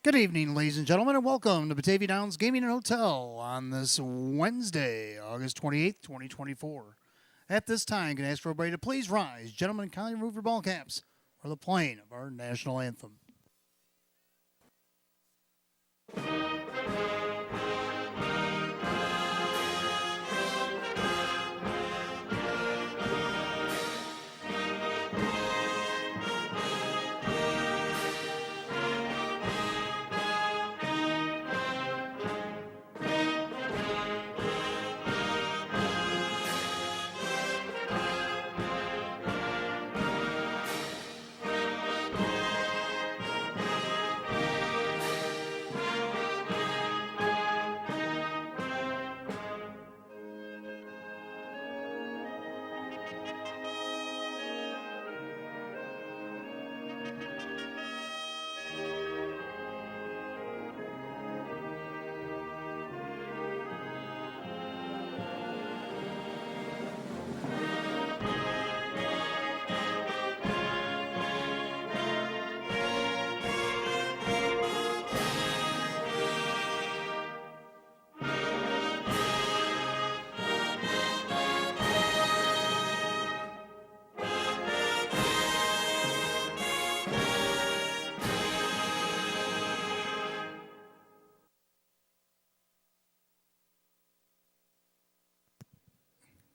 Good evening, ladies and gentlemen, and welcome to Batavia Downs Gaming and Hotel on this Wednesday, August 28th, 2024. At this time, can I ask for everybody to please rise, gentlemen, and kindly remove your ball caps for the playing of our national anthem.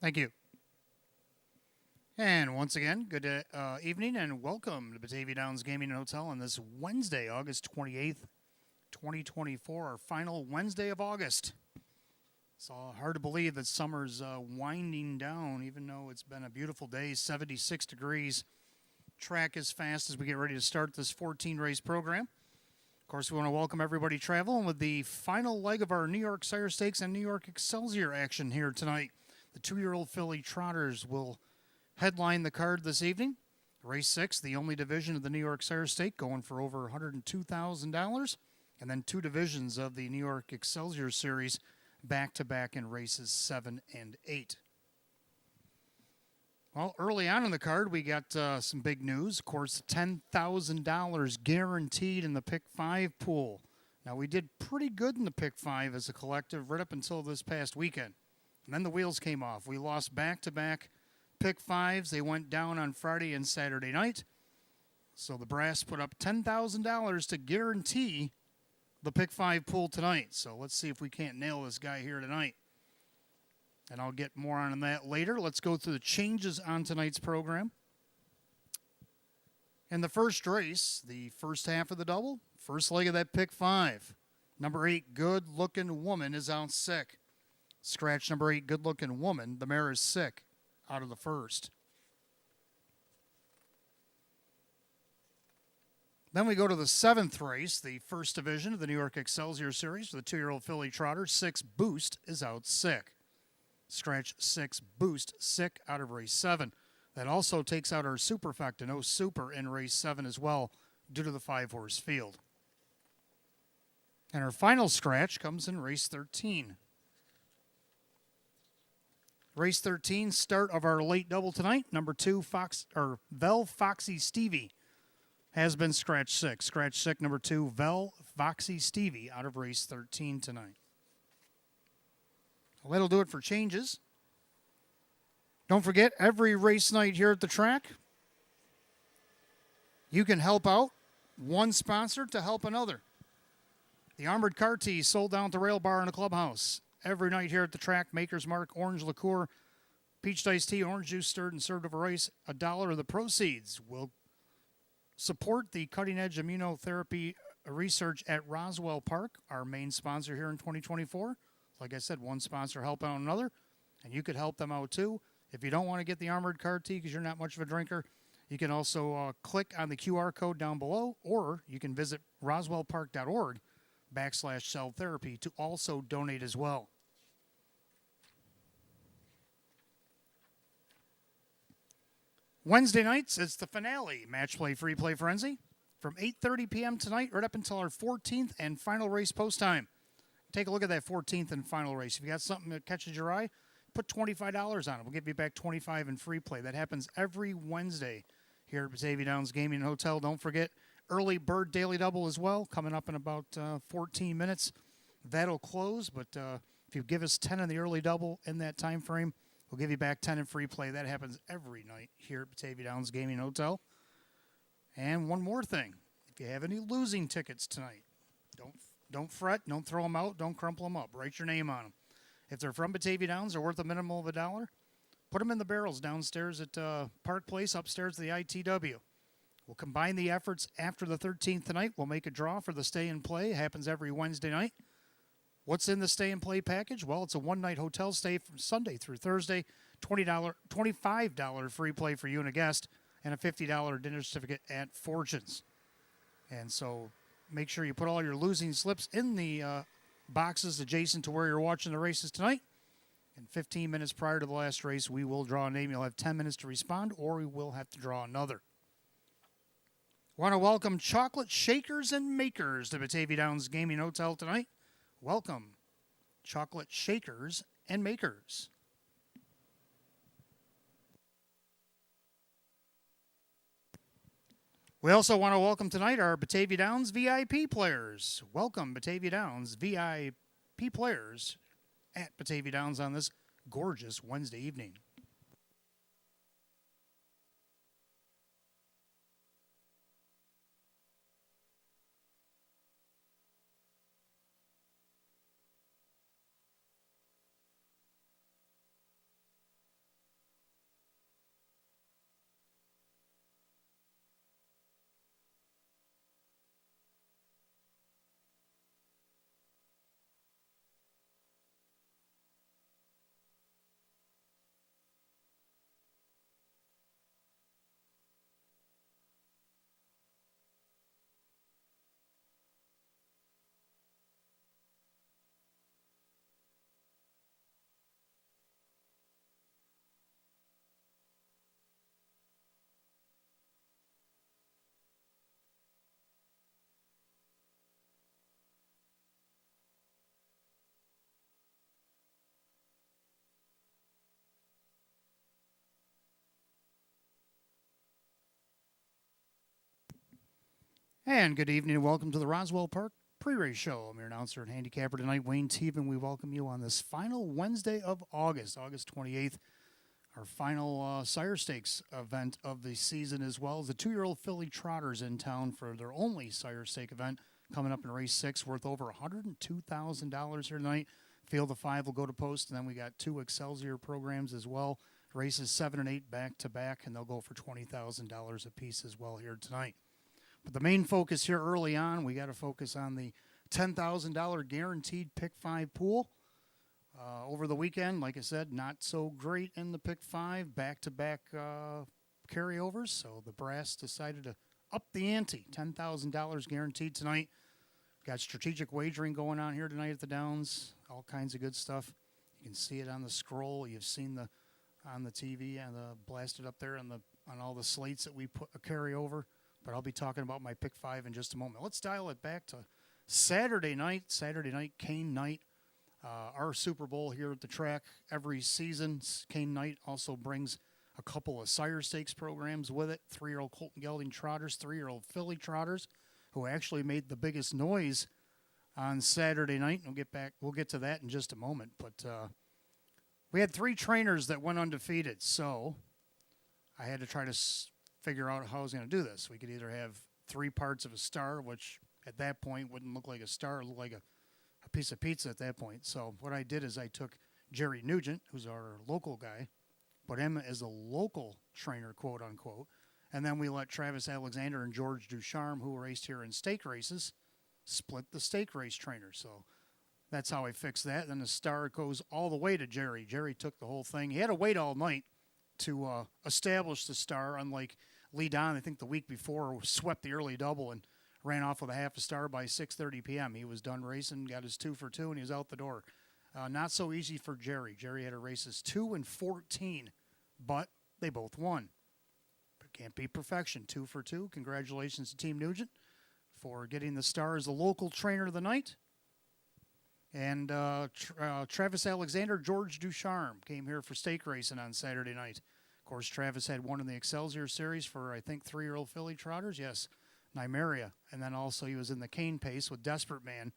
Thank you. And once again, good evening and welcome to Batavia Downs Gaming and Hotel on this Wednesday, August 28th, 2024, our final Wednesday of August. It's hard to believe that summer's winding down, even though it's been a beautiful day, 76 degrees. Track as fast as we get ready to start this 14-race program. Of course, we want to welcome everybody traveling with the final leg of our New York Sire Stakes and New York Excelsior action here tonight. The 2-year-old filly Trotters will headline the card this evening. Race 6, the only division of the New York Sire Stake, going for over $102,000. And then 2 divisions of the New York Excelsior Series, back-to-back in races 7 and 8. Well, early on in the card, we got some big news. Of course, $10,000 guaranteed in the Pick 5 pool. Now, we did pretty good in the Pick 5 as a collective right up until this past weekend. And then the wheels came off. We lost back-to-back Pick 5s. They went down on Friday and Saturday night. So the brass put up $10,000 to guarantee the Pick 5 pool tonight. So let's see if we can't nail this guy here tonight. And I'll get more on that later. Let's go through the changes on tonight's program. In the first race, the first half of the double, first leg of that Pick 5. Number 8, Good Looking Woman, is out sick. Scratch number 8, Good Looking Woman. The mare is sick out of the first. Then we go to the 7th race, the first division of the New York Excelsior Series. For the 2-year-old filly Trotter, 6, Boost, is out sick. Scratch 6, Boost, sick out of race 7. That also takes out our Superfecta, no Super, in race 7 as well, due to the 5-horse field. And our final scratch comes in race 13. Race 13, start of our late double tonight. Number 2, Vel Foxy Stevie has been scratch 6. Scratch 6, number 2, Vel Foxy Stevie out of race 13 tonight. Well, that'll do it for changes. Don't forget, every race night here at the track, you can help out one sponsor to help another. The Armored Car Tea sold down at the Rail Bar in the clubhouse. Every night here at the track, Maker's Mark, orange liqueur, peach iced tea, orange juice stirred and served over ice. $1 of the proceeds will support the cutting-edge immunotherapy research at Roswell Park, our main sponsor here in 2024. Like I said, one sponsor help out another, and you could help them out too. If you don't want to get the Armored Car Tea because you're not much of a drinker, you can also click on the QR code down below, or you can visit roswellpark.org/cell therapy to also donate as well. Wednesday nights, it's the finale, Match Play Free Play Frenzy, from 8:30 p.m. tonight right up until our 14th and final race post time. Take a look at that 14th and final race. If you got something that catches your eye, put $25 on it. We'll give you back $25 in free play. That happens every Wednesday here at Batavia Downs Gaming and Hotel. Don't forget, early bird daily double as well, coming up in about 14 minutes. That'll close, but if you give us 10 in the early double in that time frame, we'll give you back 10 in free play. That happens every night here at Batavia Downs Gaming Hotel. And one more thing. If you have any losing tickets tonight, don't fret. Don't throw them out. Don't crumple them up. Write your name on them. If they're from Batavia Downs, they're worth a minimum of $1. Put them in the barrels downstairs at Park Place, upstairs at the ITW. We'll combine the efforts after the 13th tonight. We'll make a draw for the stay and play. It happens every Wednesday night. What's in the stay and play package? Well, it's a one-night hotel stay from Sunday through Thursday, $25 free play for you and a guest, and a $50 dinner certificate at Fortunes. And so make sure you put all your losing slips in the boxes adjacent to where you're watching the races tonight. And 15 minutes prior to the last race, we will draw a name. You'll have 10 minutes to respond, or we will have to draw another. Want to welcome Chocolate Shakers and Makers to Batavia Downs Gaming Hotel tonight. Welcome, Chocolate Shakers and Makers. We also want to welcome tonight our Batavia Downs VIP players. Welcome, Batavia Downs VIP players at Batavia Downs on this gorgeous Wednesday evening. And good evening and welcome to the Roswell Park Pre-Race Show. I'm your announcer and handicapper tonight, Wayne Teven. We welcome you on this final Wednesday of August 28th. Our final Sire Stakes event of the season, as well as the 2-year-old filly trotters in town for their only Sire Stake event coming up in race 6, worth over $102,000 here tonight. Field of 5 will go to post, and then we got 2 Excelsior programs as well. Races 7 and 8 back to back, and they'll go for $20,000 a piece as well here tonight. But the main focus here early on, we got to focus on the $10,000 guaranteed pick 5 pool. Over the weekend, like I said, not so great in the pick 5, back-to-back carryovers. So the brass decided to up the ante, $10,000 guaranteed tonight. Got strategic wagering going on here tonight at the Downs, all kinds of good stuff. You can see it on the scroll. You've seen the on the TV and blasted up there on all the slates that we put a carryover. But I'll be talking about my pick 5 in just a moment. Let's dial it back to Saturday night, Cane Night. Our Super Bowl here at the track every season. Cane Night also brings a couple of Sire Stakes programs with it. 3-year-old Colton Gelding trotters, 3-year-old filly trotters, who actually made the biggest noise on Saturday night. We'll get to that in just a moment. But we had 3 trainers that went undefeated, so I had to try to figure out how I was going to do this. We could either have 3 parts of a star, which at that point wouldn't look like a star, it looked like a piece of pizza at that point. So what I did is I took Jerry Nugent, who's our local guy, put him as a local trainer, quote unquote, and then we let Travis Alexander and George Ducharme, who raced here in stake races, split the stake race trainers. So that's how I fixed that. Then the star goes all the way to Jerry. Jerry took the whole thing. He had to wait all night to establish the star, unlike Lee Don, I think the week before, swept the early double and ran off with a half a star by 6:30 p.m. He was done racing, got his 2 for 2, and he was out the door. Not so easy for Jerry. Jerry had to races 2 and 14, but they both won. But can't be perfection. 2 for 2. Congratulations to Team Nugent for getting the star as the local trainer of the night. And Travis Alexander, George Ducharme came here for stake racing on Saturday night. Of course, Travis had won in the Excelsior Series for, I think, 3-year-old filly trotters. Yes, Nymeria. And then also he was in the cane pace with Desperate Man.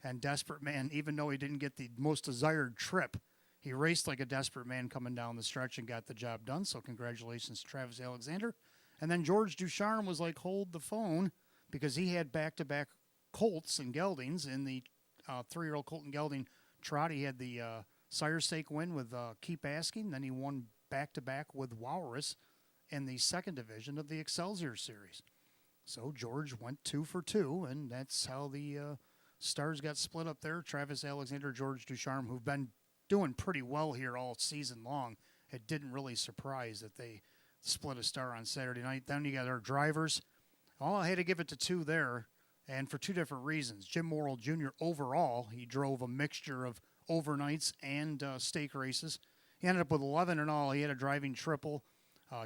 And Desperate Man, even though he didn't get the most desired trip, he raced like a desperate man coming down the stretch and got the job done. So congratulations to Travis Alexander. And then George Ducharme was like, hold the phone, because he had back-to-back colts and geldings in the 3-year-old colt and gelding trot. He had the sire stake win with Keep Asking. Then he won back-to-back with Walrus in the second division of the Excelsior Series. So George went 2 for 2, and that's how the stars got split up there. Travis Alexander, George Ducharme, who've been doing pretty well here all season long. It didn't really surprise that they split a star on Saturday night. Then you got our drivers. Well, I had to give it to 2 there, and for 2 different reasons. Jim Morrill Jr. overall, he drove a mixture of overnights and stake races. He ended up with 11 in all. He had a driving triple,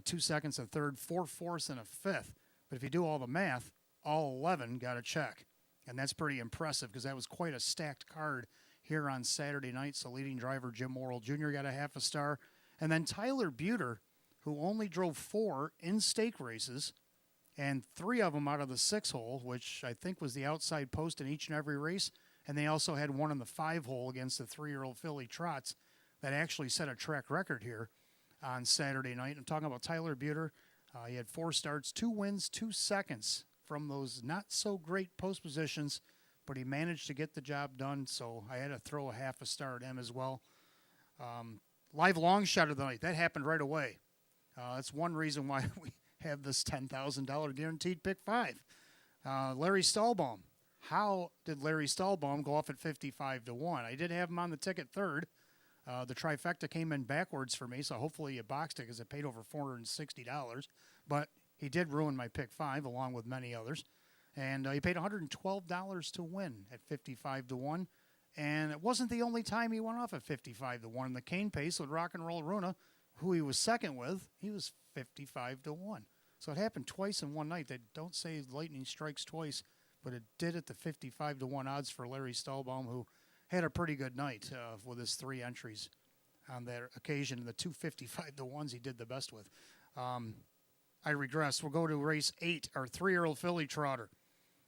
2 seconds, a third, 4 fourths, and a fifth. But if you do all the math, all 11 got a check. And that's pretty impressive because that was quite a stacked card here on Saturday night. So leading driver Jim Morrill Jr. got a half a star. And then Tyler Buter, who only drove 4 in stake races, and 3 of them out of the 6-hole, which I think was the outside post in each and every race. And they also had 1 in the 5-hole against the 3-year-old filly trots that actually set a track record here on Saturday night. I'm talking about Tyler Buter. He had 4 starts, 2 wins, 2 seconds from those not-so-great post positions, but he managed to get the job done, so I had to throw a half a star at him as well. Live long shot of the night. That happened right away. That's one reason why we have this $10,000 guaranteed pick 5. Larry Stahlbaum. How did Larry Stahlbaum go off at 55 to 1? I did have him on the ticket third. The trifecta came in backwards for me, so hopefully you boxed it because it paid over $460. But he did ruin my pick 5 along with many others. And he paid $112 to win at 55 to 1. And it wasn't the only time he went off at 55 to 1. In the cane pace with Rock and Roll Runa, who he was second with, he was 55 to 1. So it happened twice in one night. They don't say lightning strikes twice, but it did at the 55 to 1 odds for Larry Stahlbaum, who had a pretty good night with his 3 entries on that occasion. The 2 55 to 1s he did the best with. I regress. We'll go to race 8, our 3-year-old filly trotter.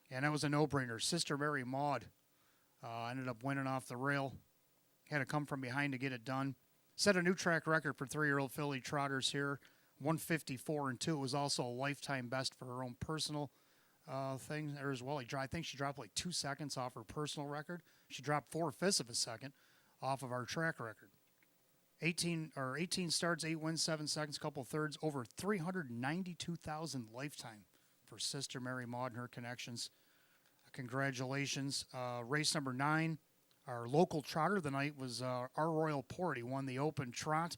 And that was a no-brainer. Sister Mary Maud ended up winning off the rail. Had to come from behind to get it done. Set a new track record for 3-year-old filly trotters here. 154 and 2. It was also a lifetime best for her own personal thing there as well. I think she dropped like 2 seconds off her personal record. She dropped 4/5 of a second off of our track record. 18 starts, 8 wins, 7 seconds, couple thirds, over 392,000 lifetime for Sister Mary Maud and her connections. Congratulations. Race number 9, our local trotter of the night was our Royal Port. He won the Open Trot.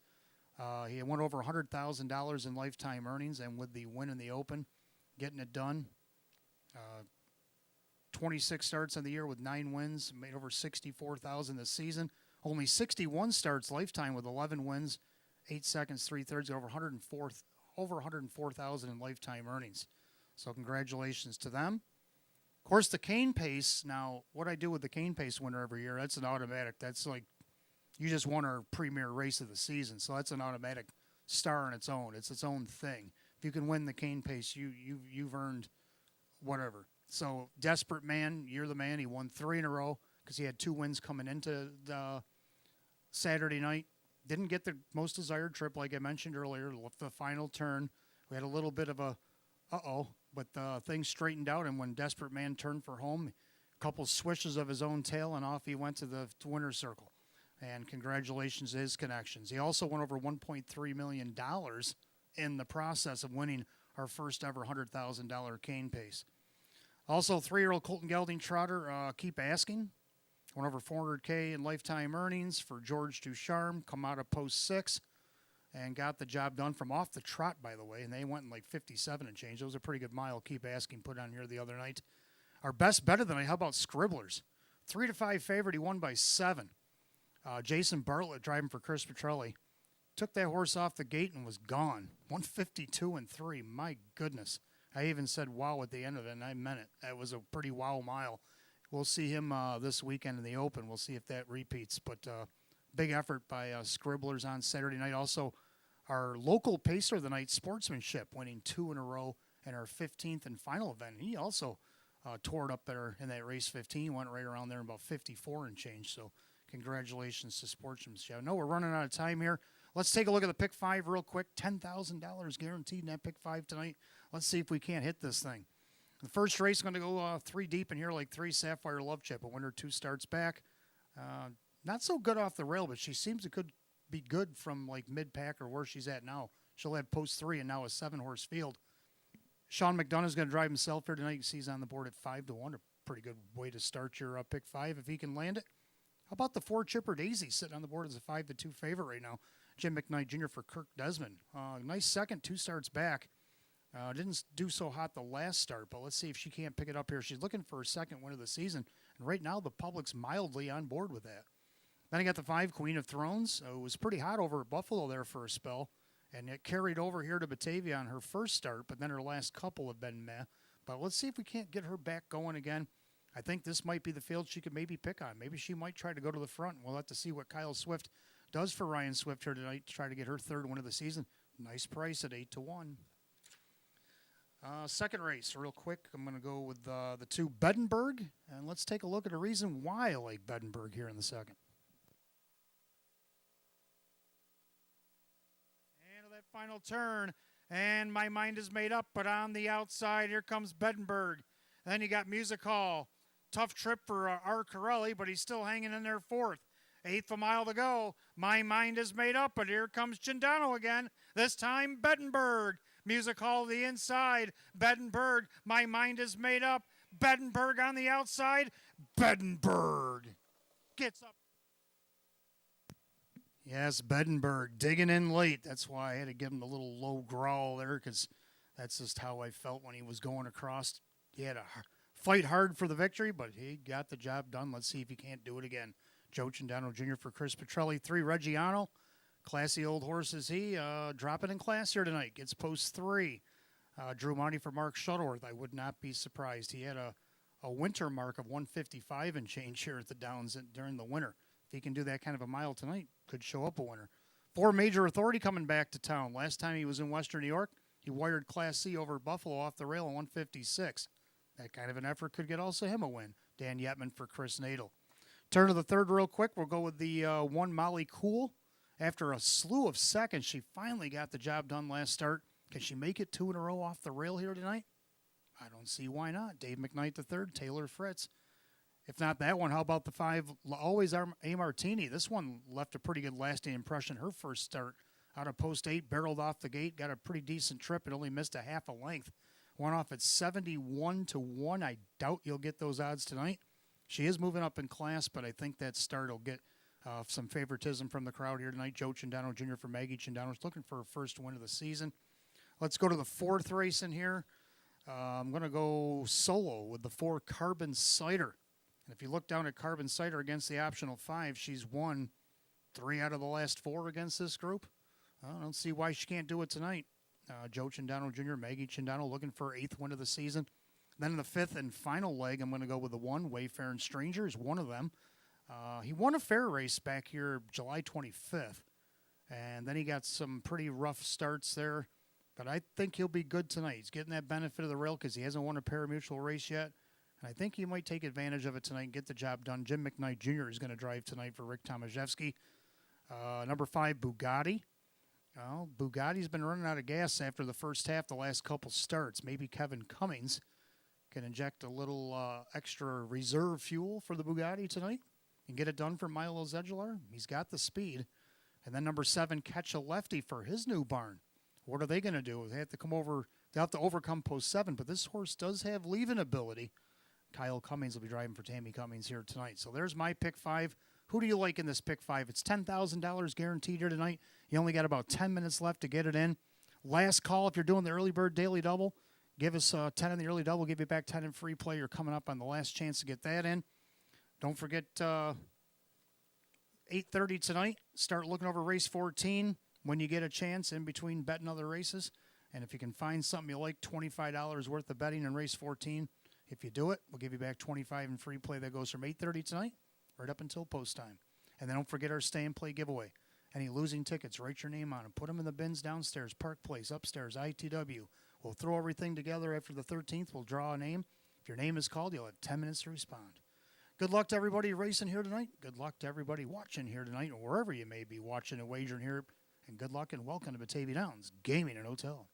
He won over $100,000 in lifetime earnings, and with the win in the Open, getting it done. 26 starts in the year with 9 wins, made over $64,000 this season. Only 61 starts lifetime with 11 wins, 8 seconds, 3/3, over $104,000 in lifetime earnings. So congratulations to them. Of course, the cane pace. Now, what I do with the cane pace winner every year, that's an automatic. That's like you just won our premier race of the season. So that's an automatic star on its own. It's its own thing. If you can win the cane pace, you've earned whatever. So Desperate Man, you're the man. He won 3 in a row because he had 2 wins coming into the Saturday night. Didn't get the most desired trip, like I mentioned earlier. The final turn, we had a little bit of a but things straightened out. And when Desperate Man turned for home, a couple swishes of his own tail, and off he went to the winner's circle. And congratulations to his connections. He also won over $1.3 million in the process of winning our first ever $100,000 cane pace. Also, 3-year-old Colton Gelding trotter, Keep Asking. Went over $400K in lifetime earnings for George Ducharme. Come out of post 6 and got the job done from off the trot, by the way. And they went in like 57 and change. It was a pretty good mile. Keep Asking put on here the other night. Our best bet of the night, how about Scribblers? 3-5 favorite. He won by 7. Jason Bartlett driving for Chris Petrelli. Took that horse off the gate and was gone. 152 and 3. My goodness. I even said wow at the end of it, and I meant it. That was a pretty wow mile. We'll see him this weekend in the Open. We'll see if that repeats. But big effort by Scribblers on Saturday night. Also, our local pacer of the night, Sportsmanship, winning 2 in a row in our 15th and final event. He also tore it up there in that race 15, went right around there in about 54 and change. So congratulations to Sportsmanship. I know we're running out of time here. Let's take a look at the pick 5 real quick. $10,000 guaranteed in that pick 5 tonight. Let's see if we can't hit this thing. The first race is going to go 3 deep in here, like 3 Sapphire Love Chip. A winner 2 starts back. Not so good off the rail, but she seems it could be good from like mid-pack or where she's at now. She'll have post 3 and now a 7-horse field. Sean McDonough is going to drive himself here tonight. You see he's on the board at 5-1. A pretty good way to start your pick 5 if he can land it. How about the 4 Chipper Daisy sitting on the board as a 5-2 favorite right now? Jim McKnight Jr. for Kirk Desmond. Nice second, 2 starts back. Didn't do so hot the last start, but let's see if she can't pick it up here. She's looking for her second win of the season, and right now the public's mildly on board with that. Then I got the 5 Queen of Thrones. It was pretty hot over at Buffalo there for a spell, and it carried over here to Batavia on her first start, but then her last couple have been meh. But let's see if we can't get her back going again. I think this might be the field she could maybe pick on. Maybe she might try to go to the front. We'll have to see what Kyle Swift does for Ryan Swift here tonight to try to get her third win of the season. Nice price at 8-1. Second race, real quick. I'm going to go with the 2 Bedenberg, and let's take a look at a reason why I like Bedenberg here in the second. And that final turn, and my mind is made up, but on the outside, here comes Bedenberg. Then you got Music Hall. Tough trip for R. Corelli, but he's still hanging in there 4th. 1/8 mile to go. My mind is made up, but here comes Gindano again. This time, Bedenberg. Music Hall the inside. Bedenberg. My mind is made up. Bedenberg on the outside. Bedenberg gets up. Yes, Bedenberg digging in late. That's why I had to give him a little low growl there because that's just how I felt when he was going across. He had to fight hard for the victory, but he got the job done. Let's see if he can't do it again. Joe Cindano Jr. for Chris Petrelli. 3 Reggiano. Classy old horse is he. Dropping in class here tonight. Gets post 3. Drew Monty for Mark Shuttleworth. I would not be surprised. He had a winter mark of 155 and change here at the Downs during the winter. If he can do that kind of a mile tonight, could show up a winner. 4 Major Authority coming back to town. Last time he was in Western New York, he wired Class C over Buffalo off the rail at 156. That kind of an effort could get also him a win. Dan Yetman for Chris Nadel. Turn to the third real quick. We'll go with the 1 Molly Cool. After a slew of seconds, she finally got the job done last start. Can she make it 2 in a row off the rail here tonight? I don't see why not. Dave McKnight III, Taylor Fritz. If not that one, how about the 5 Always A Martini? This one left a pretty good lasting impression. Her first start out of post 8, barreled off the gate, got a pretty decent trip, and only missed a half a length. Went off at 71-1. I doubt you'll get those odds tonight. She is moving up in class, but I think that start will get some favoritism from the crowd here tonight. Joe Cindano Jr. for Maggie Cindano is looking for her first win of the season. Let's go to the 4th race in here. I'm going to go solo with the 4 Carbon Cider. And if you look down at Carbon Cider against the optional 5, she's won 3 out of the last 4 against this group. I don't see why she can't do it tonight. Joe Cindano Jr., Maggie Cindano looking for her 8th win of the season. Then in the 5th and final leg, I'm going to go with the 1 Wayfaring Stranger is one of them. He won a fair race back here July 25th, and then he got some pretty rough starts there. But I think he'll be good tonight. He's getting that benefit of the rail because he hasn't won a parimutuel race yet. And I think he might take advantage of it tonight and get the job done. Jim McKnight Jr. is going to drive tonight for Rick Tomaszewski. Number 5, Bugatti. Well, Bugatti's been running out of gas after the first half, the last couple starts. Maybe Kevin Cummings can inject a little extra reserve fuel for the Bugatti tonight and get it done for Milo Zedular. He's got the speed. And then number 7, Catch a Lefty for his new barn. What are they going to do? They have to come over. They have to overcome post 7, but this horse does have leaving ability. Kyle Cummings will be driving for Tammy Cummings here tonight. So there's my pick 5. Who do you like in this pick 5? It's $10,000 guaranteed here tonight. You only got about 10 minutes left to get it in. Last call if you're doing the early bird daily double. Give us 10 in the early double. Give you back 10 in free play. You're coming up on the last chance to get that in. Don't forget 8:30 tonight. Start looking over race 14 when you get a chance in between betting other races. And if you can find something you like, $25 worth of betting in race 14. If you do it, we'll give you back 25 in free play. That goes from 8:30 tonight right up until post time. And then don't forget our stay and play giveaway. Any losing tickets, write your name on them. Put them in the bins downstairs, Park Place, upstairs, ITW. We'll throw everything together after the 13th. We'll draw a name. If your name is called, you'll have 10 minutes to respond. Good luck to everybody racing here tonight. Good luck to everybody watching here tonight, or wherever you may be watching and wagering here. And good luck and welcome to Batavia Downs Gaming and Hotel.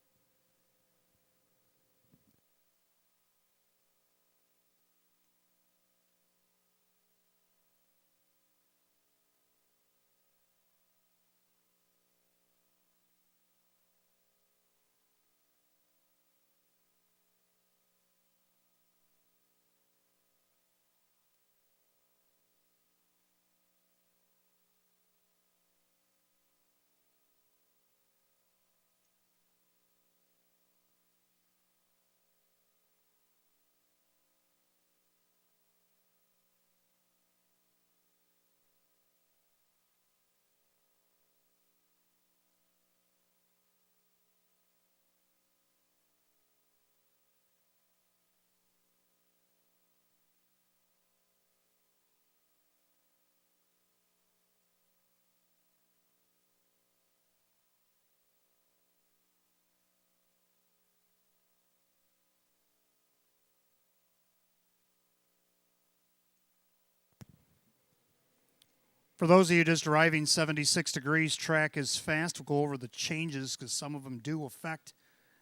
For those of you just arriving, 76 degrees, track is fast. We'll go over the changes because some of them do affect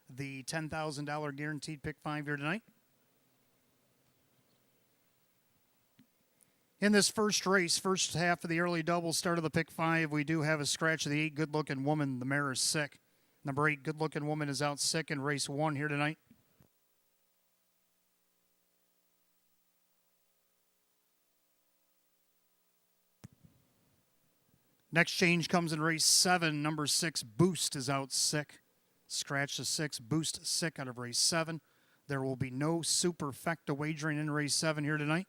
the $10,000 guaranteed pick 5 here tonight. In this first race, first half of the early double, start of the pick 5, we do have a scratch of the 8, Good Looking Woman. The mare is sick. Number 8, Good Looking Woman, is out sick in race 1 here tonight. Next change comes in race 7. Number 6, Boost, is out sick. Scratch the 6, Boost sick out of race 7. There will be no superfecta wagering in race 7 here tonight.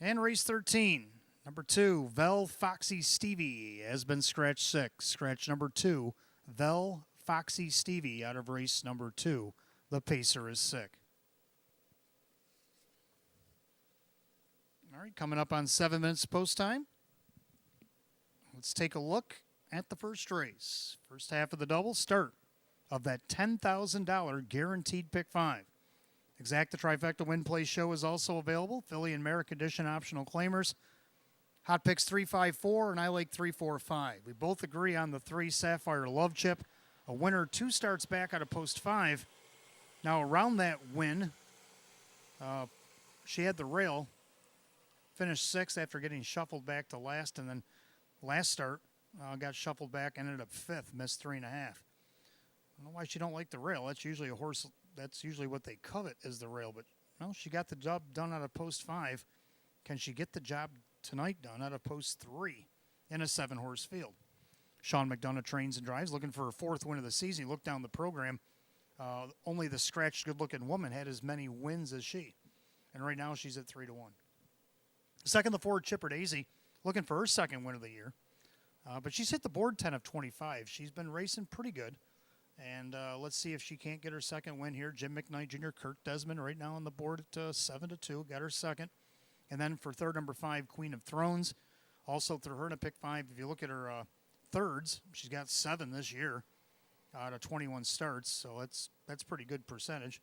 And race 13, number 2, Vel Foxy Stevie, has been scratched sick. Scratch number 2, Vel Foxy Stevie out of race number 2. The pacer is sick. All right, coming up on 7 minutes post time. Let's take a look at the first race. First half of the double, start of that $10,000 guaranteed pick 5. Exacta Trifecta Win Play Show is also available. Philly and Merrick Edition optional claimers. Hot picks 354 and I like 345. We both agree on the 3 Sapphire Love Chip. A winner 2 starts back out of post 5. Now around that win, she had the rail. Finished 6th after getting shuffled back to last, and then last start got shuffled back, ended up 5th, missed 3.5. I don't know why she don't like the rail. That's usually a horse. That's usually what they covet is the rail. But well, she got the job done out of post 5. Can she get the job tonight done out of post 3 in a 7-horse field? Sean McDonough trains and drives, looking for her 4th win of the season. He looked down the program. Only the scratched, good-looking woman had as many wins as she, and right now she's at 3-1. Second, the Ford Chipper Daisy, looking for her 2nd win of the year. But she's hit the board 10 of 25. She's been racing pretty good. And let's see if she can't get her 2nd win here. Jim McKnight Jr., Kirk Desmond right now on the board at 7-2. Got her 2nd. And then for third, number 5, Queen of Thrones. Also through her in a pick 5. If you look at her thirds, she's got 7 this year out of 21 starts. So that's pretty good percentage.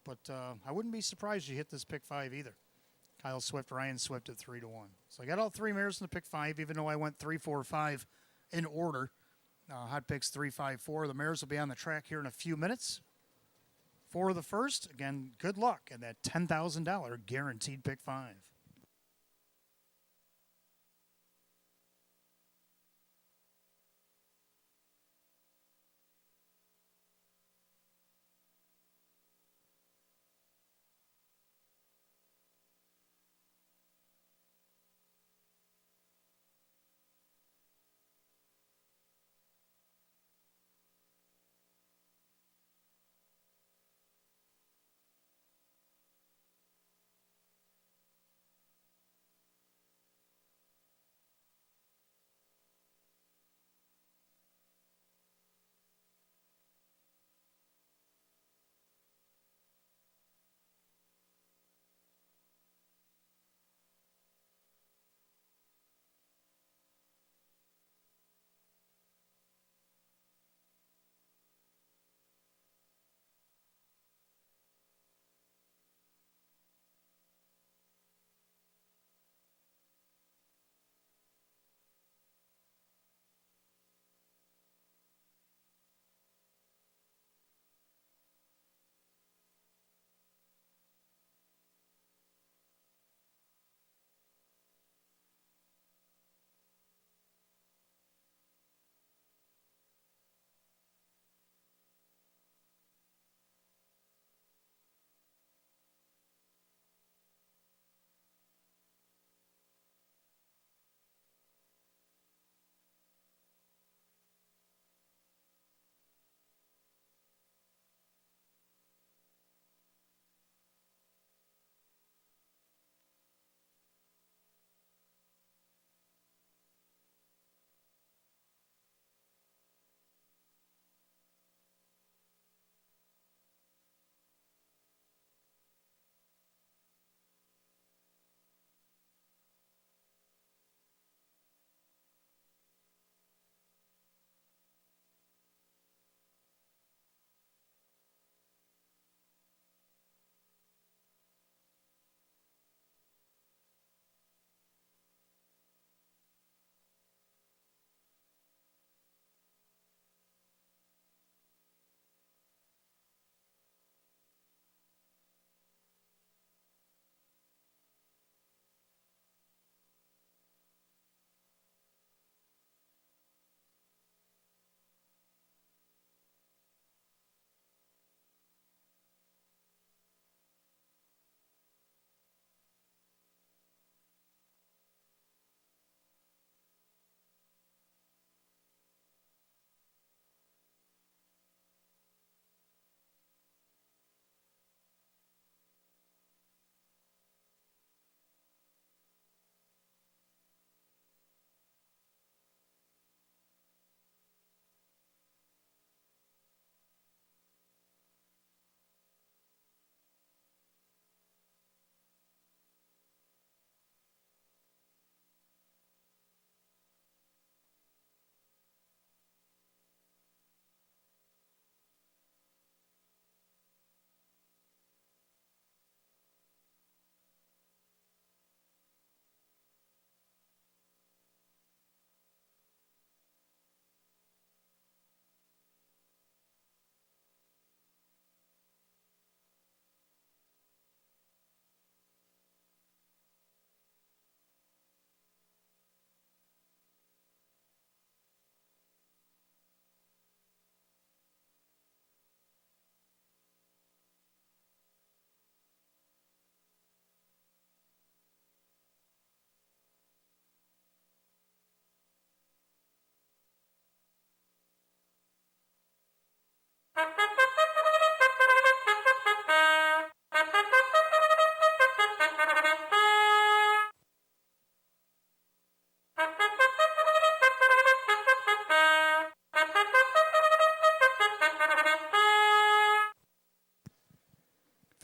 But I wouldn't be surprised she hit this pick 5 either. Kyle Swift, Ryan Swift at 3-1. So I got all 3 mares in the pick 5, even though I went 3, 4, 5 in order. Hot picks 3, 5, 4. The mares will be on the track here in a few minutes. For the first, again, good luck and that $10,000 guaranteed pick 5.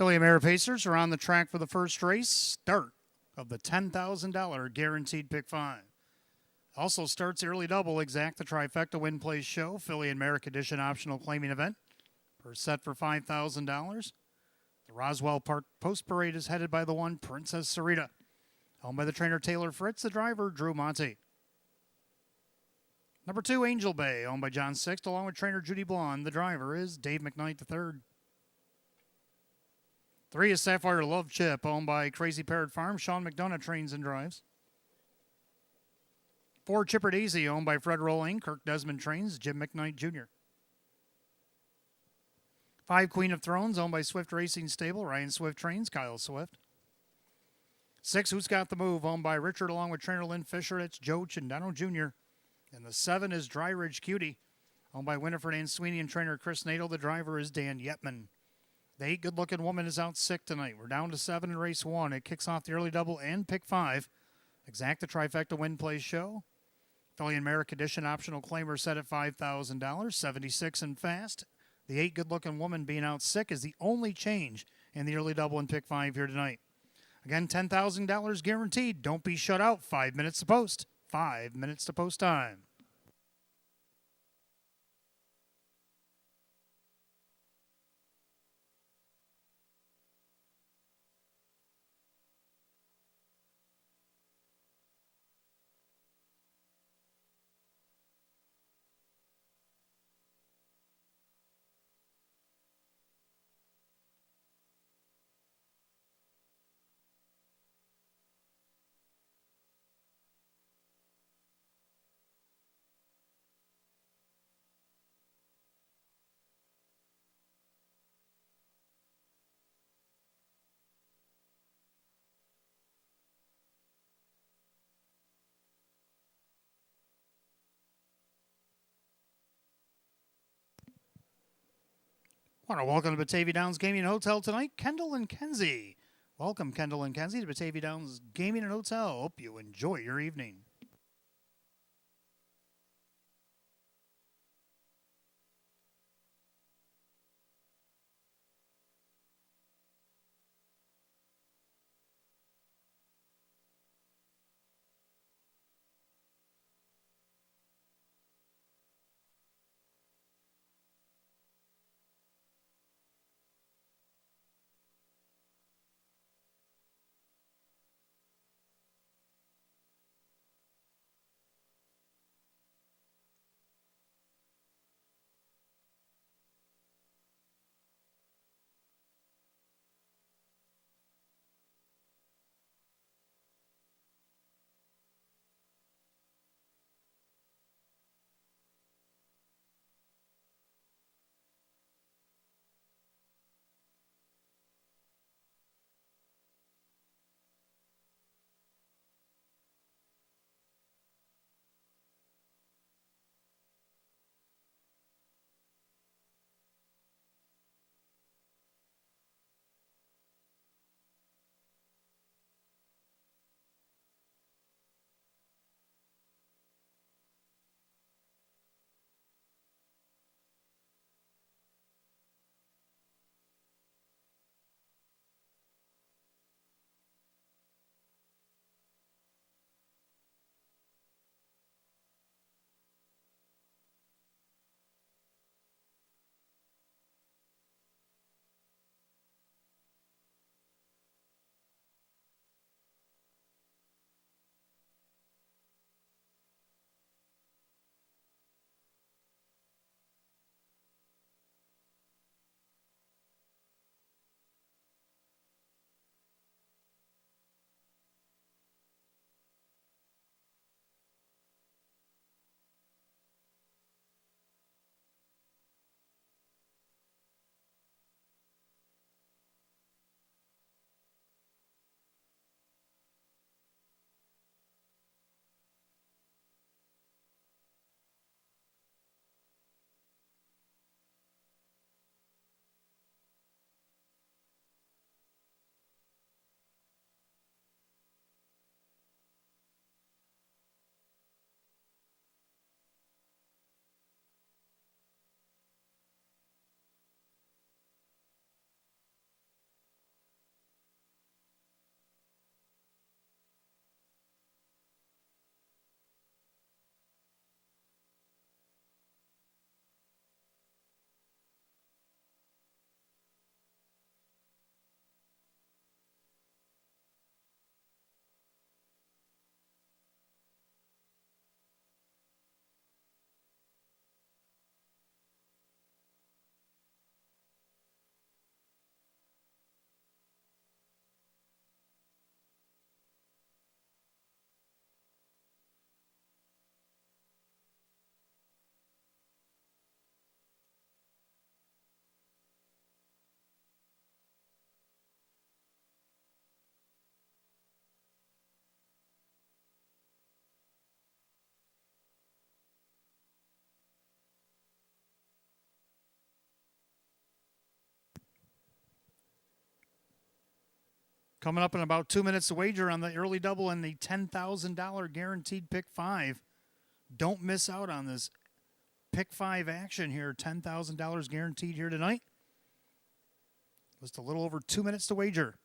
Philly Pacers are on the track for the first race. Start of the $10,000 guaranteed pick 5. Also starts early double, exact the trifecta win place show, Philly and Merrick edition optional claiming event. Per set for $5,000. The Roswell Park Post Parade is headed by the one Princess Sarita. Owned by the trainer Taylor Fritz, the driver Drew Monte. Number 2, Angel Bay, owned by John Sixt, along with trainer Judy Blonde. The driver is Dave McKnight III. 3 is Sapphire Love Chip, owned by Crazy Parrot Farm. Sean McDonough trains and drives. 4, Chipper Daisy, owned by Fred Rolling. Kirk Desmond trains. Jim McKnight Jr. 5, Queen of Thrones, owned by Swift Racing Stable. Ryan Swift trains. Kyle Swift. 6, Who's Got the Move, owned by Richard, along with trainer Lynn Fisher. It's Joe Chindano Jr. And the 7 is Dry Ridge Cutie, owned by Winifred Ann Sweeney and trainer Chris Nato. The driver is Dan Yetman. The 8 Good Looking Woman is out sick tonight. We're down to 7 in race 1. It kicks off the early double and pick 5. Exact the trifecta win place show. Philly and Merrick edition optional claimer set at $5,000. 76 and fast. The 8 Good Looking Woman being out sick is the only change in the early double and pick 5 here tonight. Again, $10,000 guaranteed. Don't be shut out. 5 minutes to post. 5 minutes to post time. I want to welcome to Batavia Downs Gaming and Hotel tonight, Kendall and Kenzie. Welcome, Kendall and Kenzie, to Batavia Downs Gaming and Hotel. Hope you enjoy your evening. Coming up in about 2 minutes to wager on the early double and the $10,000 guaranteed pick 5. Don't miss out on this pick 5 action here. $10,000 guaranteed here tonight. Just a little over 2 minutes to wager.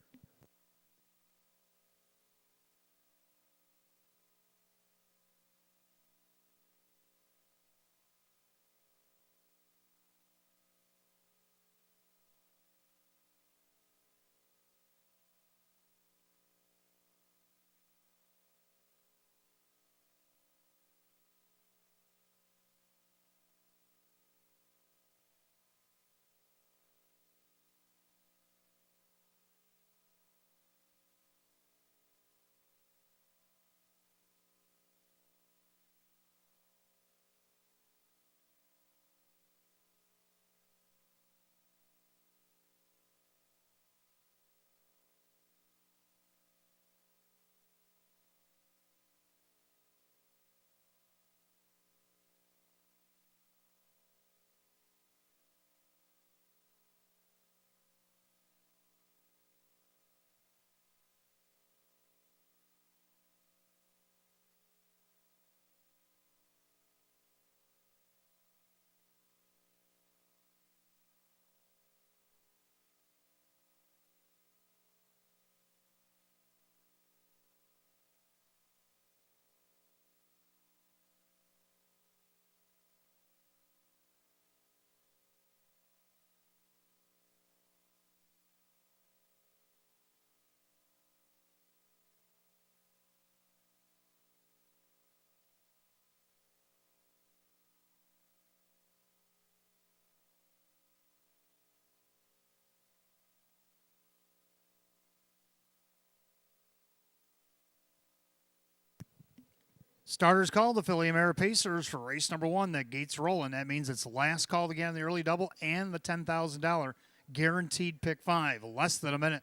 Starters call the Philly Pacers for race number 1. That gate's rolling. That means it's last call again, the early double and the $10,000 guaranteed pick 5. Less than a minute.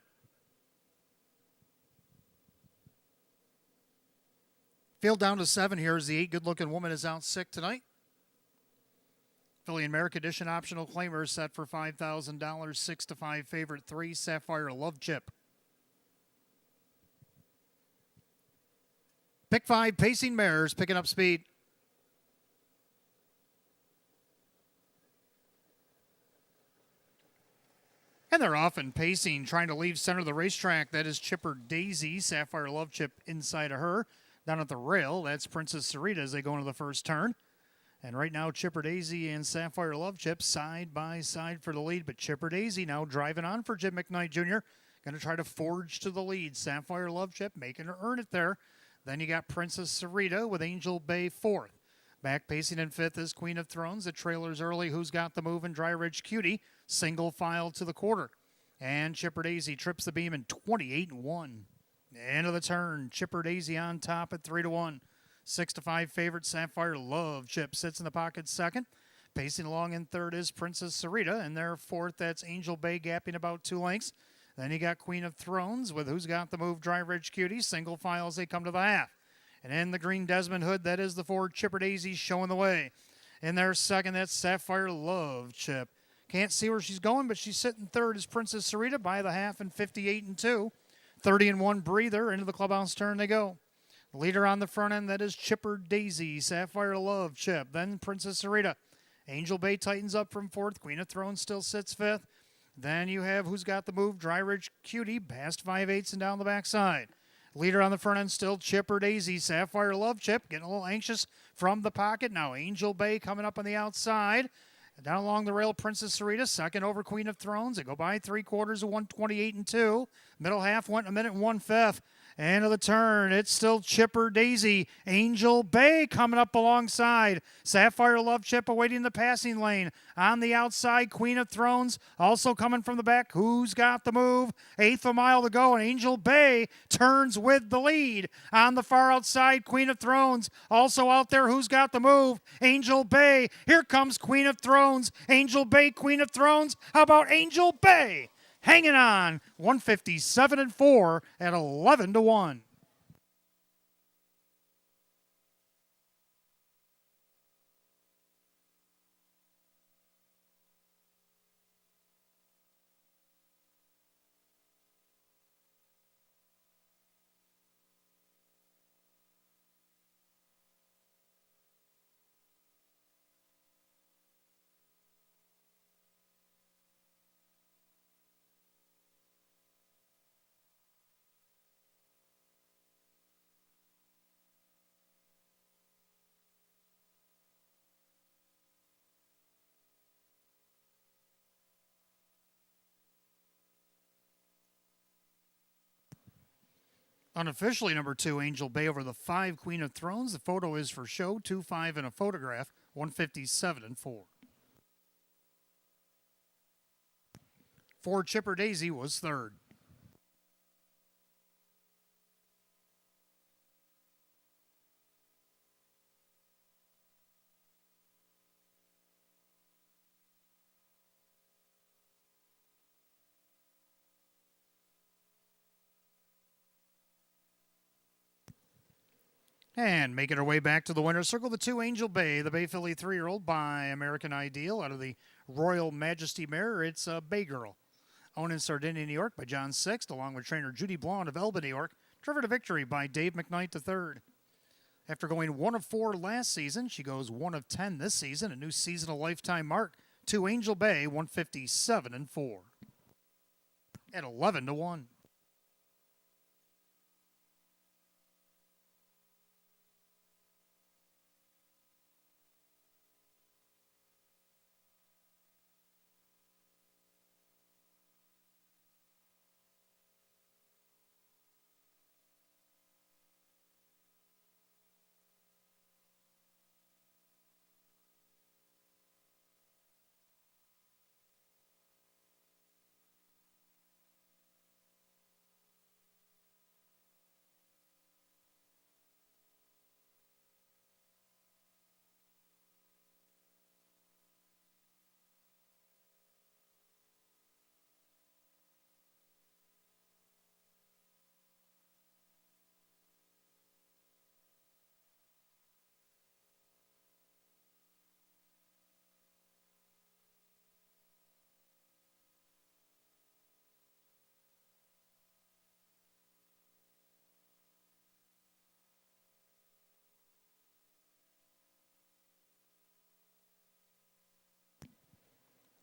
Field down to 7 here as the 8 good-looking woman is out sick tonight. Philly America Edition optional claimer set for $5,000. 6-5 favorite 3 Sapphire Love Chip. Pick 5 pacing mares picking up speed. And they're often pacing, trying to leave center of the racetrack. That is Chipper Daisy. Sapphire Love Chip inside of her. Down at the rail, that's Princess Sarita as they go into the first turn. And right now, Chipper Daisy and Sapphire Love Chip side by side for the lead. But Chipper Daisy now driving on for Jim McKnight Jr. Going to try to forge to the lead. Sapphire Love Chip making her earn it there. Then you got Princess Sarita with Angel Bay 4th. Back pacing in 5th is Queen of Thrones. The trailers early. Who's Got the Move and Dry Ridge Cutie. Single file to the quarter. And Chipper Daisy trips the beam in 28-1. End of the turn. Chipper Daisy on top at 3-1. 6-5 favorite Sapphire Love Chip sits in the pocket second. Pacing along in third is Princess Sarita. And there 4th, that's Angel Bay gapping about 2 lengths. Then you got Queen of Thrones with Who's Got the Move, Dry Ridge Cutie. Single file as they come to the half. And in the green Desmond Hood, that is the 4 Chipper Daisy showing the way. In their second, that's Sapphire Love Chip. Can't see where she's going, but she's sitting third is Princess Sarita by the half in 58-2. 30-1 breather. Into the clubhouse turn they go. Leader on the front end, that is Chipper Daisy. Sapphire Love Chip. Then Princess Sarita. Angel Bay tightens up from 4th. Queen of Thrones still sits 5th. Then you have Who's Got the Move, Dry Ridge Cutie, past 5/8 and down the backside. Leader on the front end still Chipper Daisy. Sapphire Love Chip getting a little anxious from the pocket. Now Angel Bay coming up on the outside. Down along the rail, Princess Sarita, second over Queen of Thrones. They go by 3/4 of 128-2. Middle half went 1 minute and 1/5. End of the turn. It's still Chipper Daisy. Angel Bay coming up alongside. Sapphire Love Chip awaiting the passing lane. On the outside, Queen of Thrones also coming from the back. Who's Got the Move? 1/8 a mile to go, and Angel Bay turns with the lead. On the far outside, Queen of Thrones also out there. Who's Got the Move? Angel Bay. Here comes Queen of Thrones. Angel Bay, Queen of Thrones. How about Angel Bay? Hanging on, 157-4 at 11-1. Unofficially, number 2, Angel Bay over the 5, Queen of Thrones. The photo is for show, 2-5 in a photograph, 157-4. 4, Chipper Daisy was third. And making her way back to the winner's circle, the 2, Angel Bay, the Bay Filly 3-year-old by American Ideal out of the Royal Majesty mare. It's a Bay Girl. Owned in Sardinia, New York by John Sixt, along with trainer Judy Blonde of Elba, New York. Driven to victory by Dave McKnight III. After going 1 of 4 last season, she goes 1 of 10 this season, a new seasonal lifetime mark. 2, Angel Bay, 157-4. At 11-1.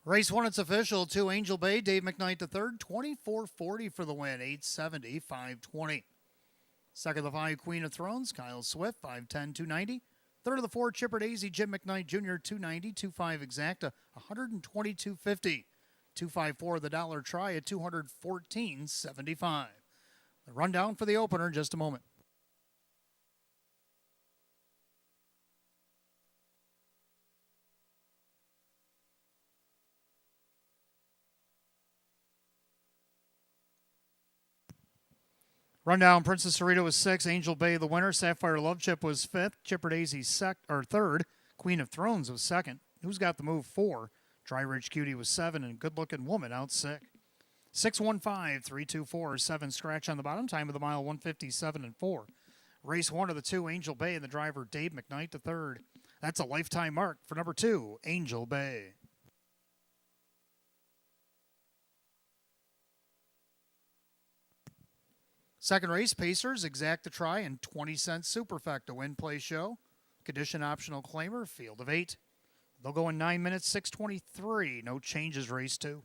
Race 1, it's official. 2, Angel Bay, Dave McKnight III, 24-40 for the win, 870, 520. Second of the 5, Queen of Thrones, Kyle Swift, 5'10", 290. Third of the 4, Chipper Daisy, Jim McKnight Jr., 290, 2.5 exacta, 122.50. 254 the dollar try at 214.75. The rundown for the opener in just a moment. Rundown: Princess Cerrito was 6, Angel Bay the winner, Sapphire Love Chip was 5th, Chipper Daisy 3rd, Queen of Thrones was 2nd. Who's Got the Move 4, Dry Ridge Cutie was 7, and Good Looking Woman out sick. 615, 324, 7 scratch on the bottom, time of the mile 157-4. Race 1 of the 2, Angel Bay, and the driver Dave McKnight III. That's a lifetime mark for number 2, Angel Bay. Second race, Pacers, Exact to Try, and 20-cent Superfecta win play show. Condition optional claimer, field of 8. They'll go in 9 minutes, 6:23. No changes, race 2.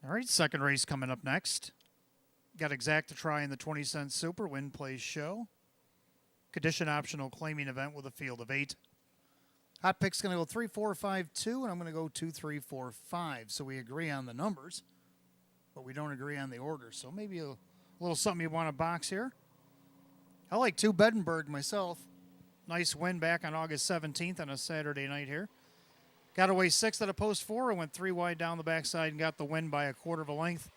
All right, second race coming up next. Got exact to try in the 20-cent Super Win Place Show. Condition optional claiming event with a field of 8. Hot pick's going to go 3, 4, 5, 2, and I'm going to go 2, 3, 4, 5. So we agree on the numbers, but we don't agree on the order. So maybe a little something you want to box here. I like 2 Bedenberg myself. Nice win back on August 17th on a Saturday night here. Got away 6th at a post 4 and went 3 wide down the backside and got the win by a quarter of a length.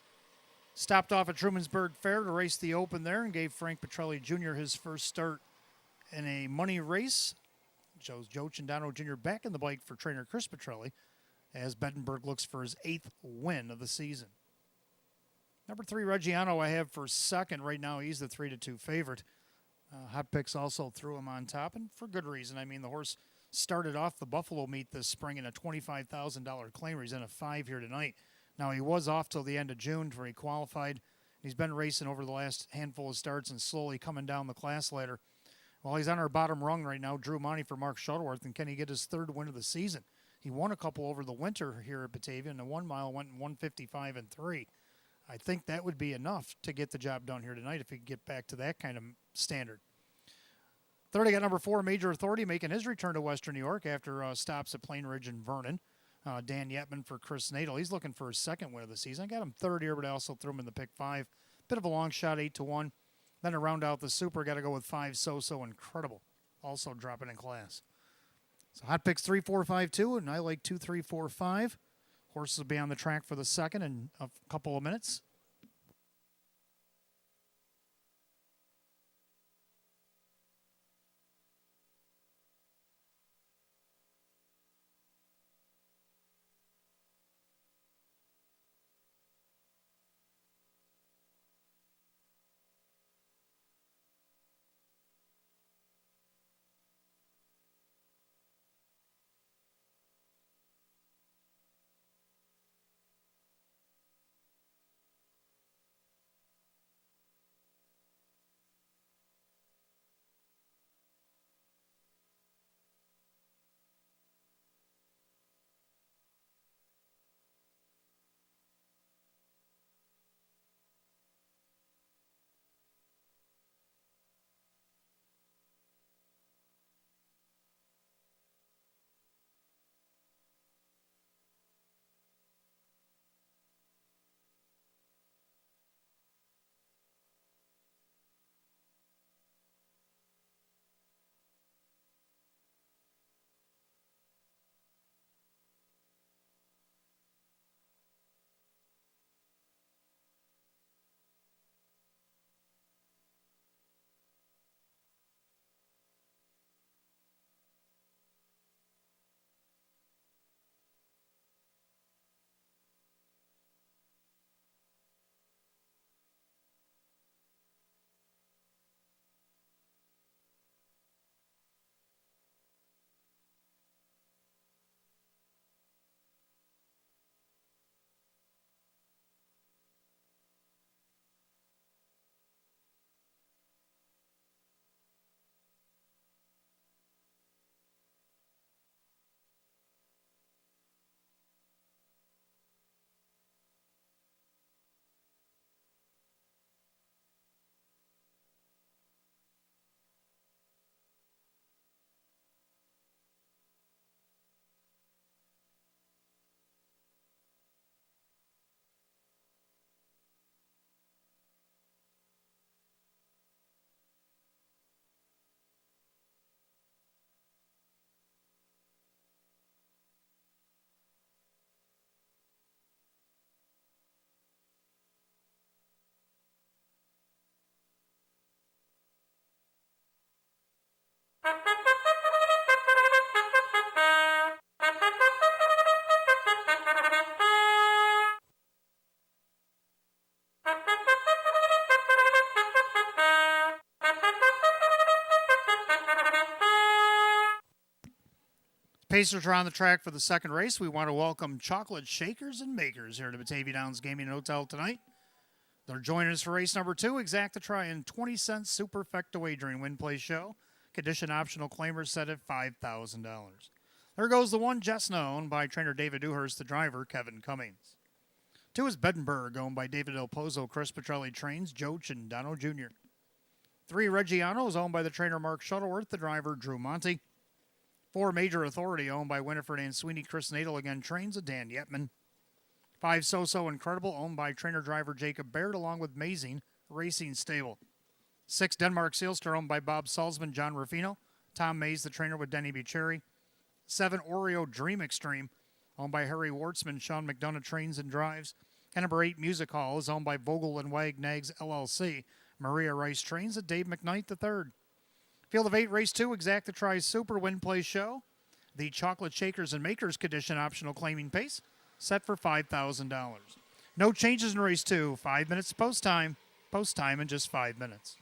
Stopped off at Trumansburg Fair to race the Open there and gave Frank Petrelli Jr. his first start in a money race. Joe Cindano Jr. back in the bike for trainer Chris Petrelli as Bedenberg looks for his 8th win of the season. Number 3, Reggiano, I have for second right now. He's the 3-2 favorite. Hot Picks also threw him on top, and for good reason. I mean, the horse started off the Buffalo meet this spring in a $25,000 claimer. He's in a 5 here tonight. Now, he was off till the end of June where he qualified. He's been racing over the last handful of starts and slowly coming down the class ladder. Well, he's on our bottom rung right now. Drew money for Mark Shuttleworth, and can he get his 3rd win of the season? He won a couple over the winter here at Batavia, and the 1 mile went in 155 and 3. I think that would be enough to get the job done here tonight if he could get back to that kind of standard. Third, I got number 4, Major Authority, making his return to Western New York after stops at Plain Ridge and Vernon. Dan Yetman for Chris Nadel. He's looking for his 2nd win of the season. I got him 3rd here, but I also threw him in the pick 5. Bit of a long shot, 8-1. Then to round out the Super, got to go with 5, So Incredible, also dropping in class. So hot picks 3, 4, 5, 2, and I like 2, 3, 4, 5. Horses will be on the track for the 2nd in a couple of minutes. Pacers are on the track for the 2nd race. We want to welcome Chocolate Shakers and Makers here to Batavia Downs Gaming and Hotel tonight. They're joining us for race number 2, exact to try in 20-cent Superfecta wagering win play show. Condition optional claimers set at $5,000. There goes the 1, Jessna, owned by trainer David Dewhurst, the driver, Kevin Cummings. 2 is Beddenberg, owned by David El Pozo, Chris Petrelli trains, Joe Chindano Jr. 3, Reggiano is owned by the trainer Mark Shuttleworth, the driver Drew Monty. 4, Major Authority, owned by Winifred Ann Sweeney, Chris Nadel again trains, Dan Yetman. 5, So Incredible, owned by trainer-driver Jacob Baird, along with Mazing Racing Stable. 6, Denmark Sealster, owned by Bob Salzman, John Ruffino, Tom Mays, the trainer with Denny Bucherri. 7, Oreo Dream Extreme, owned by Harry Wartzman, Sean McDonough trains and drives. And number 8, Music Hall, is owned by Vogel and Wag Nags LLC, Maria Rice trains, and Dave McKnight III. Field of 8, Race 2, Exacta Tries Super Win Play Show. The Chocolate Shakers and Makers Condition optional claiming pace, set for $5,000. No changes in Race 2. 5 minutes post time. Post time in just 5 minutes.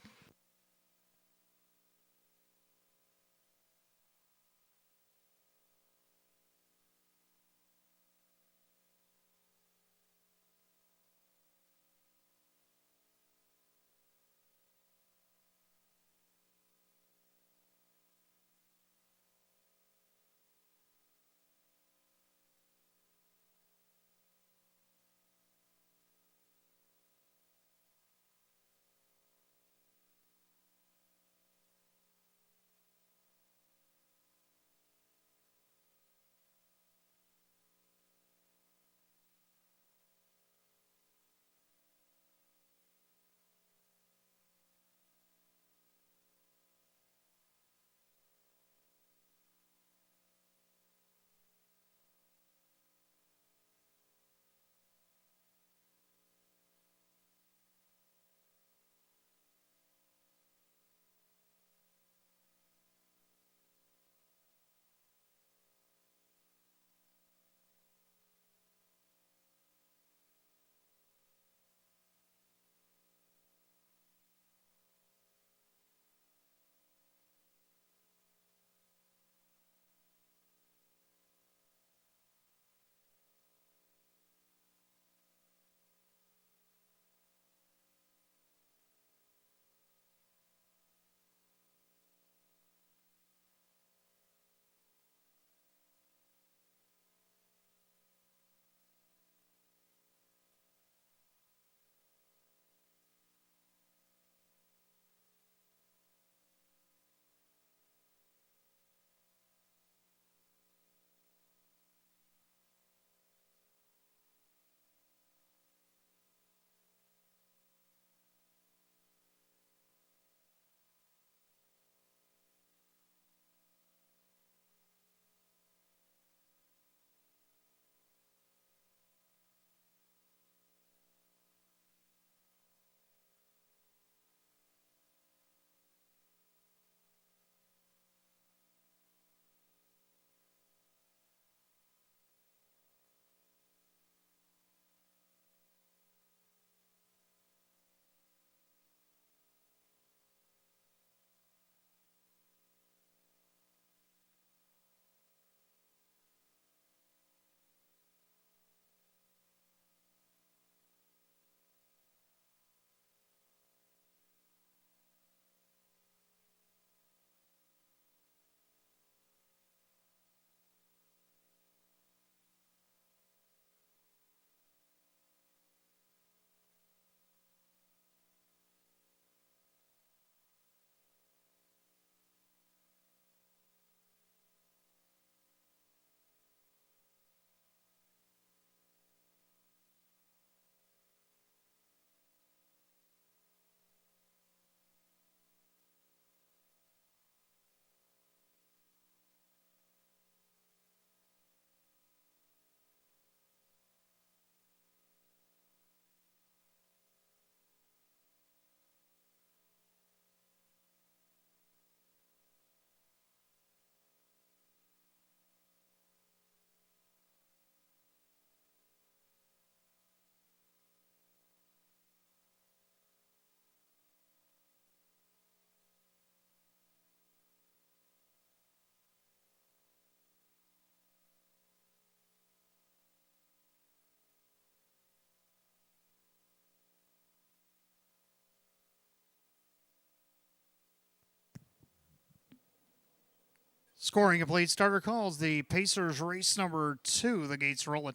Scoring complete. Starter calls the Pacers race number 2. The gates roll at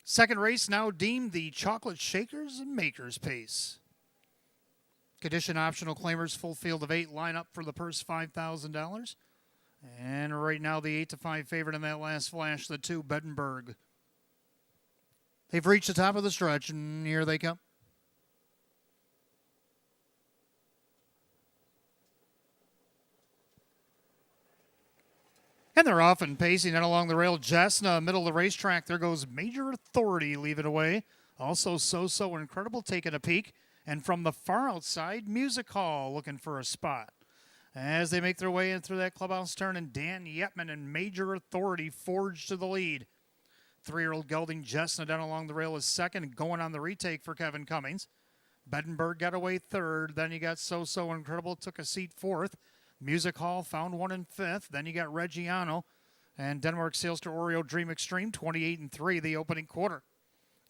Second race now deemed the Chocolate Shakers and Makers pace. Condition optional claimers, full field of 8, line up for the purse $5,000. And right now the 8-5 favorite in that last flash, the 2 Beddenberg. They've reached the top of the stretch, and here they come. And they're off and pacing it along the rail. Jessna, middle of the racetrack. There goes Major Authority, leave it away. Also, So Incredible taking a peek. And from the far outside, Music Hall looking for a spot. As they make their way in through that clubhouse turn, and Dan Yetman and Major Authority forge to the lead. 3-year-old gelding Jessna down along the rail is second, going on the retake for Kevin Cummings. Beddenberg got away third. Then you got So Incredible, took a seat fourth. Music Hall found one in fifth. Then you got Reggiano and Denmark Sailster Oreo Dream Extreme, 28-3, the opening quarter.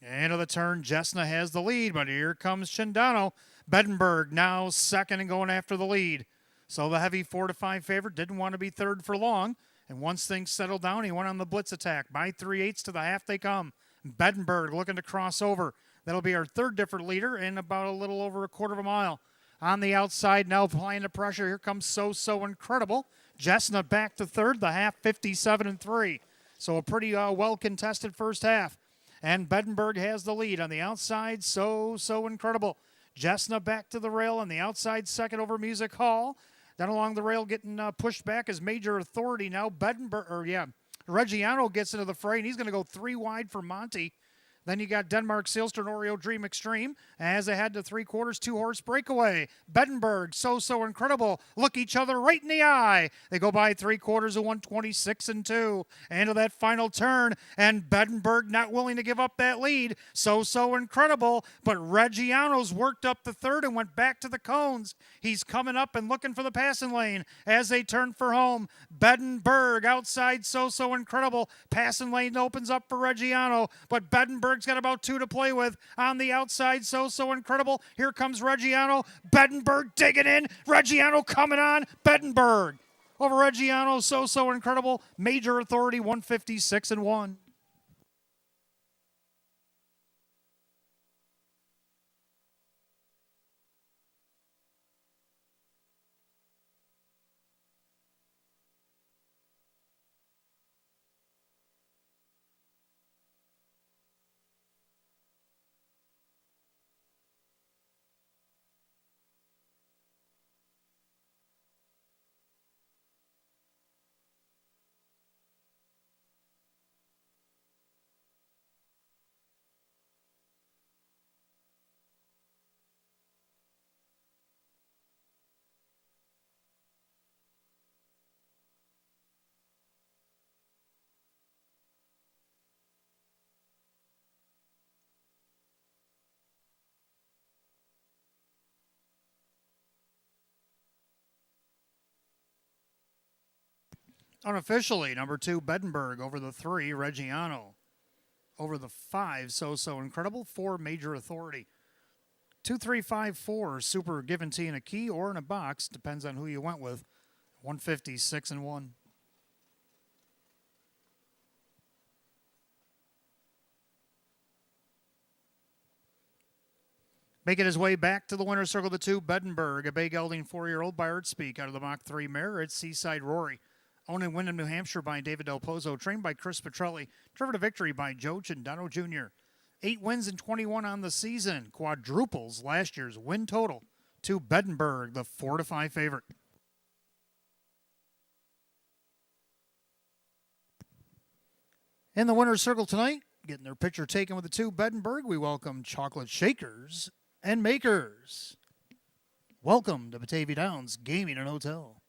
Into the turn, Jessna has the lead, but here comes Chindano. Beddenberg now second and going after the lead. So the heavy 4-5 favorite didn't want to be third for long. And once things settled down, he went on the blitz attack. By 3/8 to the half they come. Beddenberg looking to cross over. That'll be our third different leader in about a little over a quarter of a mile. On the outside, now applying the pressure. Here comes So Incredible. Jessna back to third, the half 57-3. So a pretty well-contested first half. And Beddenberg has the lead on the outside. So Incredible. Jessna back to the rail on the outside, second over Music Hall. Then along the rail getting pushed back is Major Authority. Now Reggiano gets into the fray, and he's going to go 3 wide for Monty. Then you got Denmark Sailster and Oreo Dream Extreme. As they head to 3/4, 2-horse breakaway. Beddenberg, So Incredible, look each other right in the eye. They go by 3/4 of 126-2. Into that final turn, and Beddenberg not willing to give up that lead. So Incredible, but Reggiano's worked up the third and went back to the cones. He's coming up and looking for the passing lane as they turn for home. Beddenberg outside So Incredible. Passing lane opens up for Reggiano, but Beddenberg's got about 2 to play with. On the outside, So Incredible. Here comes Reggiano. Beddenberg digging in. Reggiano coming on. Beddenberg over Reggiano. So Incredible. Major Authority, 156-1. Unofficially, number 2, Beddenberg over the 3, Reggiano. Over the 5, So Incredible. 4, Major Authority. 2, 3, 5, 4, Super given to you in a key or in a box. Depends on who you went with. 156-1. Making his way back to the winner's circle, the 2, Beddenberg. A bay gelding 4-year-old by Ertspeak out of the Mach 3 mare. It's Seaside Rory. Owned and Wyndham, New Hampshire by David Del Pozo. Trained by Chris Petrelli. Driven to victory by Joe Chindano Jr. 8 wins and 21 on the season. Quadruples last year's win total. To Beddenberg, the 4-5 favorite. In the winner's circle tonight, getting their picture taken with the 2, Beddenberg, we welcome Chocolate Shakers and Makers. Welcome to Batavia Downs Gaming and Hotel.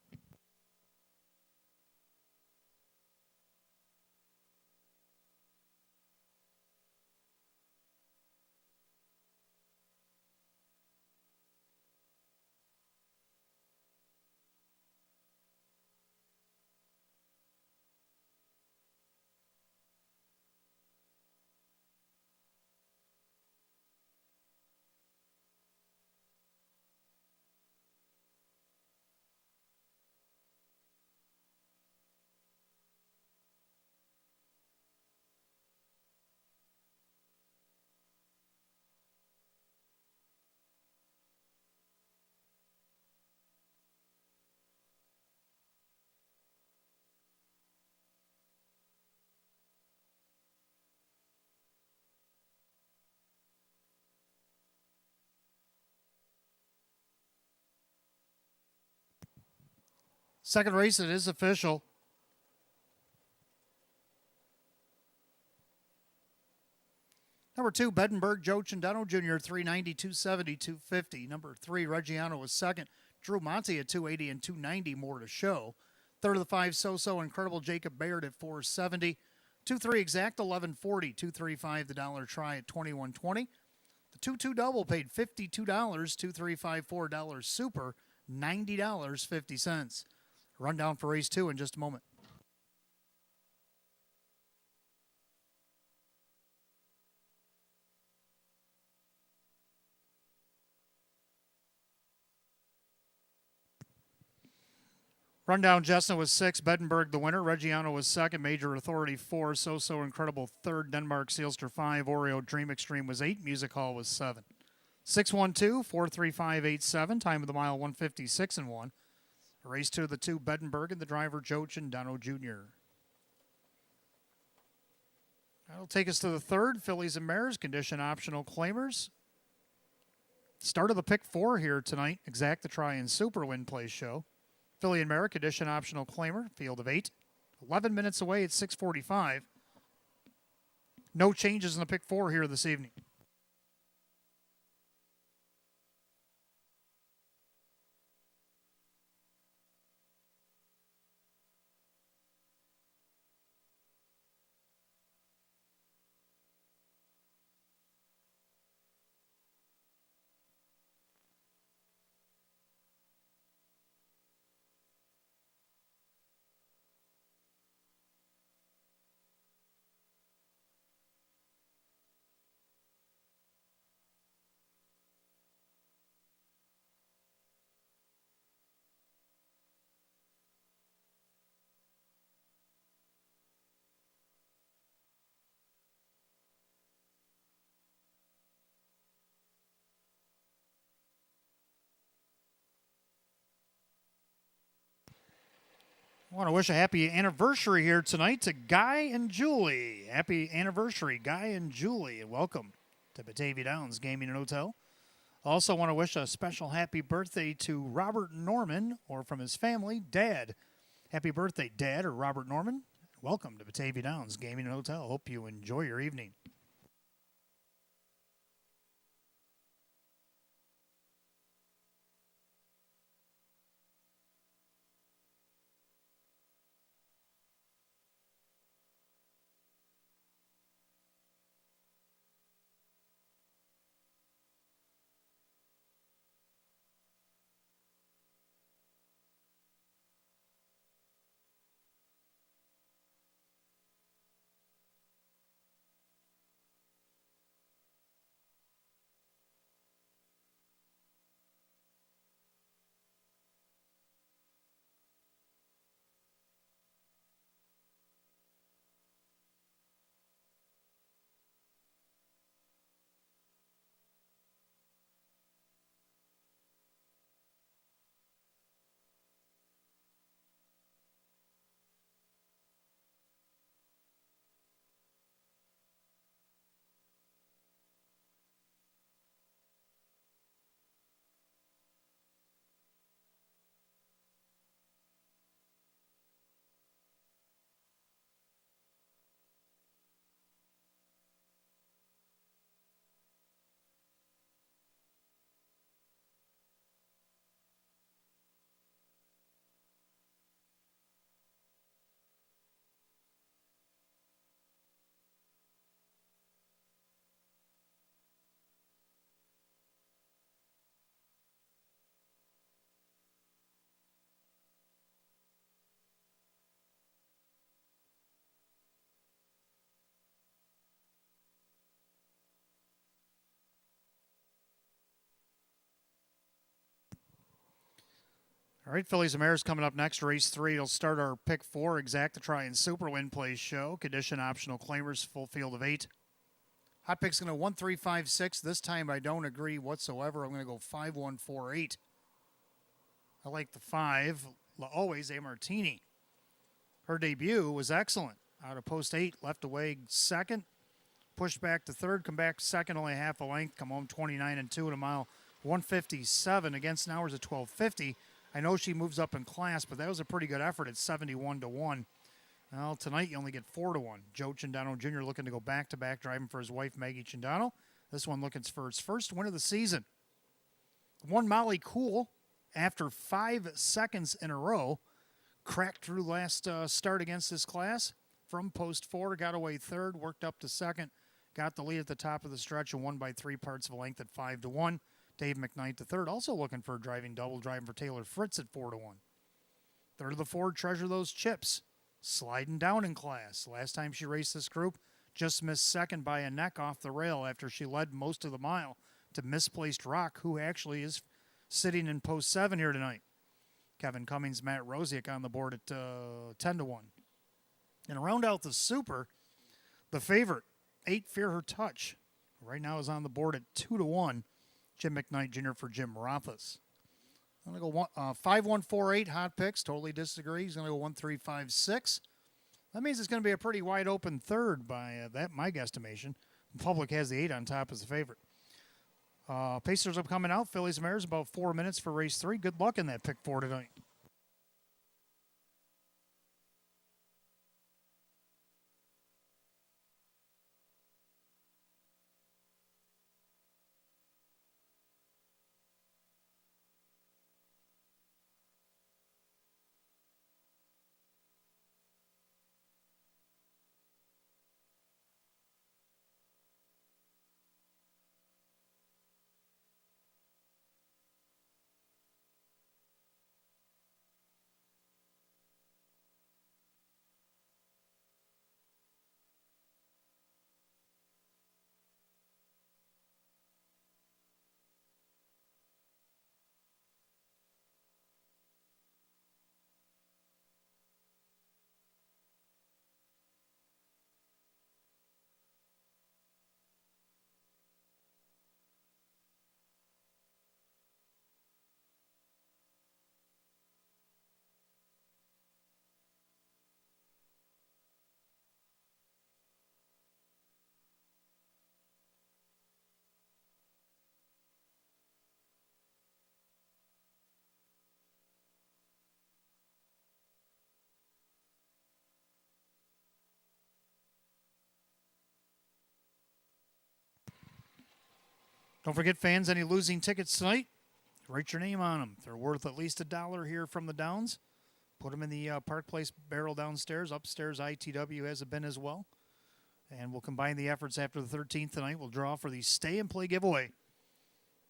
Second race, it is official. Number 2, Bedenberg, Joe Chandano Jr., 390, 270, 250. Number 3, Reggiano was second. Drew Monte at 280 and 290, more to show. Third of the 5, So Incredible, Jacob Baird at 470. 2-3 Exact, 1140. 235 the dollar try at 2120. The 2-2 double paid $52. 2-3-5-4 dollars super, $90.50. Rundown for race 2 in just a moment. Rundown, Jesna was 6, Bedenberg the winner, Reggiano was second, Major Authority 4, So Incredible third, Denmark Sealster 5, Oreo Dream Extreme was 8, Music Hall was 7. 6-1-2-4-3-5-8-7, time of the mile 156 and 1. Race 2 of the 2, Bedenberg and the driver Joe Chandano Jr. That'll take us to the third, Fillies and Mares, condition optional claimers. Start of the pick 4 here tonight, Exact the Try and Super Win Play show. Filly and Mare, condition optional claimer, field of 8. 11 minutes away at 6:45. No changes in the pick 4 here this evening. I want to wish a happy anniversary here tonight to Guy and Julie. Happy anniversary, Guy and Julie, and welcome to Batavia Downs Gaming and Hotel. Also want to wish a special happy birthday to Robert Norman, or from his family, Dad. Happy birthday, Dad, or Robert Norman. Welcome to Batavia Downs Gaming and Hotel. Hope you enjoy your evening. All right, Fillies and Mares coming up next. Race 3. It'll start our pick 4, Exact to Try and Super Win Play show. Condition optional claimers, full field of 8. Hot pick's going to 1, 3, 5, 6. This time I don't agree whatsoever. I'm going to go 5, 1, 4, 8. I like the 5. Always a Martini. Her debut was excellent. Out of post 8, left away second. Pushed back to third, come back second, only half a length. Come home 29 and 2 at a mile 157 against an hours at 12:50. I know she moves up in class, but that was a pretty good effort at 71-1. Well, tonight you only get 4-1. Joe Cindano Jr. looking to go back-to-back, driving for his wife, Maggie Cindano. This one looking for its first win of the season. One Molly Cool, after 5 seconds in a row, cracked through last start against this class. From post 4, got away third, worked up to second, got the lead at the top of the stretch, and won by 3 parts of a length at 5-1. Dave McKnight to third, also looking for a driving double, driving for Taylor Fritz at 4-1. Third of the Ford, Treasure Those Chips, sliding down in class. Last time she raced this group, just missed second by a neck off the rail after she led most of the mile to Misplaced Rock, who actually is sitting in post 7 here tonight. Kevin Cummings, Matt Rosiak on the board at 10-1. And round out the Super, the favorite, 8 Fear Her Touch, right now is on the board at 2-1. Jim McKnight Jr. for Jim Rothas. I'm going to go 5-1-4-8 hot picks. Totally disagree. He's going to go 1-3-5-6. That means it's going to be a pretty wide open third by that my guesstimation. The public has the 8 on top as a favorite. Pacers up coming out. Phillies and Mares about 4 minutes for race 3. Good luck in that pick 4 tonight. Don't forget, fans, any losing tickets tonight, write your name on them. They're worth at least $1 here from the Downs. Put them in the Park Place barrel downstairs. Upstairs, ITW has a bin as well. And we'll combine the efforts after the 13th tonight. We'll draw for the Stay and Play giveaway.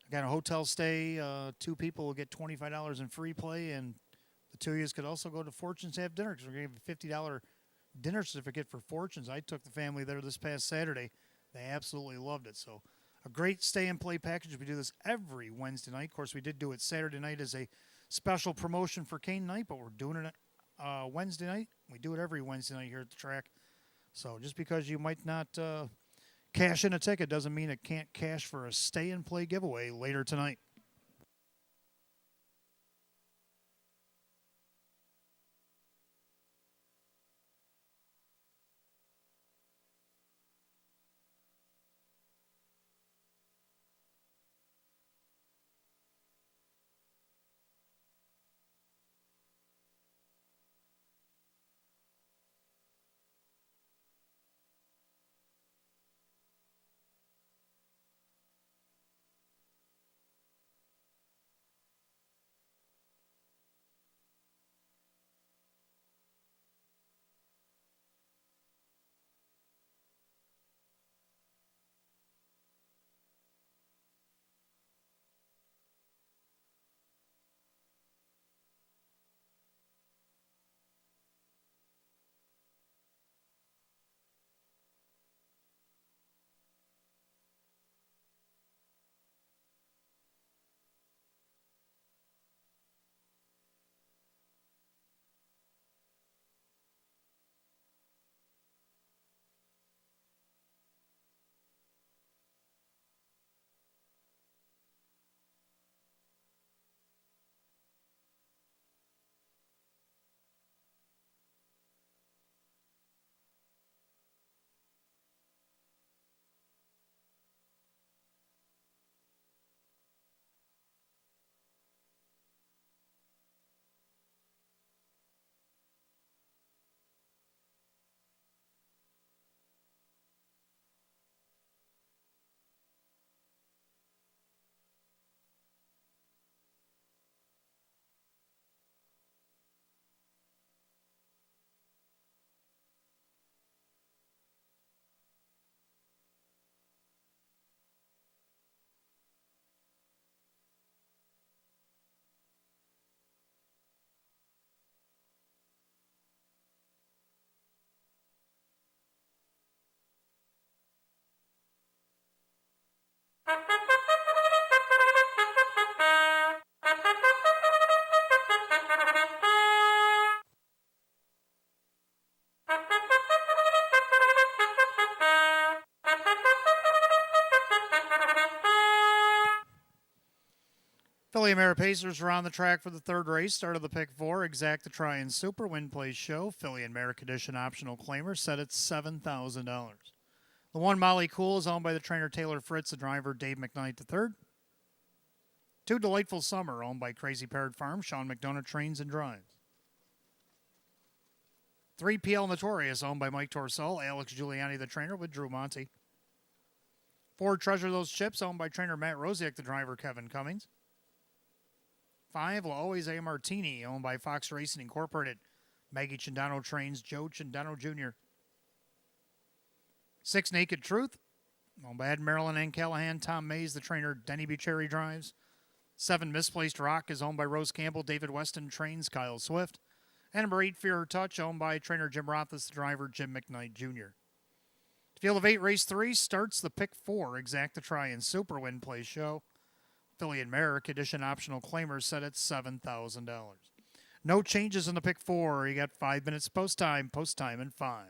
I got a hotel stay. 2 people will get $25 in free play. And the 2 of you could also go to Fortunes to have dinner because we're going to give a $50 dinner certificate for Fortunes. I took the family there this past Saturday. They absolutely loved it. So a great stay and play package. We do this every Wednesday night. Of course, we did do it Saturday night as a special promotion for Kane night, but we're doing it Wednesday night. We do it every Wednesday night here at the track. So just because you might not cash in a ticket doesn't mean it can't cash for a stay and play giveaway later tonight. Philly Mara Pacers are on the track for the third race. Start of the pick four. Exact the Try and Super. Win Place Show. Philly and Merrick Edition optional claimer set at $7,000. The one Molly Cool is owned by the trainer Taylor Fritz, the driver Dave McKnight III. Two Delightful Summer, owned by Crazy Parrot Farm, Sean McDonough trains and drives. 3 PL Notorious, owned by Mike Torsell, Alex Giuliani, the trainer, with Drew Monty. 4 Treasure Those Chips, owned by trainer Matt Rosiak, the driver Kevin Cummings. 5 La Always A Martini, owned by Fox Racing Incorporated, Maggie Chindano trains Joe Chindano Jr. 6 Naked Truth, owned by Ed Maryland and Callahan, Tom Mays, the trainer Denny Bucherri drives. 7 Misplaced Rock is owned by Rose Campbell, David Weston trains Kyle Swift. And number 8 Fear Touch, owned by trainer Jim Rothus, the driver Jim McKnight Jr. Field of 8, race 3 starts the pick 4, Exact the Try and Super. Win Place Show. Philly and Merrick Edition optional claimers set at $7,000. No changes in the pick 4. You got 5 minutes post time in 5.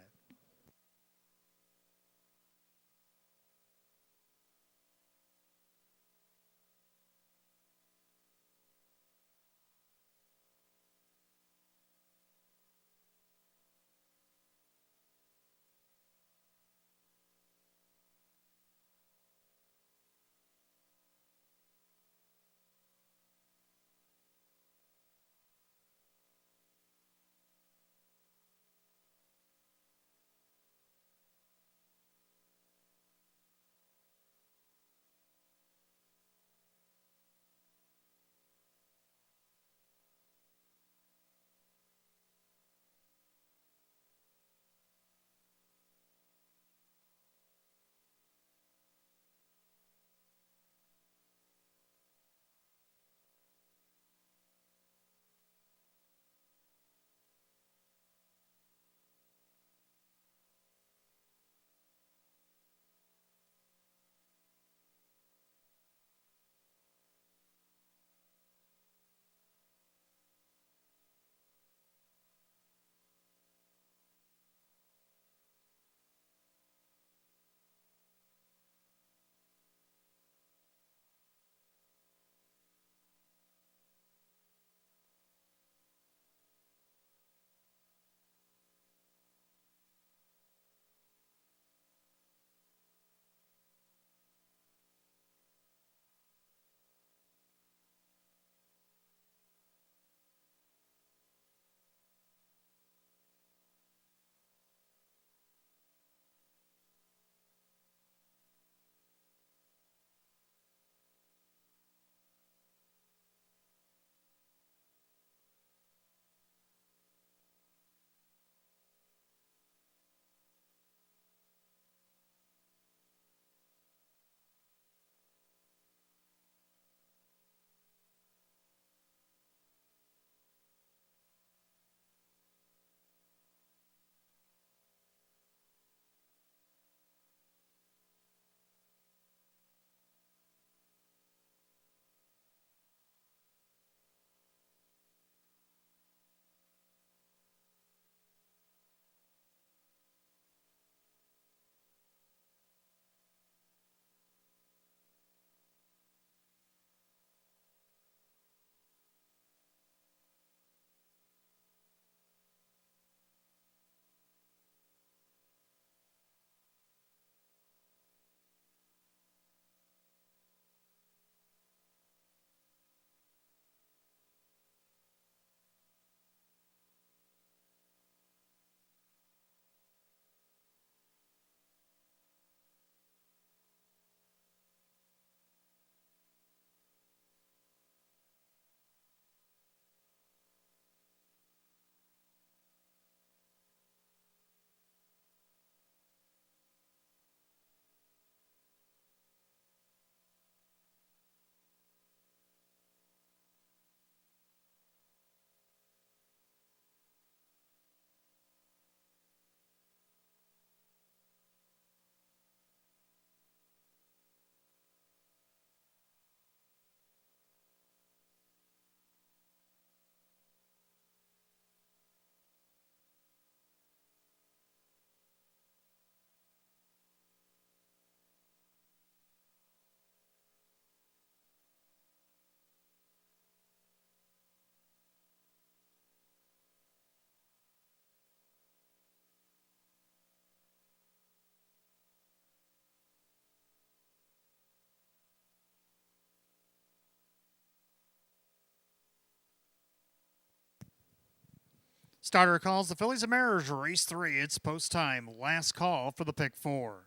Starter calls the Phillies and Mariners, race 3. It's post time. Last call for the pick 4.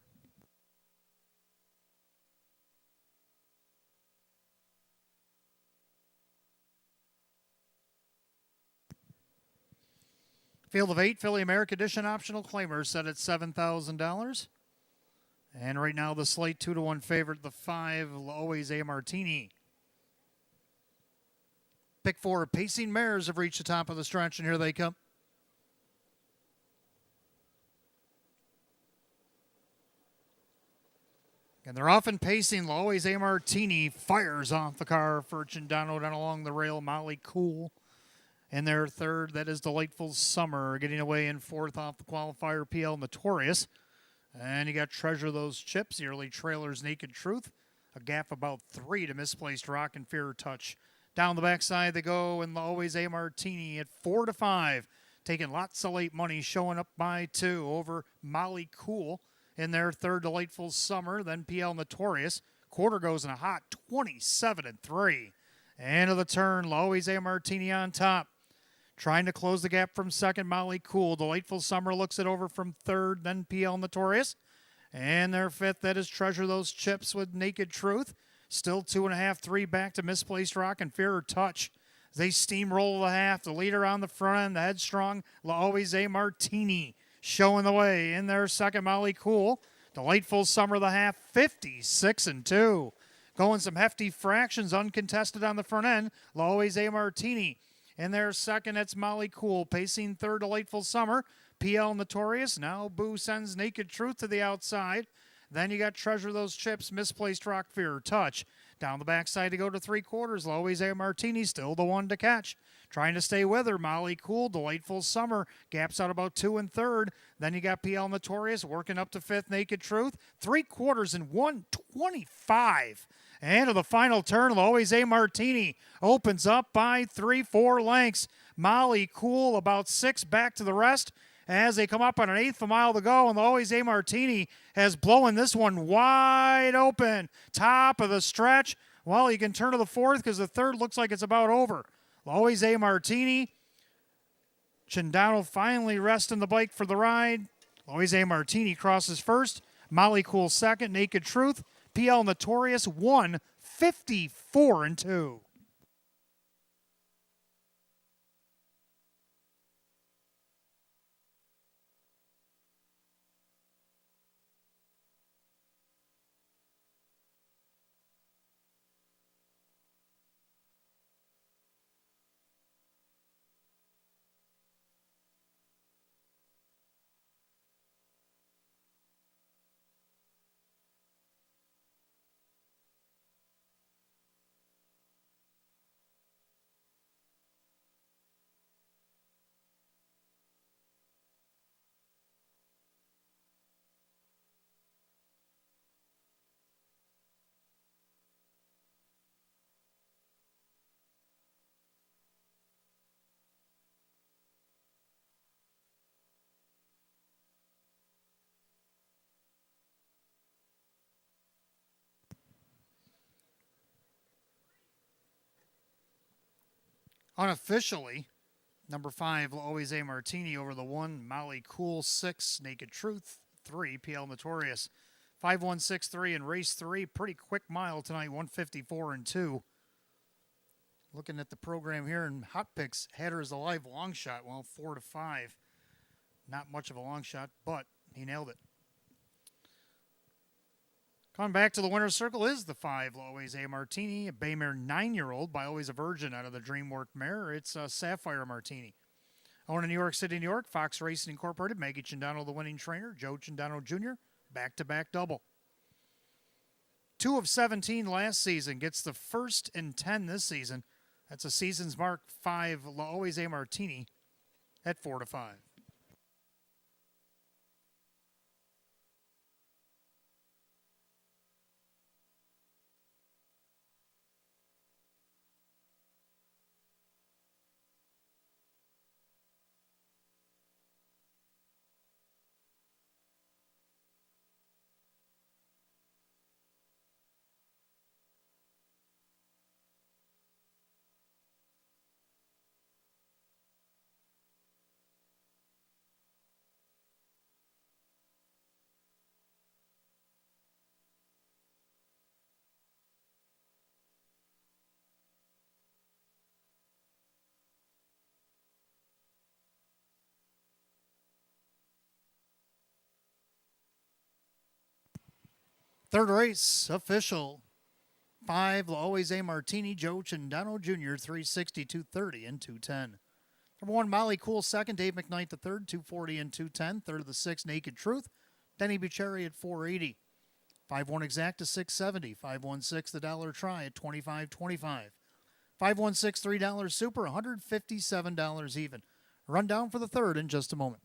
Field of 8, Philly America Edition optional claimers set at $7,000. And right now the slate 2-1 favorite, the 5, always A Martini. Pick 4, Pacing Mares have reached the top of the stretch, and here they come. And they're often pacing. Always A Martini fires off the car for Chindano down along the rail. Molly Cool in their third. That is Delightful Summer getting away in fourth off the qualifier. PL Notorious. And you got Treasure Those Chips. The early trailers Naked Truth. A gap about 3 to Misplaced Rock and Fear Touch. Down the backside they go, and Always A Martini at 4-5. Taking lots of late money, showing up by 2 over Molly Cool in their third. Delightful Summer. Then PL Notorious. Quarter goes in a hot 27-3. End of the turn, Always A Martini on top. Trying to close the gap from second, Molly Cool. Delightful Summer looks it over from third, then PL Notorious. And their fifth, that is Treasure Those Chips with Naked Truth. Still 2.5, 3 back to Misplaced Rock and Fear Touch. They steamroll the half. The leader on the front end, the headstrong Always A Martini showing the way. In their second, Molly Cool. Delightful Summer the half, 56-2. Going some hefty fractions, uncontested on the front end. Always A Martini. In their second, it's Molly Cool. Pacing third, Delightful Summer. PL Notorious. Now Boo sends Naked Truth to the outside. Then you got Treasure Those Chips, Misplaced Rock, Fear Touch. Down the backside to go to 3/4. Always A Martini, still the one to catch. Trying to stay with her, Molly Cool. Delightful Summer. Gaps out about 2 and third. Then you got PL Notorious working up to fifth, Naked Truth. 3/4 and 125. And to the final turn, Always A Martini opens up by 3-4 lengths. Molly Cool about 6 back to the rest as they come up on an eighth of a mile to go, and Always A Martini has blown this one wide open. Top of the stretch. Well, you can turn to the fourth because the third looks like it's about over. Always A Martini. Chindano finally resting the bike for the ride. Always A Martini crosses first. Molly Cool second. Naked Truth. PL Notorious 54-2. Unofficially, number 5, Always A Martini over the 1, Molly Cool 6, Naked Truth 3, PL Notorious. 5-1-6-3 in race 3. Pretty quick mile tonight, 154-2. Looking at the program here in Hot Picks, Hatter's Alive long shot, well, 4-5. Not much of a long shot, but he nailed it. Coming back to the winner's circle is the 5, Always A Martini, a Baymare 9-year-old by Always a Virgin out of the Dreamwork mare. It's a Sapphire Martini. Owned in New York City, New York, Fox Racing Incorporated, Maggie Chindano, the winning trainer, Joe Chindano Jr., back-to-back double. 2 of 17 last season, gets the first in 10 this season. That's a season's mark, 5, Always A Martini at 4-5. Third race, official. 5, Always A Martini, Joe Cindano Jr., 360, 230, and 210. Number 1, Molly Cool, second. Dave McKnight, the third, 240 and 210. Third of the 6, Naked Truth. Denny Bucherri at 480. 5-1 Exacta, 670. 5-1-6, the Dollar Try at 25.25. 5-1-6, $3 Super, $157 even. Rundown for the third in just a moment.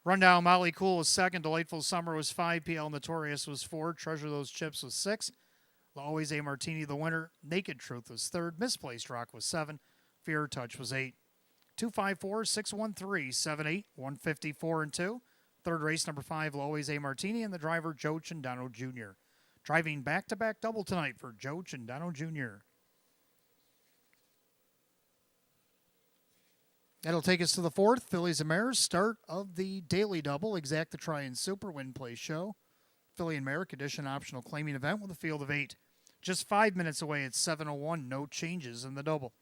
Rundown, Molly Cool was second. Delightful Summer was 5. PL Notorious was 4. Treasure Those Chips was 6. Always A Martini the winner. Naked Truth was 3rd. Misplaced Rock was 7. Fear Touch was 8. 254, 613, 78, 154 and 2. Third race, number 5, Always A Martini, and the driver, Joe Cindano Jr. Driving back-to-back double tonight for Joe Cindano Jr. That'll take us to the fourth, Fillies and Mares, start of the daily double, Exacta Try and Super Win Play Show. Philly and Mare Condition Optional Claiming Event with a field of 8. Just 5 minutes away at 7:01, no changes in the double.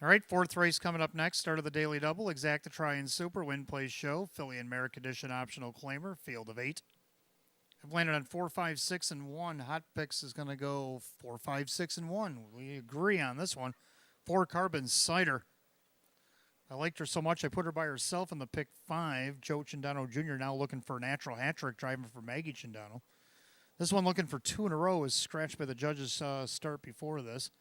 All right, fourth race coming up next. Start of the daily double. Exacta Try and Super Win Play Show. Philly and Mare Condition Optional Claimer. Field of 8. I've landed on 4, 5, 6, and 1. Hot Picks is going to go 4, 5, 6, and 1. We agree on this one. 4 Carbon Cider. I liked her so much I put her by herself in the pick 5. Joe Cindano Jr. now looking for a natural hat trick, driving for Maggie Cindano. This one looking for 2 in a row is scratched by the judges' start before this.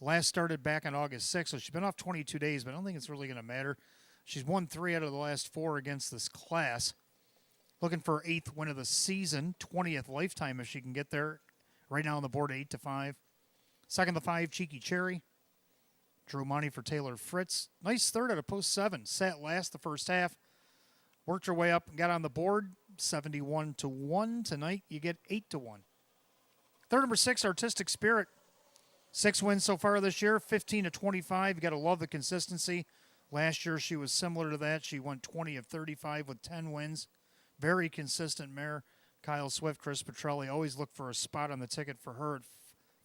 Last started back on August 6th, so she's been off 22 days, but I don't think it's really going to matter. She's won 3 out of the last 4 against this class. Looking for her 8th win of the season, 20th lifetime if she can get there. Right now on the board, 8-5. Second, the 5, Cheeky Cherry. Drew money for Taylor Fritz. Nice third out of post 7. Sat last the first half. Worked her way up and got on the board, 71-1. Tonight, you get 8-1. Third, number 6, Artistic Spirit. 6 wins so far this year, 15-25. You got to love the consistency. Last year she was similar to that. She went 20 of 35 with 10 wins. Very consistent mare. Kyle Swift, Chris Petrelli always look for a spot on the ticket for her at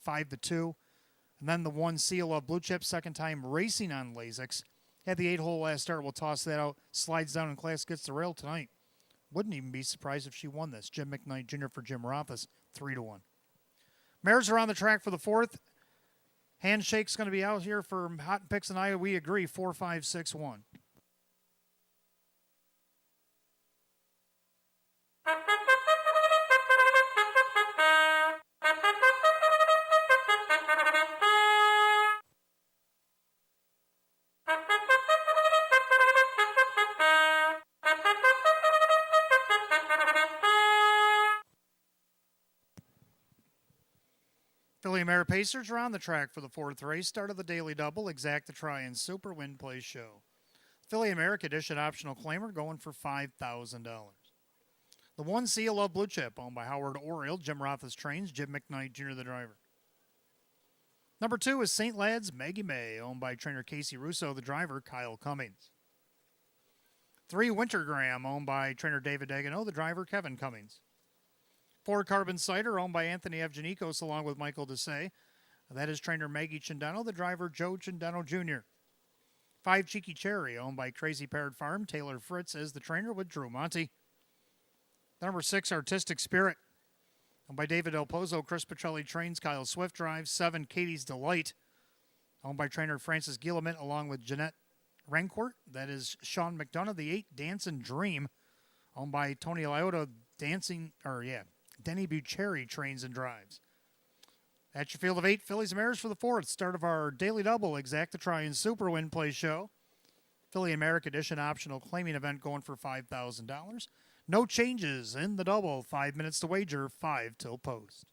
5-2. And then the 1 Seal of Blue Chip, second time racing on Lasix. Had the 8-hole last start. We'll toss that out. Slides down in class, gets the rail tonight. Wouldn't even be surprised if she won this. Jim McKnight Jr. for Jim Rothus, 3-1. Mares are on the track for the fourth. Handshake's going to be out here for Hot Picks and I. We agree, 4, 5, 6, 1. Philly Mare Pacers are on the track for the fourth race. Start of the daily double, Exact the Try and Super Win Play Show. Philly America Edition optional claimer going for $5,000. The 1C Love Blue Chip, owned by Howard Oriel, Jim Roth's trains, Jim McKnight Jr., the driver. Number 2 is St. Lad's Maggie May, owned by trainer Casey Russo, the driver, Kyle Cummings. 3 Wintergram, owned by trainer David Dagano, the driver, Kevin Cummings. 4 Carbon Cider, owned by Anthony Evgenikos, along with Michael Desai. That is trainer Maggie Chindano, the driver, Joe Chindano Jr. 5 Cheeky Cherry, owned by Crazy Parrot Farm, Taylor Fritz as the trainer with Drew Monty. Number 6, Artistic Spirit, owned by David Del Pozo, Chris Petrelli trains, Kyle Swift drives. 7 Katie's Delight, owned by trainer Francis Gilliman, along with Jeanette Rancourt. That is Sean McDonough. The 8 Dancing Dream, owned by Tony Iota, Denny Bucherri trains and drives. At your field of 8, Phillies and Mares for the 4th. Start of our daily double, Exact the Try and Super Win Play Show. Philly America Edition optional claiming event going for $5,000. No changes in the double. 5 minutes to wager, 5 till post.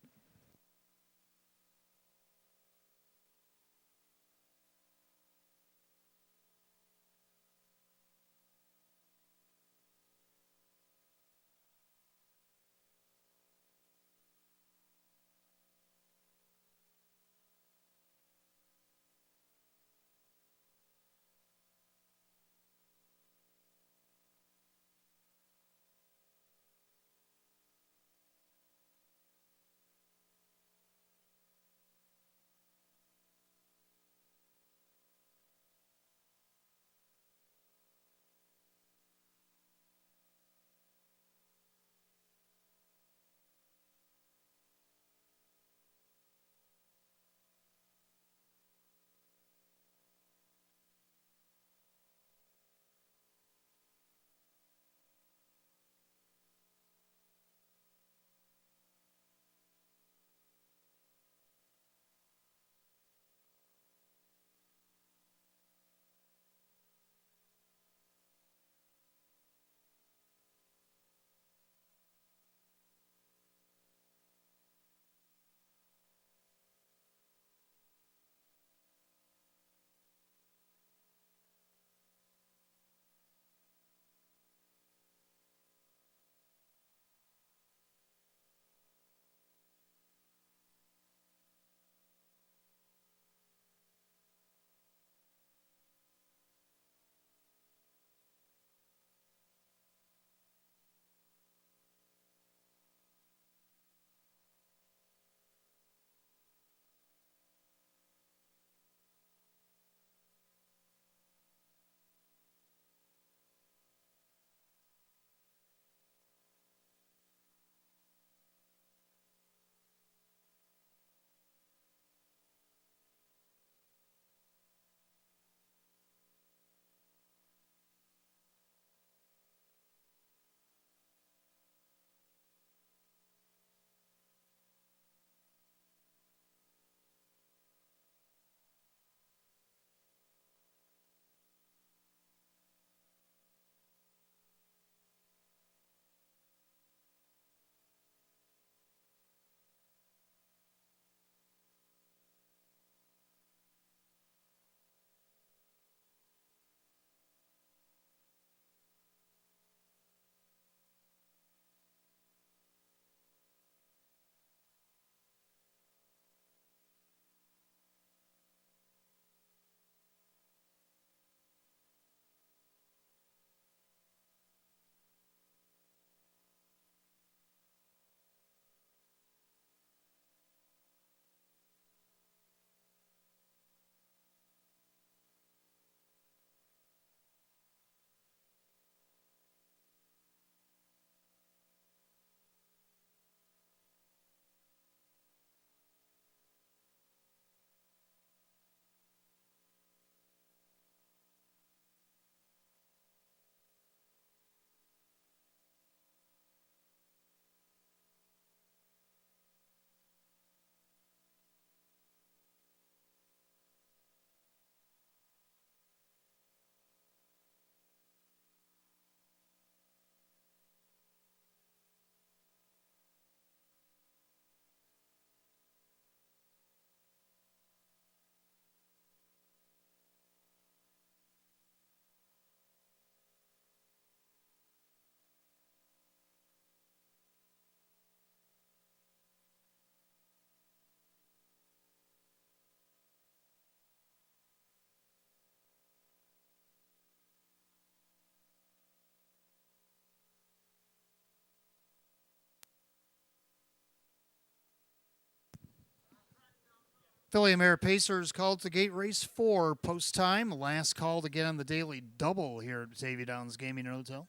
Philly Mare Pacers called to gate race 4 post time. Last call to get on the daily double here at Batavia Downs Gaming and Hotel.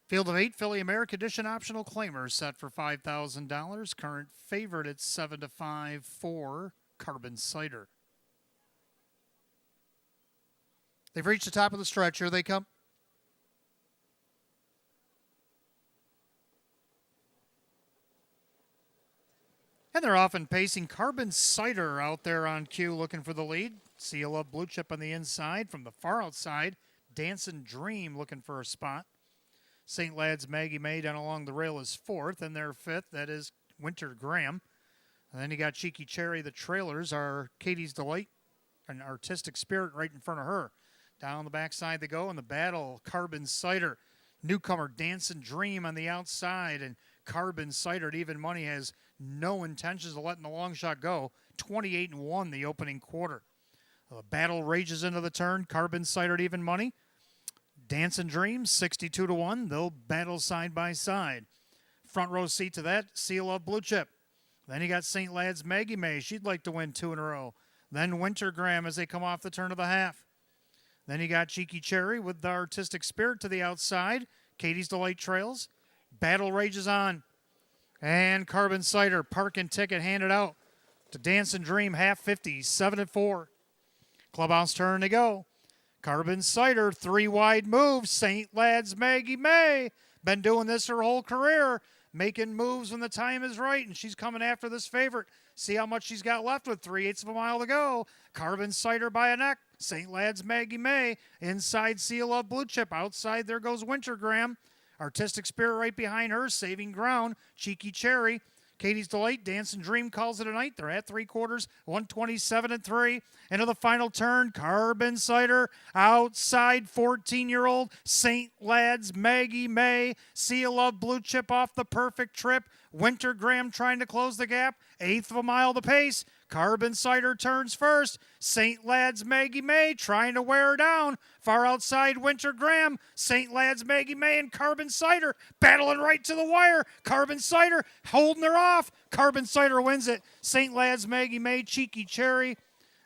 Field of 8, Philly America Edition optional claimers set for $5,000. Current favorite at 7-5 for Carbon Cider. They've reached the top of the stretch. Here they come. And they're off and pacing. Carbon Cider out there on cue looking for the lead. Seal of Blue Chip on the inside. From the far outside, Dancing Dream looking for a spot. St. Lad's Maggie May down along the rail is 4th, and their 5th, that is Winter Graham. And then you got Cheeky Cherry. The trailers are Katie's Delight, an Artistic Spirit right in front of her. Down the backside they go, and the battle, Carbon Cider. Newcomer Dancing Dream on the outside, and Carbon Cider at even money has no intentions of letting the long shot go. 28-1 the opening quarter. The battle rages into the turn. Carbon Cider at even money. Dancing Dreams, 62-1. They'll battle side by side. Front row seat to that, Seal of Blue Chip. Then you got St. Lad's Maggie May. She'd like to win 2 in a row. Then Winter Graham as they come off the turn of the half. Then you got Cheeky Cherry with the Artistic Spirit to the outside. Katie's Delight trails. Battle rages on. And Carbon Cider, parking ticket handed out to Dancing Dream, half 50, 7-4. Clubhouse turn to go. Carbon Cider, 3 wide moves. St. Lad's Maggie May. Been doing this her whole career. Making moves when the time is right, and she's coming after this favorite. See how much she's got left with 3/8 of a mile to go. Carbon Cider by a neck. St. Lad's Maggie May. Inside Seal of Blue Chip. Outside there goes Winter Graham. Artistic Spirit right behind her, saving ground. Cheeky Cherry. Katie's Delight, Dancing Dream calls it a night. They're at 3/4, 127-3. Into the final turn, Carbon Cider. Outside, 14-year-old St. Lad's Maggie May. Seal of Blue Chip off the perfect trip. Winter Graham trying to close the gap. 1/8 of a mile the pace. Carbon Cider turns first. St. Lad's Maggie May trying to wear her down. Far outside, Winter Graham. St. Lad's Maggie May and Carbon Cider battling right to the wire. Carbon Cider holding her off. Carbon Cider wins it. St. Lad's Maggie May, Cheeky Cherry,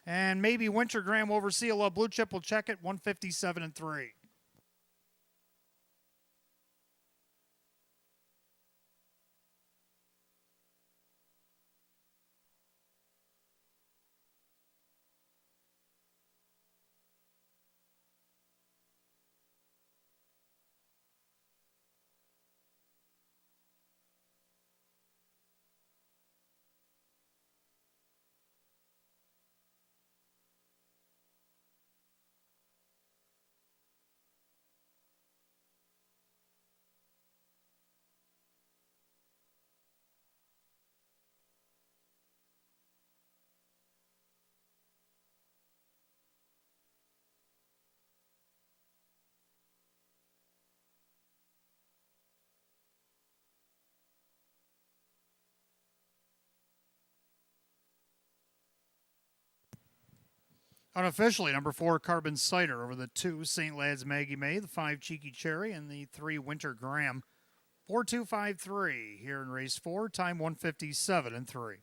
and maybe Winter Graham over Seal of Blue Chip will check it, 157-3. Unofficially, number 4, Carbon Cider over the 2, St. Lad's Maggie May, the 5, Cheeky Cherry, and the 3, Winter Graham. 4-2-5-3 here in race 4, time 157-3.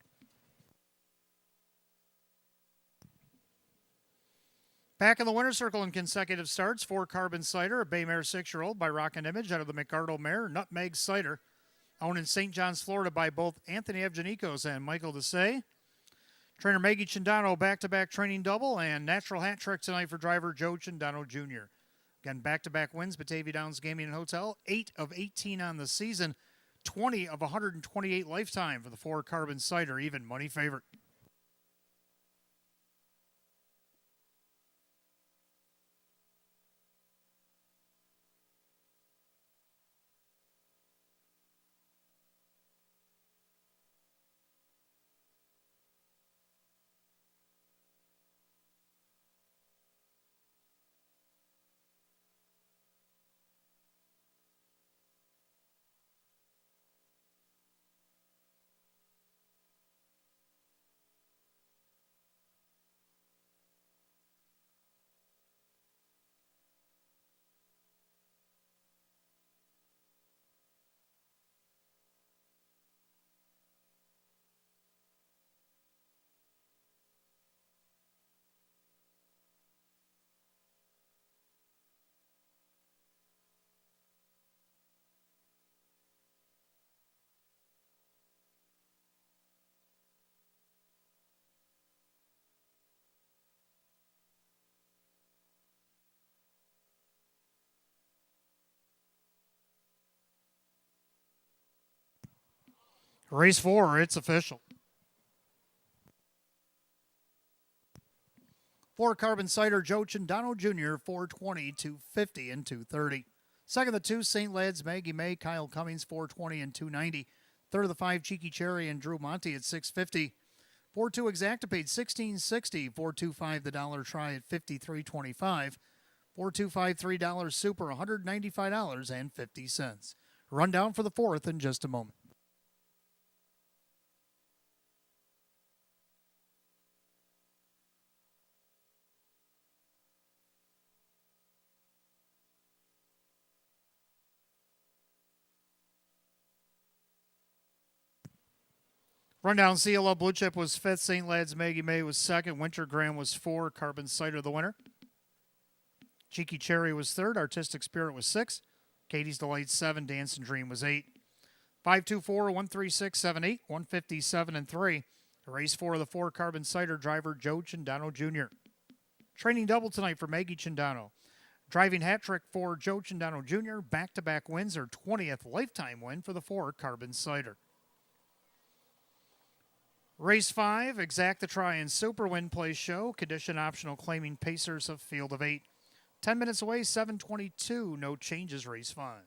Back in the winner's circle in consecutive starts, 4 Carbon Cider, a Bay Mare 6-year-old by Rockin' Image out of the McArdle Mare, Nutmeg Cider, owned in St. John's, Florida by both Anthony Evgenikos and Michael Desai. Trainer Maggie Chindano, back-to-back training double, and natural hat trick tonight for driver Joe Chindano Jr. Again, back-to-back wins, Batavia Downs Gaming and Hotel, 8 of 18 on the season, 20 of 128 lifetime for the 4 Carbon Cider, even money favorite. Race 4, it's official. 4 Carbon Cider, Joe Chindano Jr., 420, 250, and 230. Second, the 2 St. Lad's, Maggie May, Kyle Cummings, 420 and 290. Third of the 5 Cheeky Cherry and Drew Monty at 650. 4-2 Exactipade, 1660. 425 the Dollar Try at 53.25. 425 $3 Super, $195.50. Rundown for the 4th in just a moment. Rundown, CLO Blue Chip was 5th. St. Lad's Maggie May was 2nd. Winter Graham was 4. Carbon Cider the winner. Cheeky Cherry was 3rd. Artistic Spirit was 6. Katie's Delight 7. Dancing Dream was 8. 524, 136, 78, 157 and 3. Race 4 of the 4 Carbon Cider driver Joe Chindano Jr. Training double tonight for Maggie Chindano. Driving hat trick for Joe Chindano Jr. Back-to-back wins, her 20th lifetime win for the 4 Carbon Cider. Race 5, Exact the Try and Super Win Play Show. Condition optional claiming Pacers of field of 8. 10 minutes away, 7:22. No changes, race 5.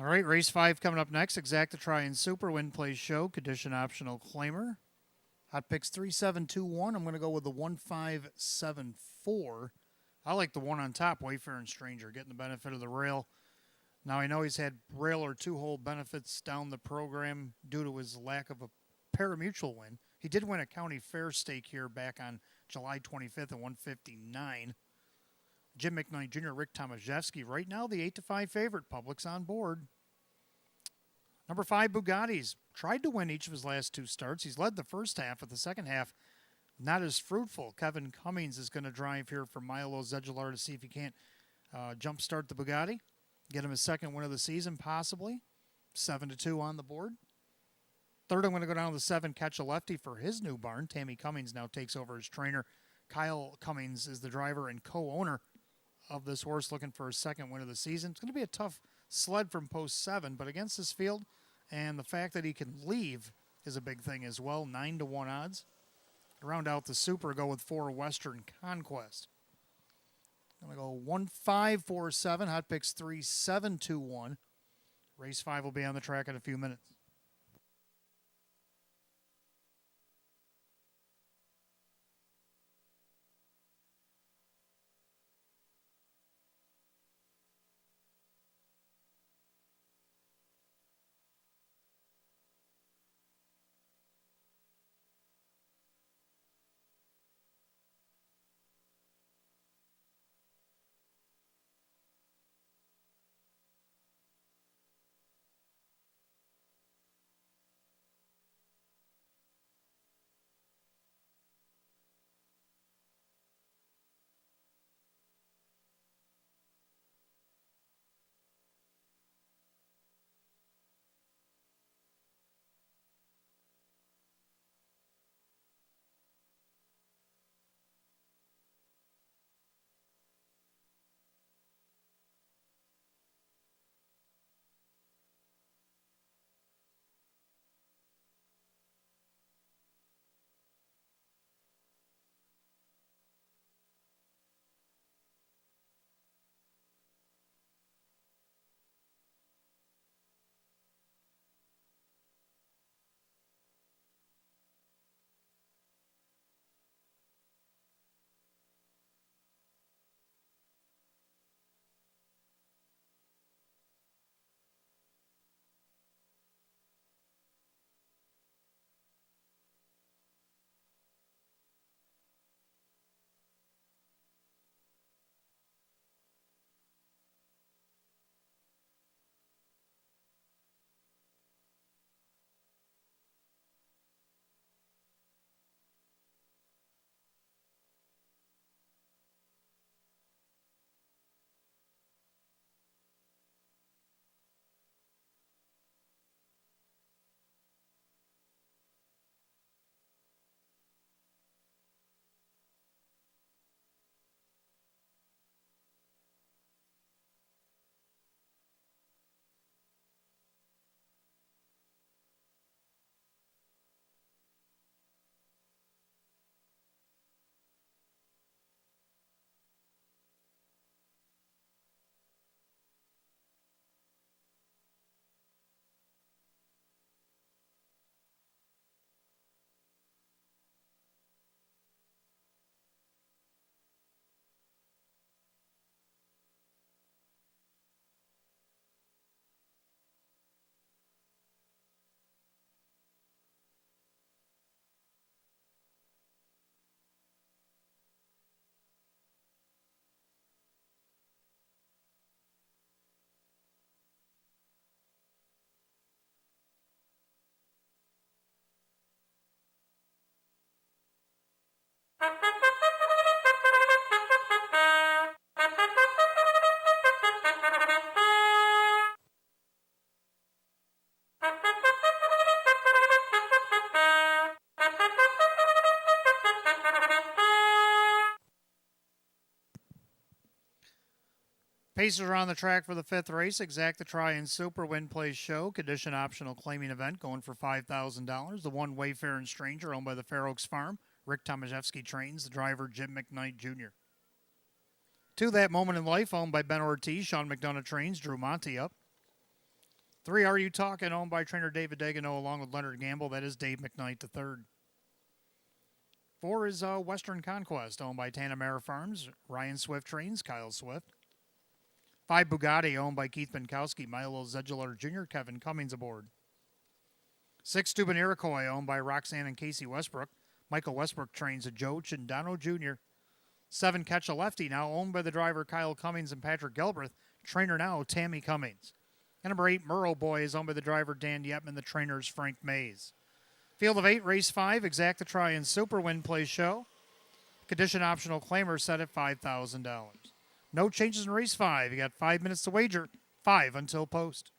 All right, race 5 coming up next. Exacta Try and Super Win Plays Show. Condition optional claimer. Hot picks 3721. I'm going to go with the 1574. I like the one on top, Wayfaring Stranger, getting the benefit of the rail. Now, I know he's had rail or two-hole benefits down the program due to his lack of a parimutuel win. He did win a county fair stake here back on July 25th at 159. Jim McKnight Jr., Rick Tomaszewski. Right now, the 8-5 favorite. Public's on board. Number 5, Bugatti's. Tried to win each of his last 2 starts. He's led the first half, but the second half, not as fruitful. Kevin Cummings is going to drive here for Milo Zedular to see if he can't jumpstart the Bugatti. Get him his second win of the season, possibly. 7-2 on the board. Third, I'm going to go down to the 7, Catch a Lefty for his new barn. Tammy Cummings now takes over as trainer. Kyle Cummings is the driver and co-owner of this horse, looking for his second win of the season. It's going to be a tough sled from post 7, but against this field and the fact that he can leave is a big thing as well. 9-1 odds. Round out the Super, go with 4, Western Conquest. I'm going to go 1547, hot picks 3721. Race 5 will be on the track in a few minutes. Pacers are on the track for the 5th race. Exacta Try and Super Win Plays Show. Condition optional claiming event going for $5,000. The 1, Wayfaring Stranger, owned by the Fair Oaks Farm. Rick Tomaszewski trains. The driver, Jim McKnight Jr. 2, That Moment in Life, owned by Ben Ortiz. Sean McDonough trains. Drew Monty up. 3, Are You Talking, owned by trainer David Degano along with Leonard Gamble. That is Dave McKnight III. 4 is Western Conquest, owned by Tanamera Farms. Ryan Swift trains, Kyle Swift. 5, Bugatti, owned by Keith Binkowski, Milo Zedular Jr., Kevin Cummings aboard. 6, Steuben Iroquois, owned by Roxanne and Casey Westbrook. Michael Westbrook trains Joe Chindano Jr. 7, Catch a Lefty, now owned by the driver Kyle Cummings and Patrick Gelbreth. Trainer now, Tammy Cummings. And number 8, Murrow Boy, is owned by the driver Dan Yetman, the trainers Frank Mays. Field of 8, race 5, Exacta Try and Super Win Play Show. Condition optional claimer set at $5,000. No changes in race 5. You got 5 minutes to wager, 5 until post.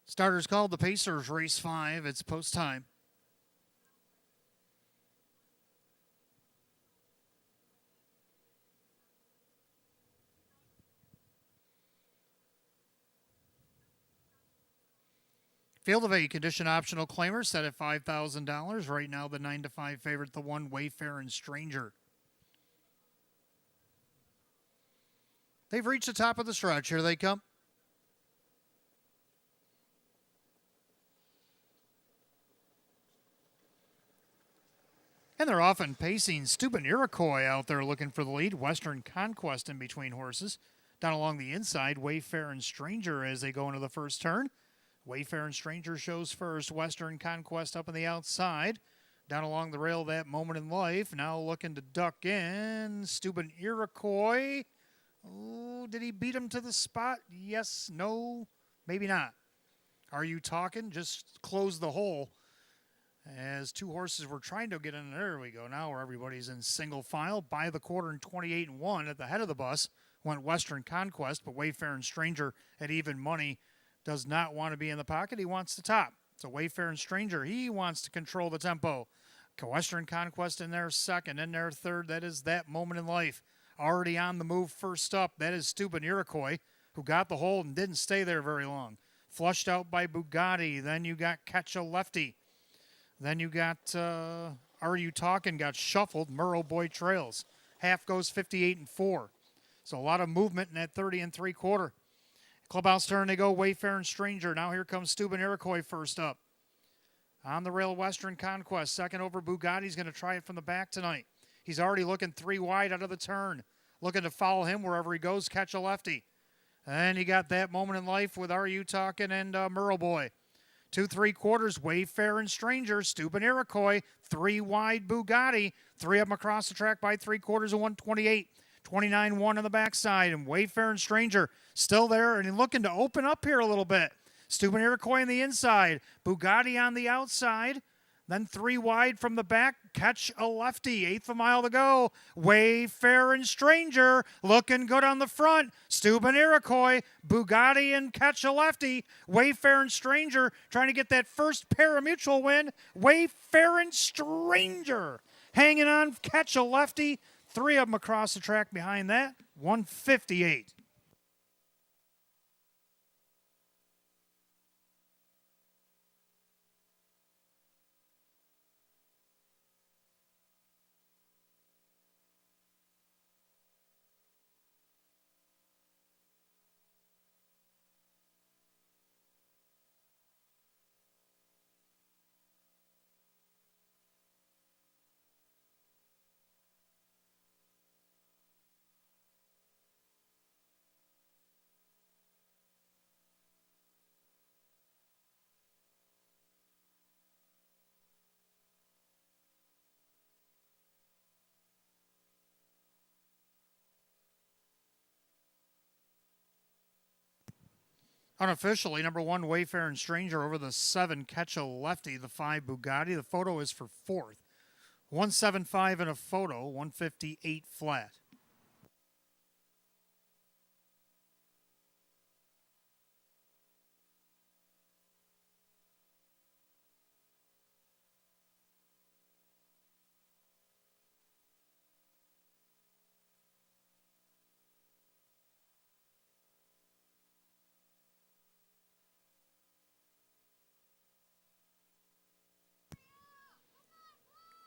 Starters called the Pacers, race 5. It's post time. Field of 8, condition optional claimer set at $5,000. Right now, the 9-5 favorite, the 1 Wayfaring Stranger. They've reached the top of the stretch. Here they come. And they're often pacing. Stupid Iroquois out there looking for the lead. Western Conquest in between horses. Down along the inside, Wayfaring Stranger as they go into the first turn. Wayfaring Stranger shows first. Western Conquest up on the outside. Down along the rail, That Moment in Life. Now looking to duck in. Stupid Iroquois. Oh, did he beat him to the spot? Yes, no, maybe not. Are You Talking? Just close the hole. As 2 horses were trying to get in. There we go. Now where everybody's in single file. By the quarter in 28-1 at the head of the bus went Western Conquest, but Wayfaring Stranger at even money does not want to be in the pocket. He wants the top. So Wayfaring Stranger, he wants to control the tempo. Western Conquest in there second. In there third, that is That Moment in Life. Already on the move first up, that is Stupid Iroquois, who got the hold and didn't stay there very long. Flushed out by Bugatti. Then you got Catch a Lefty. Then you got Are You Talking? Got shuffled. Murrow Boy trails. Half goes 58-4. So a lot of movement in that 30 3/4. Clubhouse turn, they go Wayfaring Stranger. Now here comes Stupid Iroquois first up. On the rail, Western Conquest. Second over Bugatti's going to try it from the back tonight. He's already looking 3 wide out of the turn. Looking to follow him wherever he goes, Catch a Lefty. And you got That Moment in Life with Are You Talking and Murrow Boy. 2 3/4, Wayfaring Stranger, Stupid Iroquois, 3 wide Bugatti, 3 of them across the track by 3/4 of 128. 29-1 on the backside, and Wayfaring Stranger still there and looking to open up here a little bit. Stupid Iroquois on the inside, Bugatti on the outside, then 3 wide from the back, Catch a Lefty, 1/8 mile to go. Wayfaring Stranger looking good on the front. Stupid Iroquois, Bugatti, and Catch a Lefty. Wayfaring Stranger trying to get that first pari-mutuel win. Wayfaring Stranger hanging on, Catch a Lefty. 3 of them across the track behind that, 158. Unofficially, number 1, Wayfaring Stranger over the 7, Catch a Lefty, the 5, Bugatti. The photo is for 4th. 175 in a photo, 158 flat.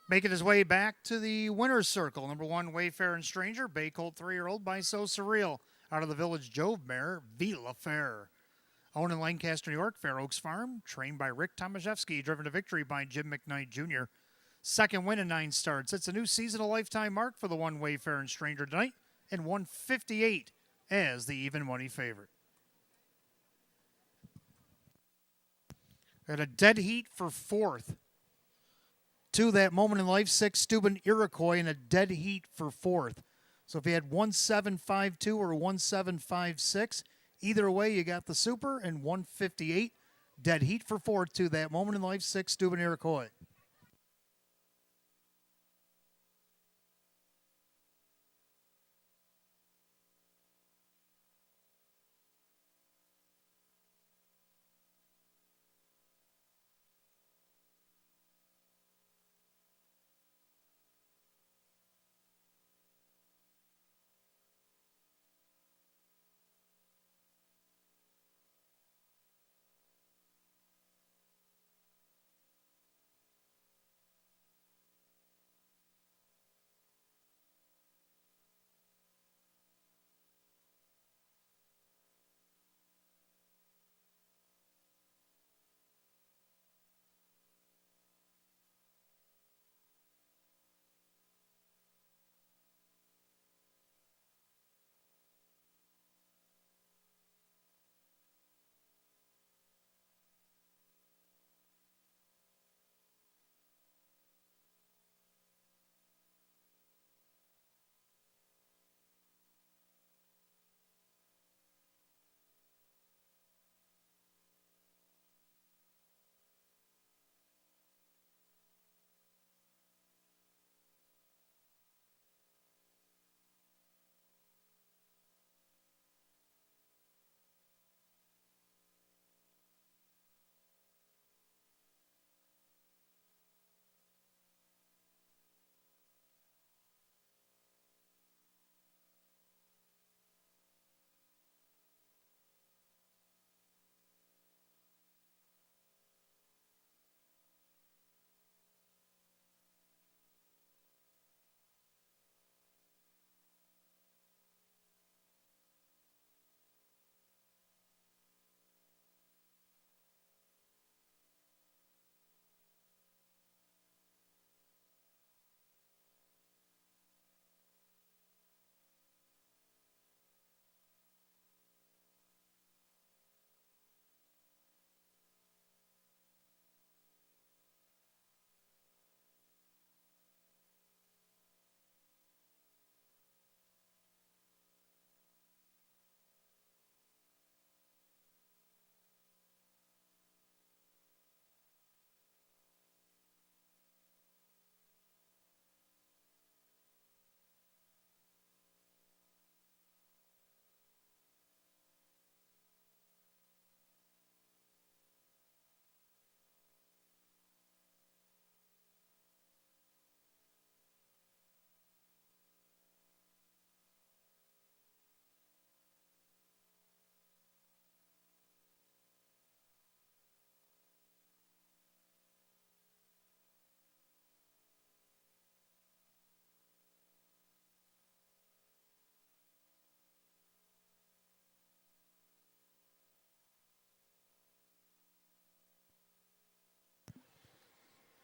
Making his way back to the winner's circle. Number 1, Wayfaring Stranger, Bay Colt 3-year-old by So Surreal. Out of the Village Jove mare, Vila Fair. Owned in Lancaster, New York, Fair Oaks Farm. Trained by Rick Tomaszewski. Driven to victory by Jim McKnight Jr. Second win in 9 starts. It's a new season, a lifetime mark for the 1 Wayfaring Stranger tonight. And 158 as the even money favorite. Got a dead heat for 4th. 2, That Moment in Life, 6, Stupid Iroquois, and a dead heat for 4th. So if you had 1752 or 1756, either way you got the super, and 158. Dead heat for 4th, 2, That Moment in Life, 6, Stupid Iroquois.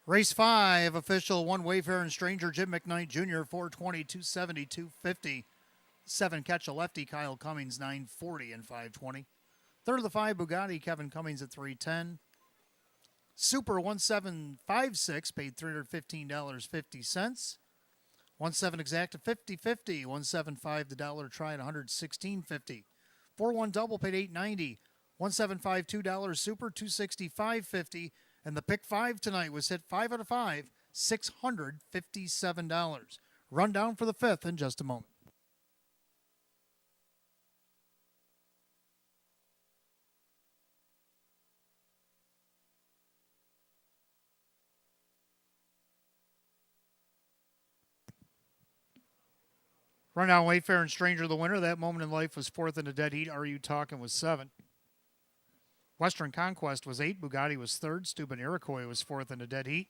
Race 5, official 1 Wayfarer and Stranger, Jim McKnight Jr., 420, 270, 250. 7 Catch a Lefty, Kyle Cummings, 940 and 520. Third of the 5, Bugatti, Kevin Cummings at 310. Super 1756, paid $315.50. 17 exacta 50-50. 175 the dollar try at $116.50. 4-1 double paid $890. 175 $2 super 265.50. And the pick 5 tonight was hit 5 out of 5, $657. Rundown for the 5th in just a moment. Rundown Wayfarer and Stranger the winner. That moment in life was 4th in the dead heat. Are You Talking was 7. Western Conquest was 8. Bugatti was 3rd. Steuben Iroquois was 4th in the dead heat.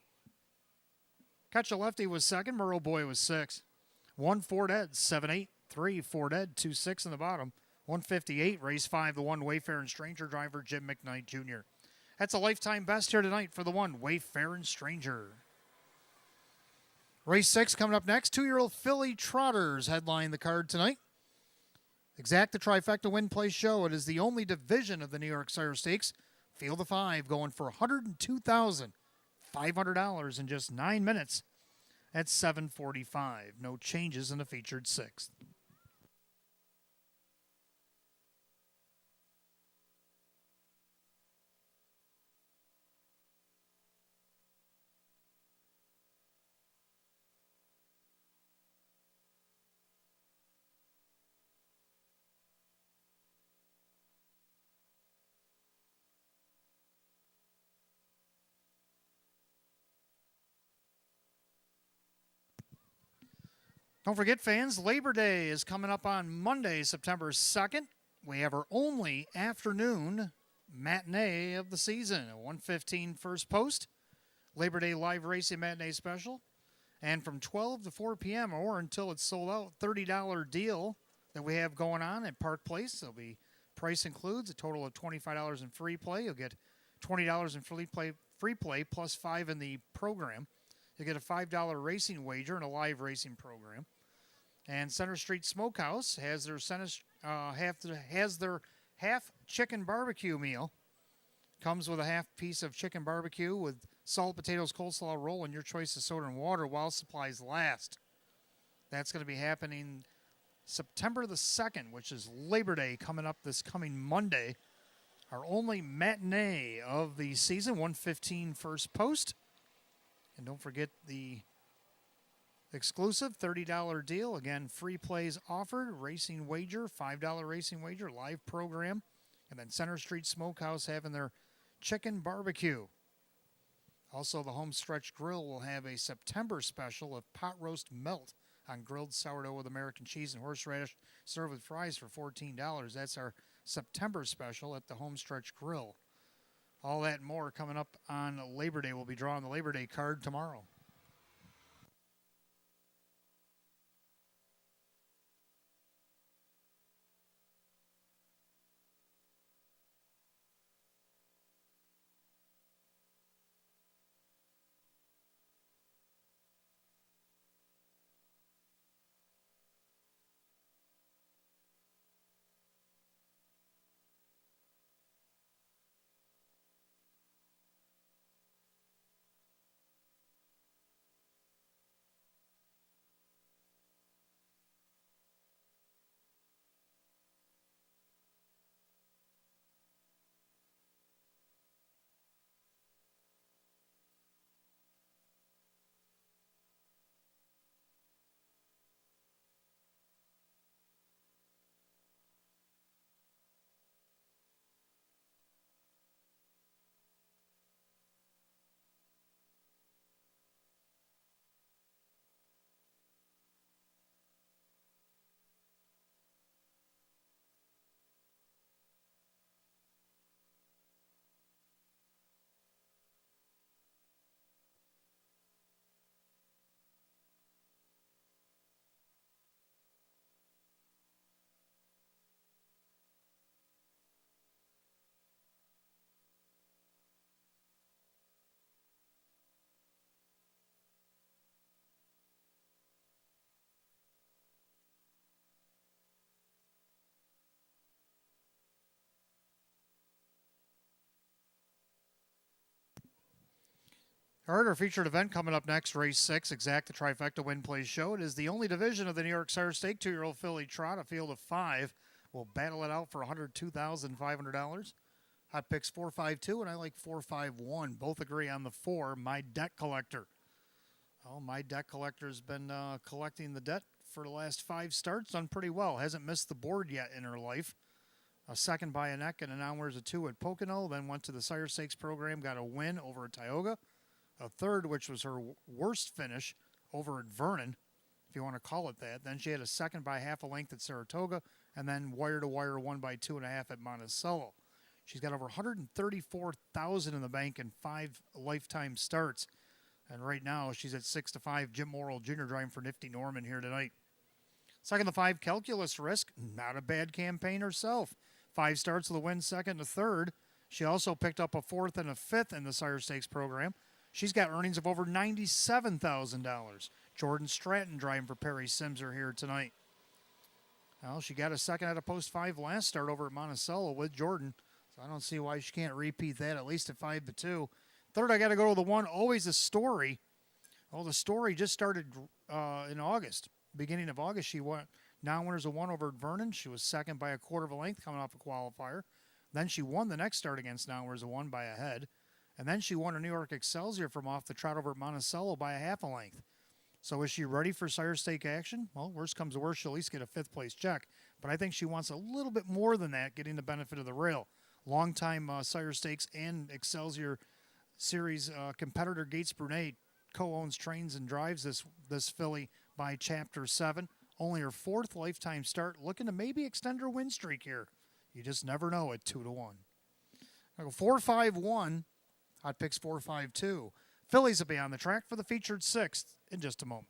Catch a Lefty was 2nd. Murrow Boy was 6. 1 Ford Ed, 7-8. 3 Ford Ed, 2-6 in the bottom. 158, race 5, the 1 Wayfarer and Stranger driver, Jim McKnight Jr. That's a lifetime best here tonight for the 1 Wayfarer and Stranger. Race 6 coming up next. 2-year-old filly trotters headline the card tonight. Exacta Trifecta Win Place Show. It is the only division of the New York Sire Stakes. Field of 5 going for $102,500 in just 9 minutes at 7:45. No changes in the featured 6th. Don't forget, fans, Labor Day is coming up on Monday, September 2nd. We have our only afternoon matinee of the season, a 1:15 first post, Labor Day live racing matinee special. And from 12 to 4 p.m. or until it's sold out, $30 deal that we have going on at Park Place. There'll be price includes a total of $25 in free play. You'll get $20 in free play plus 5 in the program. You get a $5 racing wager in a live racing program. And Center Street Smokehouse has their half chicken barbecue meal. Comes with a half piece of chicken barbecue with salt, potatoes, coleslaw roll, and your choice of soda and water while supplies last. That's going to be happening September the 2nd, which is Labor Day, coming up this coming Monday. Our only matinee of the season, 1:15 first post. And don't forget the exclusive $30 deal. Again, free plays offered, racing wager, $5 racing wager, live program. And then Center Street Smokehouse having their chicken barbecue. Also, the Home Stretch Grill will have a September special of pot roast melt on grilled sourdough with American cheese and horseradish, served with fries for $14. That's our September special at the Home Stretch Grill. All that and more coming up on Labor Day. We'll be drawing the Labor Day card tomorrow. All right, our featured event coming up next, race 6, Exact the Trifecta Win Place Show. It is the only division of the New York Sire Stake 2-year-old filly trot. A field of 5 will battle it out for $102,500. Hot picks 4-5-2, and I like 4-5-1. Both agree on the 4, My Debt Collector. Oh, My Debt Collector's been collecting the debt for the last 5 starts, done pretty well. Hasn't missed the board yet in her life. A second by a neck and an hours of 2 at Pocono, then went to the Sire Stakes program, got a win over at Tioga. A third, which was her worst finish, over at Vernon, if you want to call it that. Then she had a second by half a length at Saratoga, and then wire-to-wire 1 by 2.5 at Monticello. She's got over $134,000 in the bank in 5 lifetime starts. And right now, she's at 6-5. Jim Morrill Jr. driving for Nifty Norman here tonight. Second, the 5 Calculus Risk. Not a bad campaign herself. 5 starts with a win, second to third. She also picked up a 4th and a 5th in the Sire Stakes program. She's got earnings of over $97,000. Jordan Stratton driving for Perry Simser here tonight. Well, she got a second at a post 5 last start over at Monticello with Jordan. So I don't see why she can't repeat that, at least at 5-2. Third, I got to go to the 1, Always a Story. Oh, the Story just started in August. Beginning of August, she won. Now winners of 1 over at Vernon. She was second by a quarter of a length coming off a qualifier. Then she won the next start against Now winners of 1 by a head. And then she won a New York Excelsior from off the trot over at Monticello by a half a length. So is she ready for Sire Stake action? Well, worst comes to worst, she'll at least get a 5th place check. But I think she wants a little bit more than that, getting the benefit of the rail. Longtime Sire Stakes and Excelsior Series competitor Gates Brunet co-owns, trains, and drives this filly by Chapter 7. Only her 4th lifetime start, looking to maybe extend her win streak here. You just never know at 2-1. I go 4-5-1. Hot picks 4-5-2. Phillies will be on the track for the featured 6th in just a moment.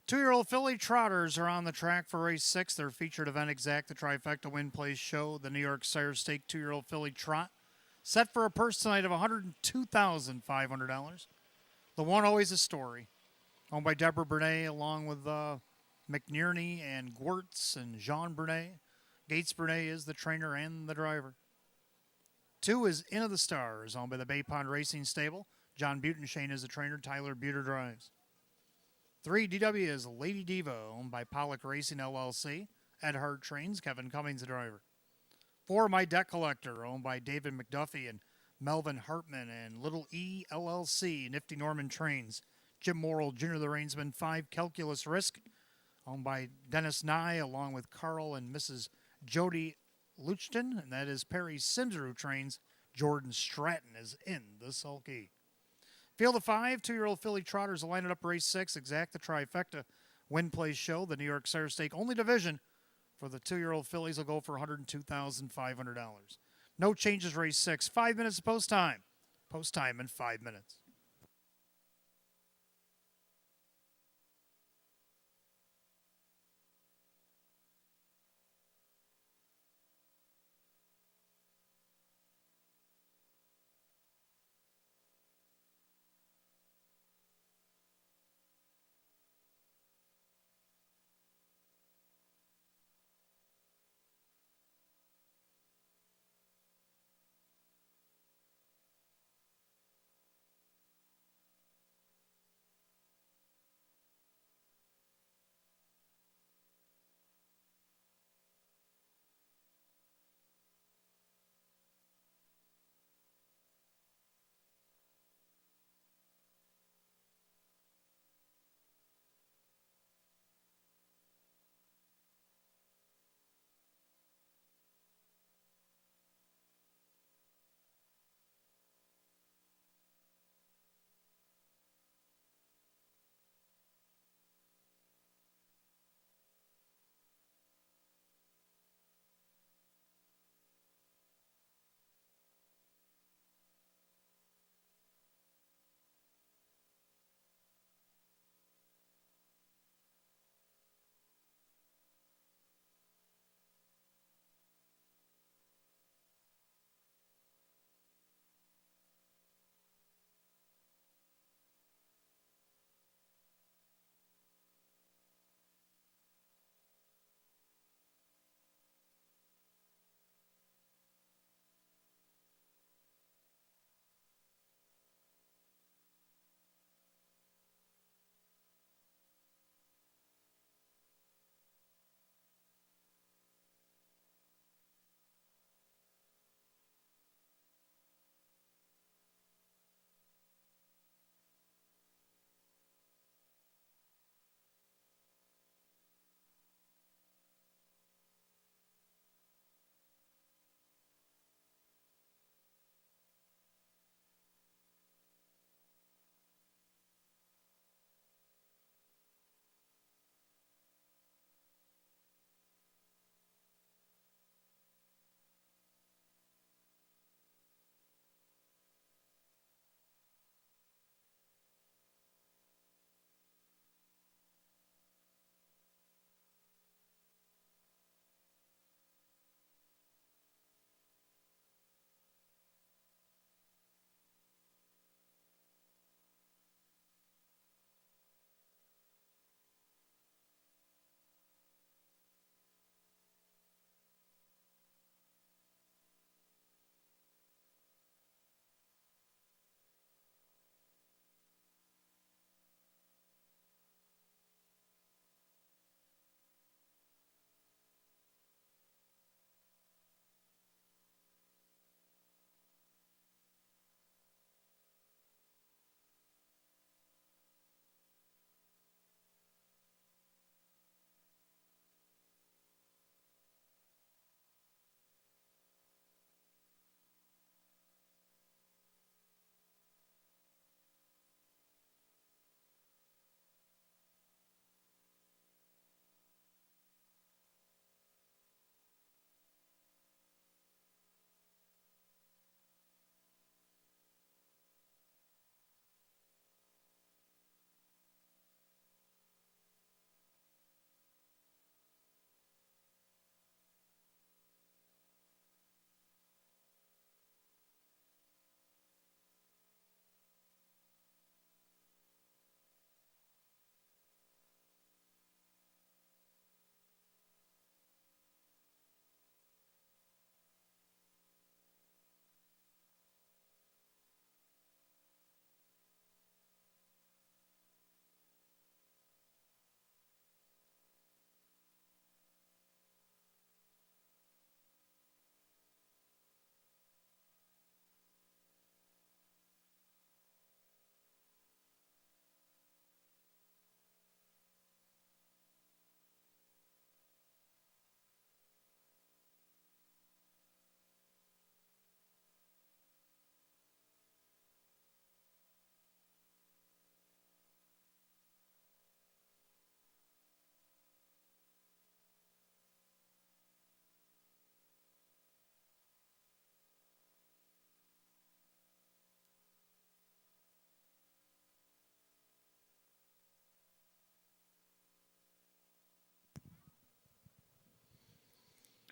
Two-year-old filly trotters are on the track for race 6. Their featured event, Exact the Trifecta Win Place Show, the New York Sire Stake 2-year-old filly trot. Set for a purse tonight of $102,500. The 1, Always a Story. Owned by Deborah Brunet, along with McNierney and Gwertz and Jean Brunet. Gates Brunet is the trainer and the driver. 2 is Into the Stars, owned by the Bay Pond Racing Stable. John Butenshane is the trainer. Tyler Buter drives. 3, DW is Lady Diva, owned by Pollock Racing LLC. Ed Hart Trains, Kevin Cummings, the driver. 4, My Debt Collector, owned by David McDuffie and Melvin Hartman, and Little E LLC, Nifty Norman Trains, Jim Morrill Jr., the reinsman. 5, Calculus Risk, owned by Dennis Nye, along with Carl and Mrs. Jody Luchton, and that is Perry Simsrud Trains. Jordan Stratton is in the sulky. Field of 5, 2-year-old filly trotters line it up race 6, exact the trifecta win place show. The New York Sire Stake only division for the 2-year-old fillies will go for $102,500. No changes race 6. 5 minutes of post time. Post time in 5 minutes.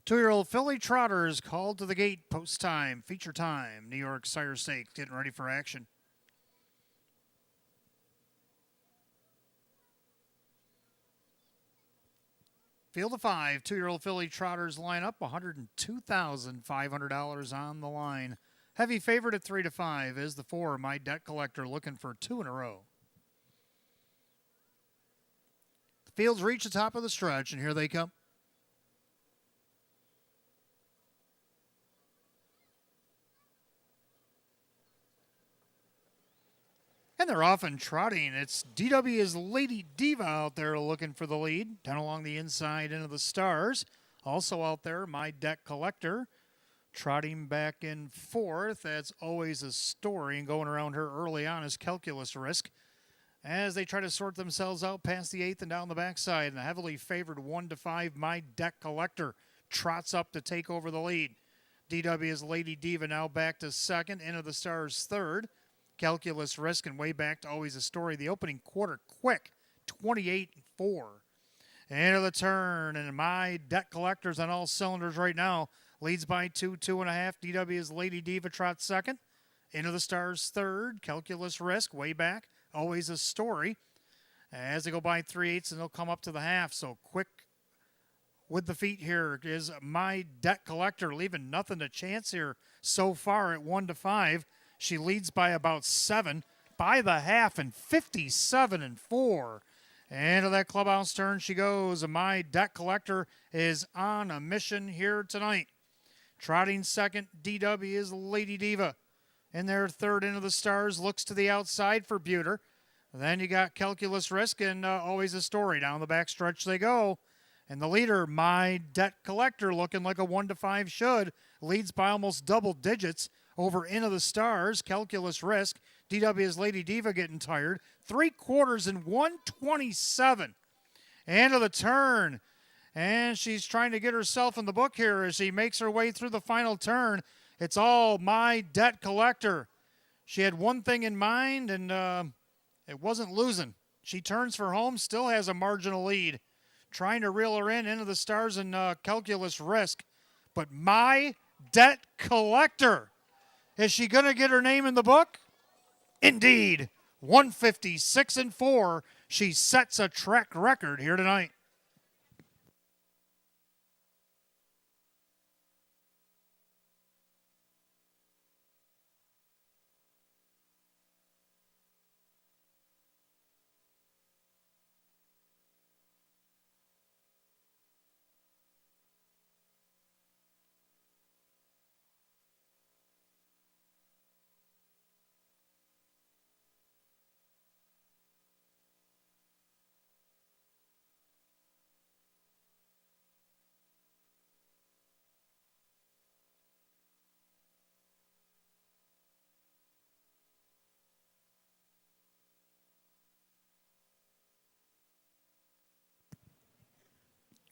2-year-old filly trotters called to the gate. Post time, feature time. New York Sire Stakes getting ready for action. Field of 5, 2-year-old filly trotters line up. $102,500 on the line. Heavy favorite at 3 to 5 is the 4, My Debt Collector, looking for 2 in a row. The fields reach the top of the stretch, and here they come. And they're off and trotting. It's DW's Lady Diva out there looking for the lead. Down along the inside into the stars. Also out there, My Debt Collector. Trotting back in fourth. That's always a story. And going around her early on is Calculus Risk. As they try to sort themselves out past the 8th and down the backside. And the heavily favored 1 to 5, My Debt Collector trots up to take over the lead. DW's Lady Diva now back to second. Into the stars third. Calculus Risk and way back to always a story. The opening quarter quick, 28-4. Into the turn, and My Debt Collector's on all cylinders right now. Leads by 2.5. DW's Lady Diva trots second. Into the stars third. Calculus Risk way back, always a story. As they go by 3/8, and they'll come up to the half. So quick with the feet here is My Debt Collector, leaving nothing to chance here so far at 1 to 5. She leads by about 7 by the half and 57-4. Into that clubhouse turn she goes. My Debt Collector is on a mission here tonight. Trotting second, DW is Lady Diva. In their third, Into the stars, looks to the outside for Buter. Then you got Calculus Risk and always a story. Down the back stretch they go. And the leader, My Debt Collector, looking like a 1 to 5 should. Leads by almost double digits. Over Into the stars, Calculus Risk. DW's Lady Diva getting tired. 3/4 and 127. Into the turn. And she's trying to get herself in the book here as she makes her way through the final turn. It's all My Debt Collector. She had one thing in mind, and it wasn't losing. She turns for home, still has a marginal lead. Trying to reel her in Into the stars and Calculus Risk. But My Debt Collector, is she going to get her name in the book? Indeed. 156-4. She sets a track record here tonight.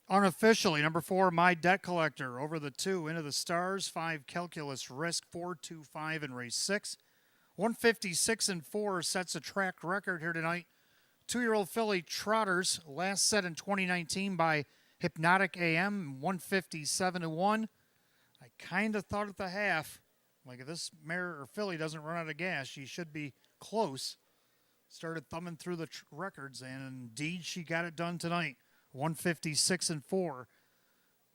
Unofficially, number 4, My Debt Collector. Over the 2, Into the stars. 5, Calculus Risk. 4-2-5 in race 6. 156-4 sets a track record here tonight. 2-year-old filly Trotters, last set in 2019 by Hypnotic AM, 157-1. I kind of thought at the half, like if this mare or filly doesn't run out of gas, she should be close. Started thumbing through the records, and indeed she got it done tonight. 156-4.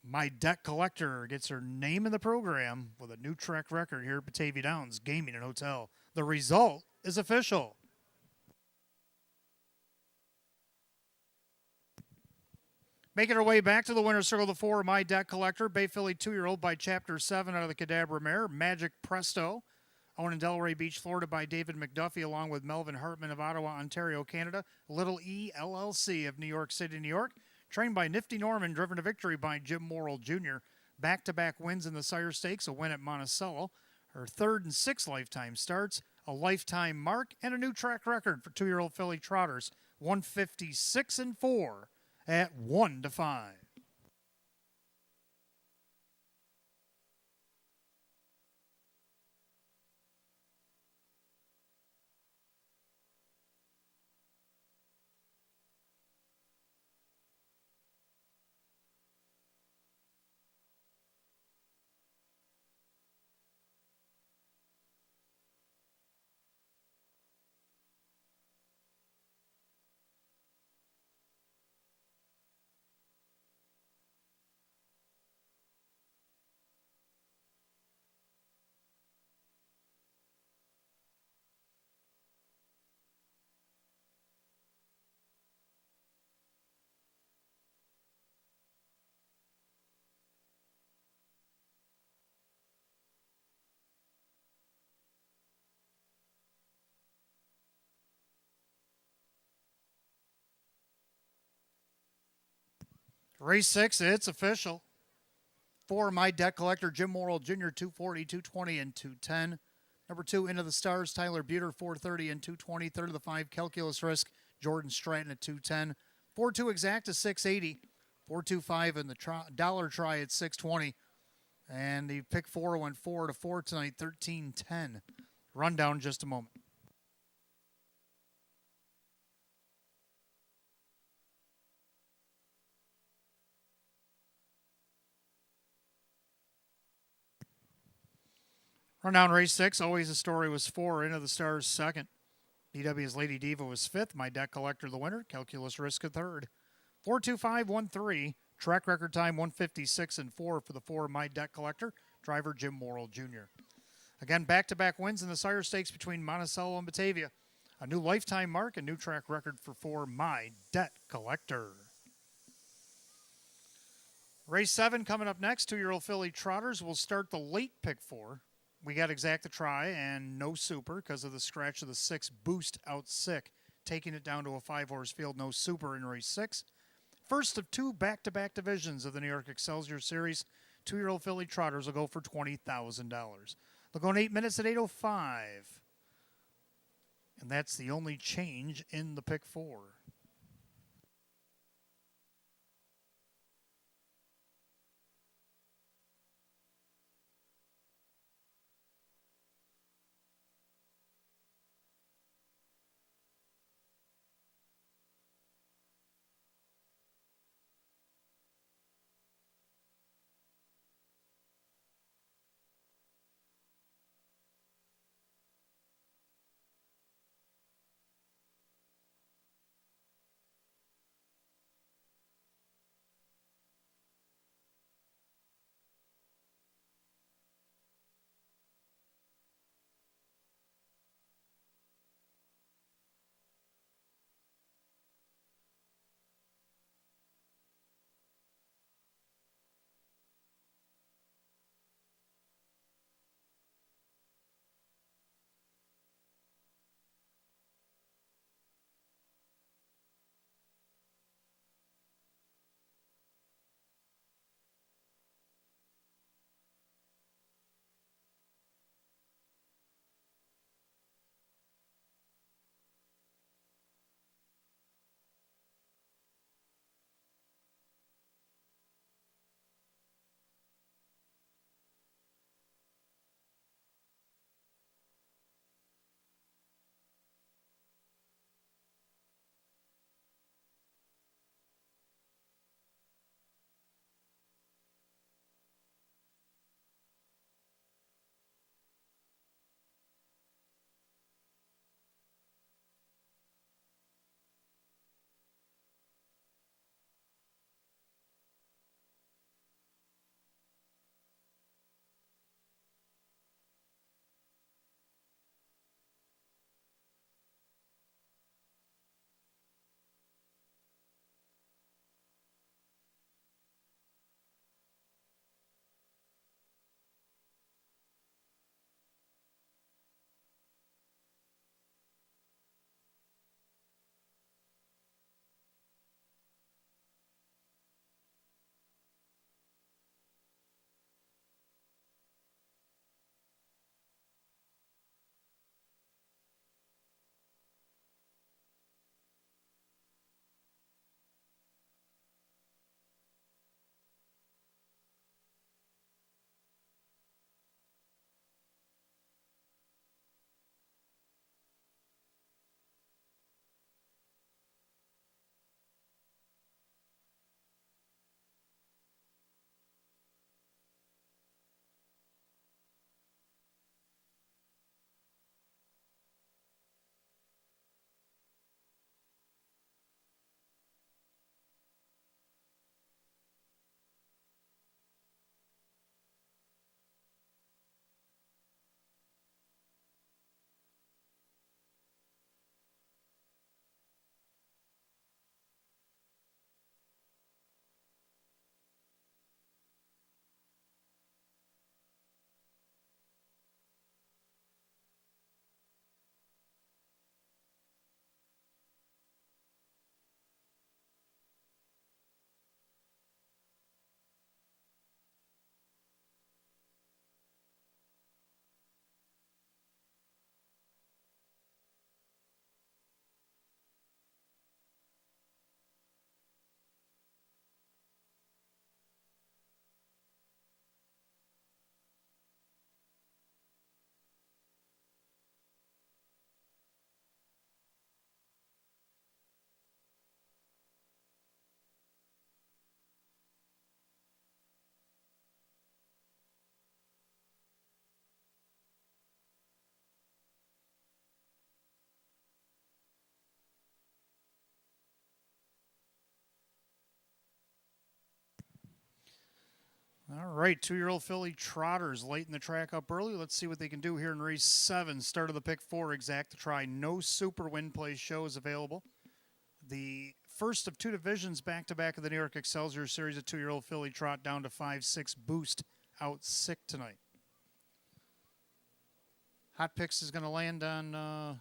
My Debt Collector gets her name in the program with a new track record here at Batavia Downs Gaming and Hotel. The result is official. Making her way back to the winner's circle, the 4, My Debt Collector. Bay Filly 2-year-old by Chapter 7 out of the Cadabra Mare. Magic Presto. Owned in Delray Beach, Florida by David McDuffie, along with Melvin Hartman of Ottawa, Ontario, Canada. Little E LLC of New York City, New York. Trained by Nifty Norman, driven to victory by Jim Morrill Jr. Back-to-back wins in the Sire Stakes, a win at Monticello. Her 3rd and 6th lifetime starts, a lifetime mark, and a new track record for 2-year-old filly Trotters. 156-4 at 1 to 5. Race 6, it's official. 4, My Debt Collector, Jim Morrill Jr., 240, 220, and 210. Number 2, Into the Stars, Tyler Buter, 430 and 220. Third of the 5, Calculus Risk, Jordan Stratton at 210. 4-2 Exacta, 680. 425 in the dollar try at 620. And the pick 4 went 4 to 4 tonight, 13-10. Rundown just a moment. Rundown race 6, Always a Story was 4, Into the Stars second. BW's Lady Diva was 5th, My Debt Collector the winner, Calculus Risk a third. 425-13, track record time 156 and 4 for the 4, My Debt Collector, driver Jim Morrill Jr. Again, back-to-back wins in the Sire Stakes between Monticello and Batavia. A new lifetime mark, a new track record for 4, My Debt Collector. Race 7 coming up next, 2-year-old filly trotters will start the late pick 4. We got Exacta Try and No Super because of the scratch of the 6 Boost out sick, taking it down to a 5-horse field, No Super in race 6. First of 2 back-to-back divisions of the New York Excelsior Series, 2-year-old filly trotters will go for $20,000. They'll go in 8 minutes at 8:05. And that's the only change in the pick 4. right, 2-year-old filly Trotters lighten the track up early. Let's see what they can do here in race 7. Start of the pick 4, exact to try. No super win play show is available. The first of 2 divisions back-to-back of the New York Excelsior Series, a 2-year-old filly trot down to 5-6 Boost out sick tonight. Hot Picks is going to land on,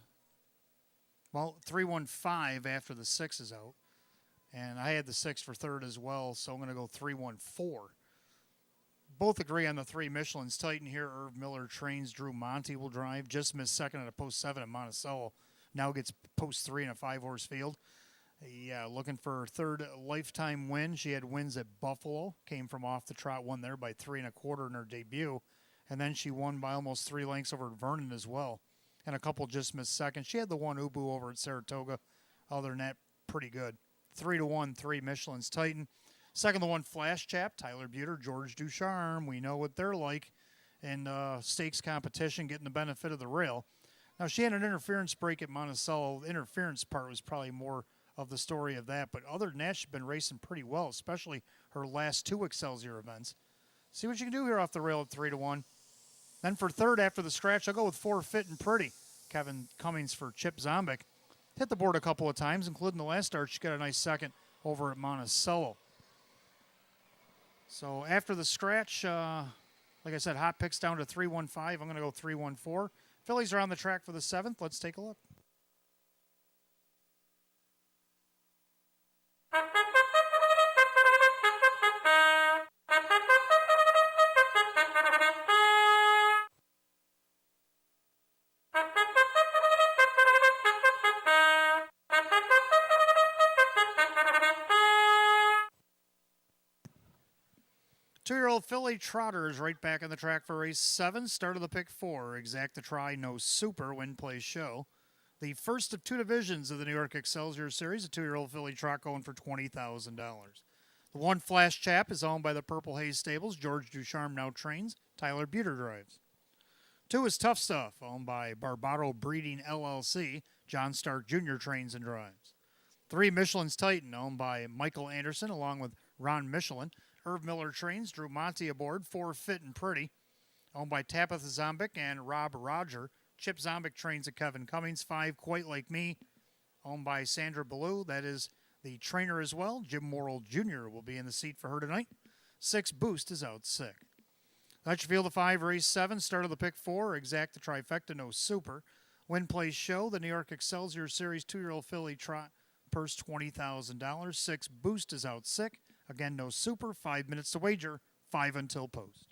3-1-5 after the 6 is out. And I had the 6 for third as well, so I'm going to go 3-1-4. Both agree on the 3. Michelin's Titan here. Irv Miller trains. Drew Monty will drive. Just missed second at a post 7 at Monticello. Now gets post 3 in a 5-horse field. Yeah, looking for her third lifetime win. She had wins at Buffalo. Came from off the trot, won there by 3 1/4 in her debut. And then she won by almost 3 lengths over Vernon as well. And a couple just missed second. She had the one Ubu over at Saratoga. Other than that, pretty good. 3-1, 3 Michelin's Titan. Second, the 1 Flash Chap, Tyler Buter, George Ducharme. We know what they're like in stakes competition, getting the benefit of the rail. Now, she had an interference break at Monticello. The interference part was probably more of the story of that. But other than that, she's been racing pretty well, especially her last 2 Excelsior events. See what you can do here off the rail at 3-1. Then for third after the scratch, I'll go with 4 Fit and Pretty. Kevin Cummings for Chip Zombek. Hit the board a couple of times, including the last start. She got a nice second over at Monticello. So after the scratch, like I said, Hot Picks down to 3-1-5. I'm going to go 3-1-4. Phillies are on the track for the 7th. Let's take a look. Two-year-old filly Trotter is right back on the track for race 7. Start of the pick 4. Exact to try. No super. Win play show. The first of 2 divisions of the New York Excelsior Series. A 2-year-old filly trot going for $20,000. The 1 Flash Chap is owned by the Purple Haze Stables. George Ducharme now trains. Tyler Buter drives. 2 is Tough Stuff, owned by Barbado Breeding LLC. John Stark Jr. trains and drives. 3 Michelin's Titan, owned by Michael Anderson, along with Ron Michelin. Irv Miller trains. Drew Monty aboard. 4 Fit and Pretty, owned by Tabitha Zombek and Rob Roger. Chip Zombek trains at Kevin Cummings. 5 Quite Like Me, owned by Sandra Ballou. That is the trainer as well. Jim Morrill Jr. will be in the seat for her tonight. 6 Boost is out sick. That's your field of 5, race 7. Start of the pick 4. Exact the trifecta, no super. Win place show. The New York Excelsior Series 2-year-old filly trot. Purse $20,000. 6 Boost is out sick. Again, no super. 5 minutes to wager. 5 until post.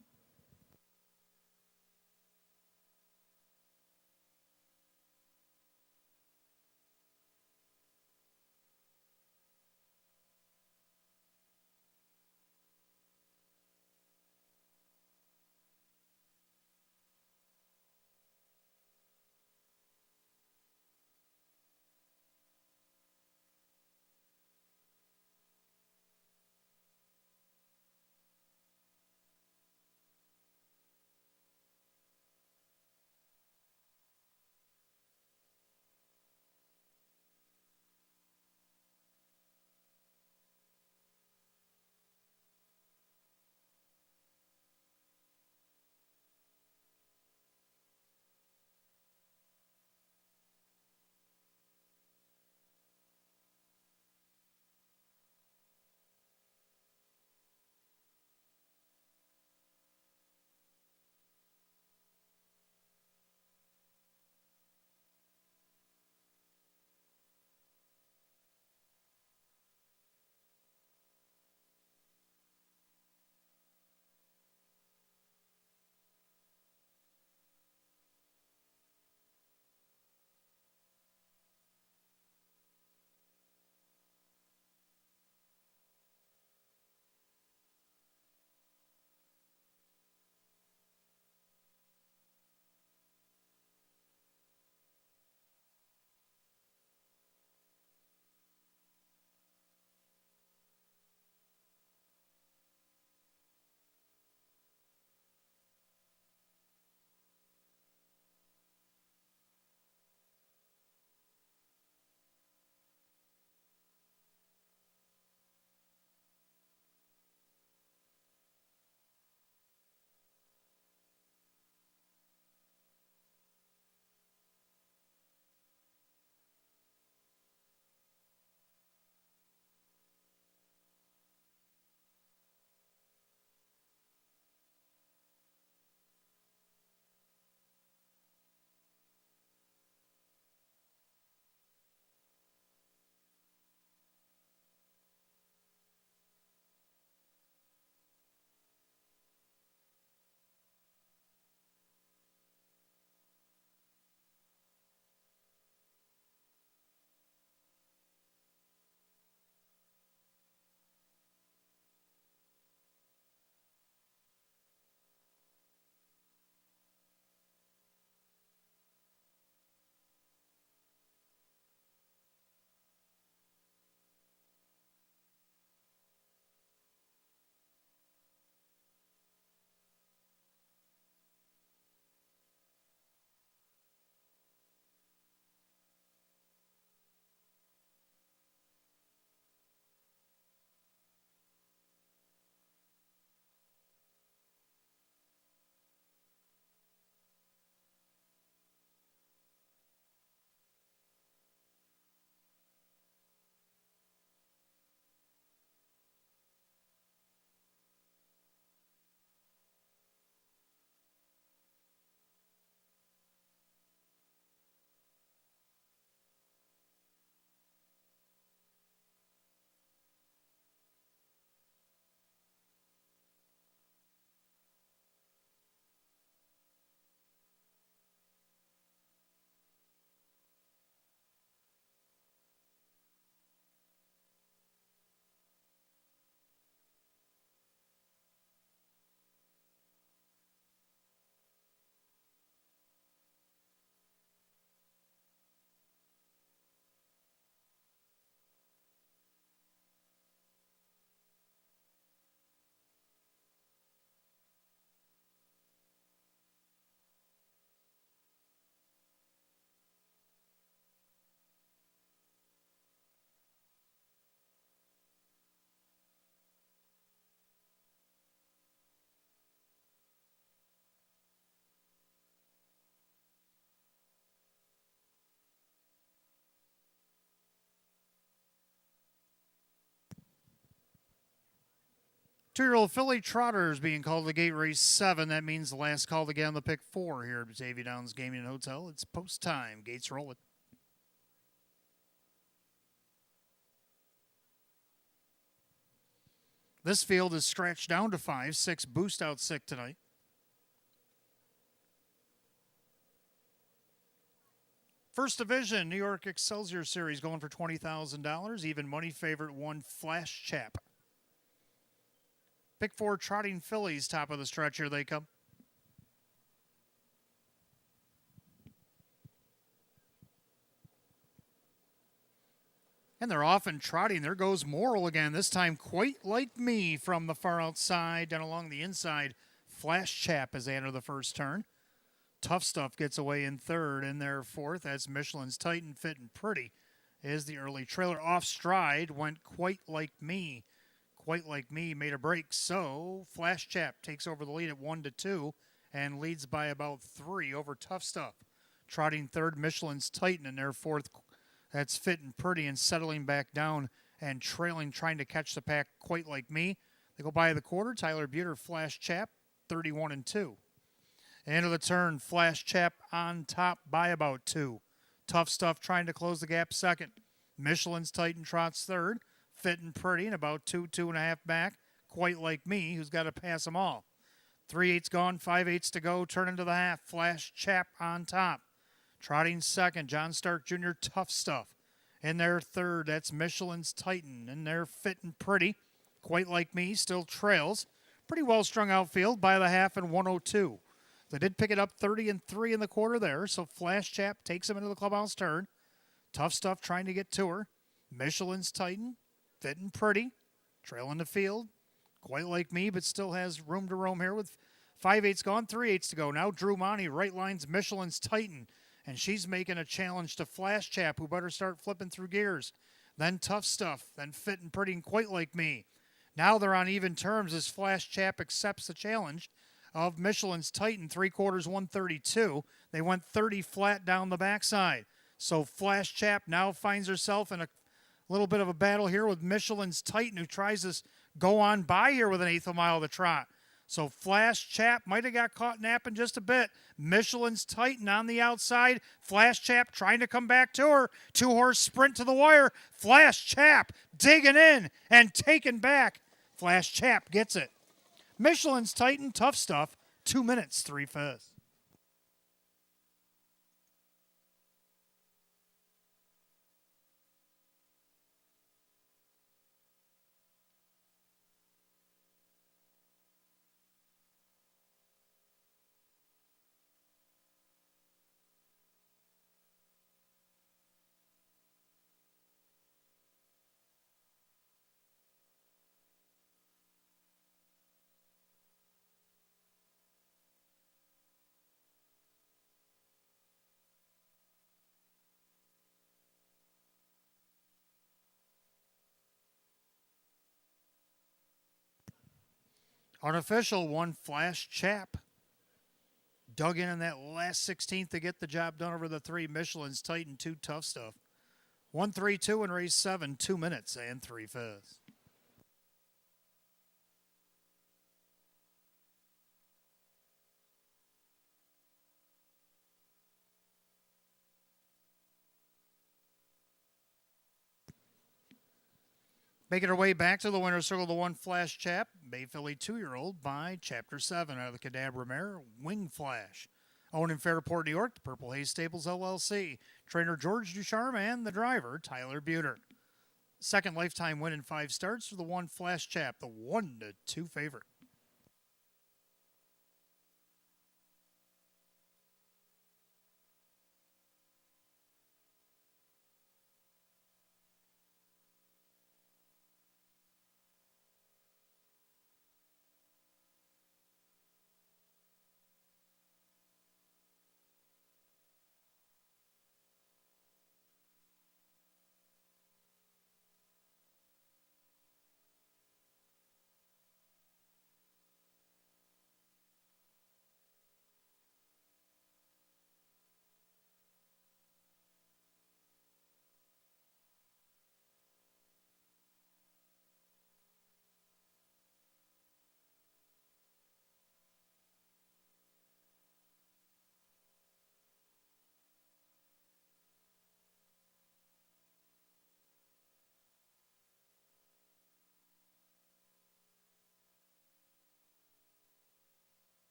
Two-year-old filly trotters being called to gate race 7. That means the last call to get on the pick 4 here at Batavia Downs Gaming and Hotel. It's post time. Gates rolling. This field is scratched down to 5. 6 boost out sick tonight. First Division, New York Excelsior Series going for $20,000. Even money favorite 1 Flash Chap. Pick 4 trotting fillies, top of the stretch. Here they come. And they're off and trotting. There goes Moral again. This time quite like me from the far outside. Down along the inside, Flash Chap as they enter the first turn. Tough Stuff gets away in third. In there fourth, that's Michelin's Titan Fit and Pretty. Is the early trailer off stride. Went quite like me. Quite like me made a break. So Flash Chap takes over the lead at 1-2 and leads by about 3 over Tough Stuff. Trotting third, Michelin's Titan in their fourth. That's Fit and Pretty and settling back down and trailing, trying to catch the pack quite like me. They go by the quarter. Tyler Buter, Flash Chap, 31-2. End of the turn, Flash Chap on top by about 2. Tough Stuff trying to close the gap second. Michelin's Titan trots third. Fit and Pretty and about 2.5 back. Quite like me, who's got to pass them all. 3/8's gone, 5/8 to go. Turn into the half. Flash Chap on top. Trotting second, John Stark Jr., Tough Stuff. In their third, that's Michelin's Titan. In their Fit and Pretty, quite like me, still trails. Pretty well strung outfield by the half and 102. They did pick it up 30-3 in the quarter there, so Flash Chap takes him into the clubhouse turn. Tough Stuff trying to get to her. Michelin's Titan, Fit and Pretty, trailing the field. Quite like me, but still has room to roam here with 5/8's gone, 3/8 to go. Now Drew Monty right lines Michelin's Titan. And she's making a challenge to Flash Chap, who better start flipping through gears. Then Tough Stuff, then Fit and Pretty and Quite Like Me. Now they're on even terms as Flash Chap accepts the challenge of Michelin's Titan, 3/4, 132. They went 30 flat down the backside. So Flash Chap now finds herself in a little bit of a battle here with Michelin's Titan, who tries to go on by here with an 1/8 of a mile of the trot. So Flash Chap might have got caught napping just a bit. Michelin's Titan on the outside. Flash Chap trying to come back to her. 2-horse sprint to the wire. Flash Chap digging in and taking back. Flash Chap gets it. Michelin's Titan, Tough Stuff, 2 minutes, 3/5. Unofficial, 1 Flash Chap. Dug in that last 16th to get the job done over the 3 Michelin's Titan, 2 Tough Stuff. 1-3-2 in race 7, 2 minutes and 3/5. Making her way back to the winner's circle, the 1 Flash Chap, Bay Philly 2-year-old by Chapter 7 out of the Cadabra mare, Wing Flash. Owned in Fairport, New York, the Purple Haze Stables LLC. Trainer George Ducharme and the driver, Tyler Buter. Second lifetime win in 5 starts for the 1 Flash Chap, the 1-2 favorite.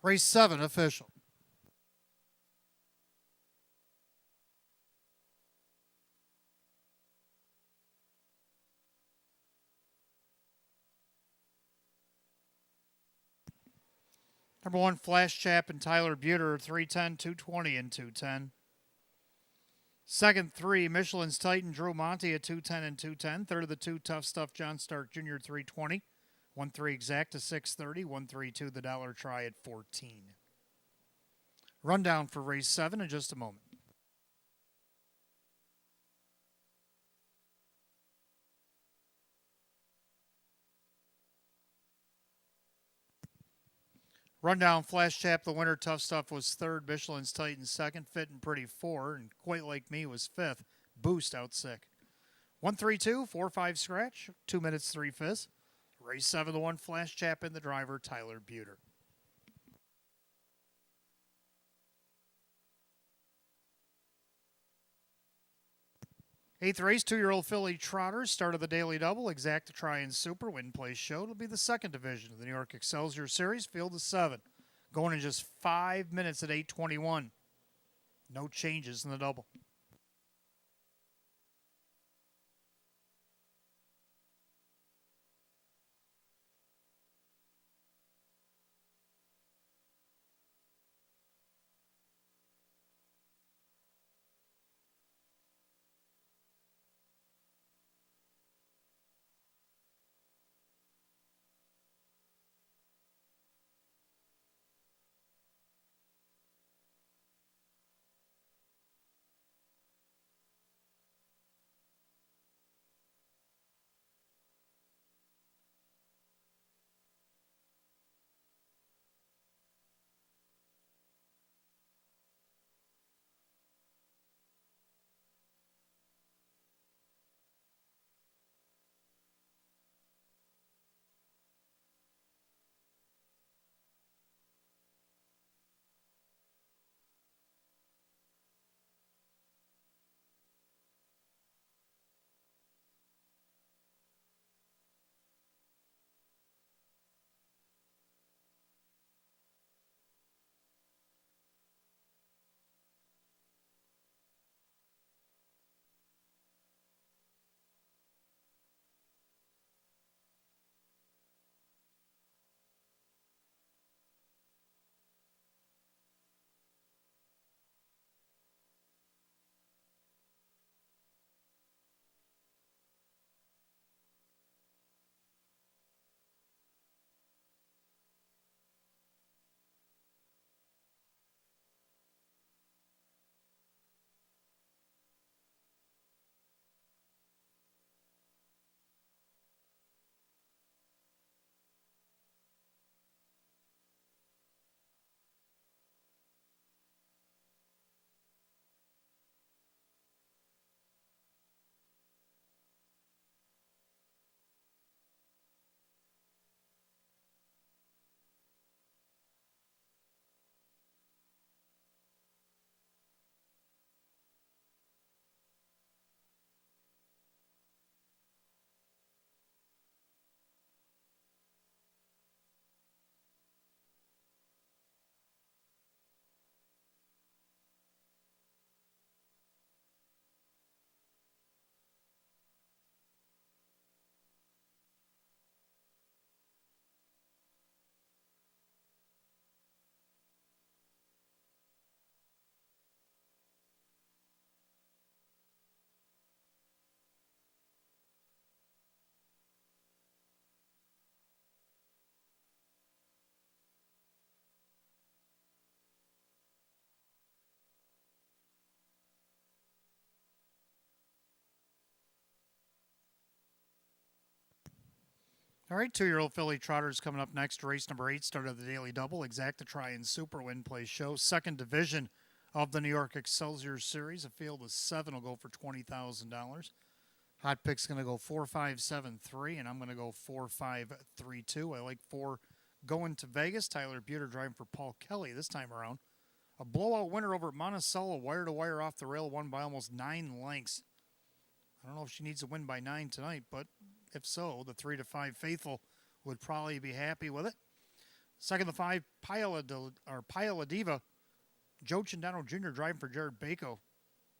Race 7 official. Number 1, Flash Chap and Tyler Buter, 310, 220, and 210. Second, 3, Michelin's Titan, Drew Monty at 210 and 210. Third of the 2, Tough Stuff, John Stark Jr., 320. 1-3 Exact to 630. 1-3-2 the Dollar Try at 14. Rundown for race 7 in just a moment. Rundown, Flash Chap, the winner. Tough Stuff was third. Michelin's Titan second. Fit and Pretty 4. And Quite Like Me was fifth. Boost out sick. 1-3-2, 4-5 scratch. 2 minutes, 3 fifths. Race 7, the 1, Flash Chap and the driver, Tyler Buter. Eighth race, 2-year-old filly Trotter, start of the Daily Double, Exact to Try and Super, Win Place Show. It'll be the second division of the New York Excelsior Series, field of 7. Going in just 5 minutes at 8:21. No changes in the double. All right, 2-year-old filly Trotter is coming up next. Race number 8, start of the Daily Double, Exact to Try and Super, Win Place Show. Second division of the New York Excelsior Series. A field of 7 will go for $20,000. Hot Pick's going to go 4-5-7-3, and I'm going to go 4-5-3-2. I like 4 going to Vegas. Tyler Buter driving for Paul Kelly this time around. A blowout winner over at Monticello, wire to wire off the rail, won by almost 9 lengths. I don't know if she needs to win by 9 tonight, but if so, the 3-5 faithful would probably be happy with it. Second to 5, Pile Diva. Joe Chindano Jr. driving for Jared Bako.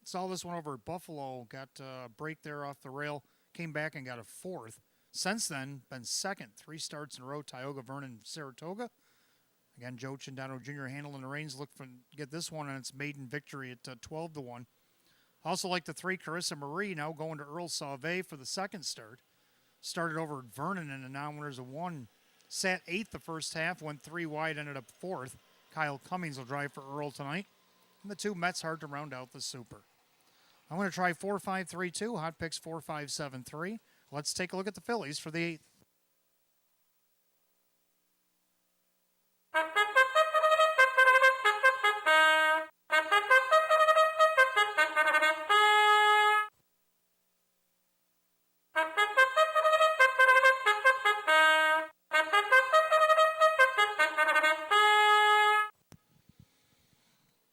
Saw this one over at Buffalo. Got a break there off the rail. Came back and got a fourth. Since then, been second. 3 starts in a row. Tioga, Vernon, Saratoga. Again, Joe Chindano Jr. handling the reins. Look for get this one on its maiden victory at 12-1. Also like the 3, Carissa Marie, now going to Earl Sauvé for the second start. Started over at Vernon in the non-winners of 1. Sat 8th the first half, went 3 wide, ended up 4th. Kyle Cummings will drive for Earl tonight. And the 2 Mets hard to round out the Super. I'm going to try 4-5-3-2, hot picks 4-5-7-3. Let's take a look at the Phillies for the 8th.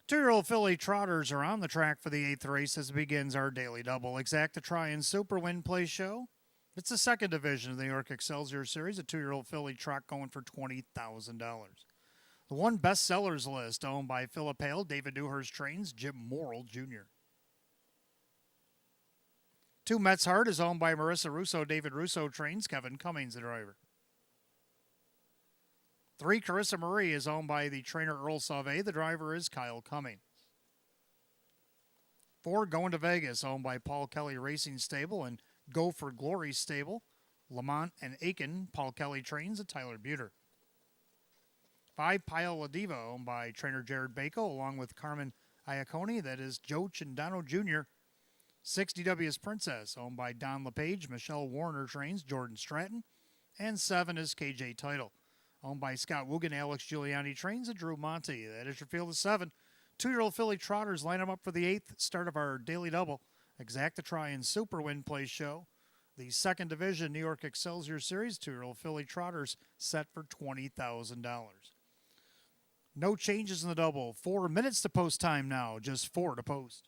Two-year-old Philly Trotters are on the track for the 8th race as it begins our daily double. Exacta Try and Super Win Play Show. It's the second division of the New York Excelsior Series. A 2-year-old Philly trot going for $20,000. The 1 bestsellers list owned by Philip Hale, David Dewhurst Trains, Jim Morrill Jr. 2 Mets Heart is owned by Marissa Russo, David Russo Trains, Kevin Cummings the driver. 3 Carissa Marie is owned by the trainer Earl Sauvé. The driver is Kyle Cummings. 4 Going to Vegas, owned by Paul Kelly Racing Stable and Go for Glory Stable. Lamont and Aiken, Paul Kelly Trains, and Tyler Buter. 5 Pile La Diva, owned by trainer Jared Bako, along with Carmen Iacone. That is Joe Chindano Jr. 6 DW's Princess, owned by Don LePage, Michelle Warner Trains, Jordan Stratton. And 7 is KJ Title, owned by Scott Woogan, Alex Giuliani Trains, and Drew Monte. That is your field of 7. 2-year-old Philly Trotters line them up for the 8th start of our daily double. Exacta Try and Super Win Play Show. The second division New York Excelsior Series. 2-year-old Philly Trotters set for $20,000. No changes in the double. 4 minutes to post time now. Just 4 to post.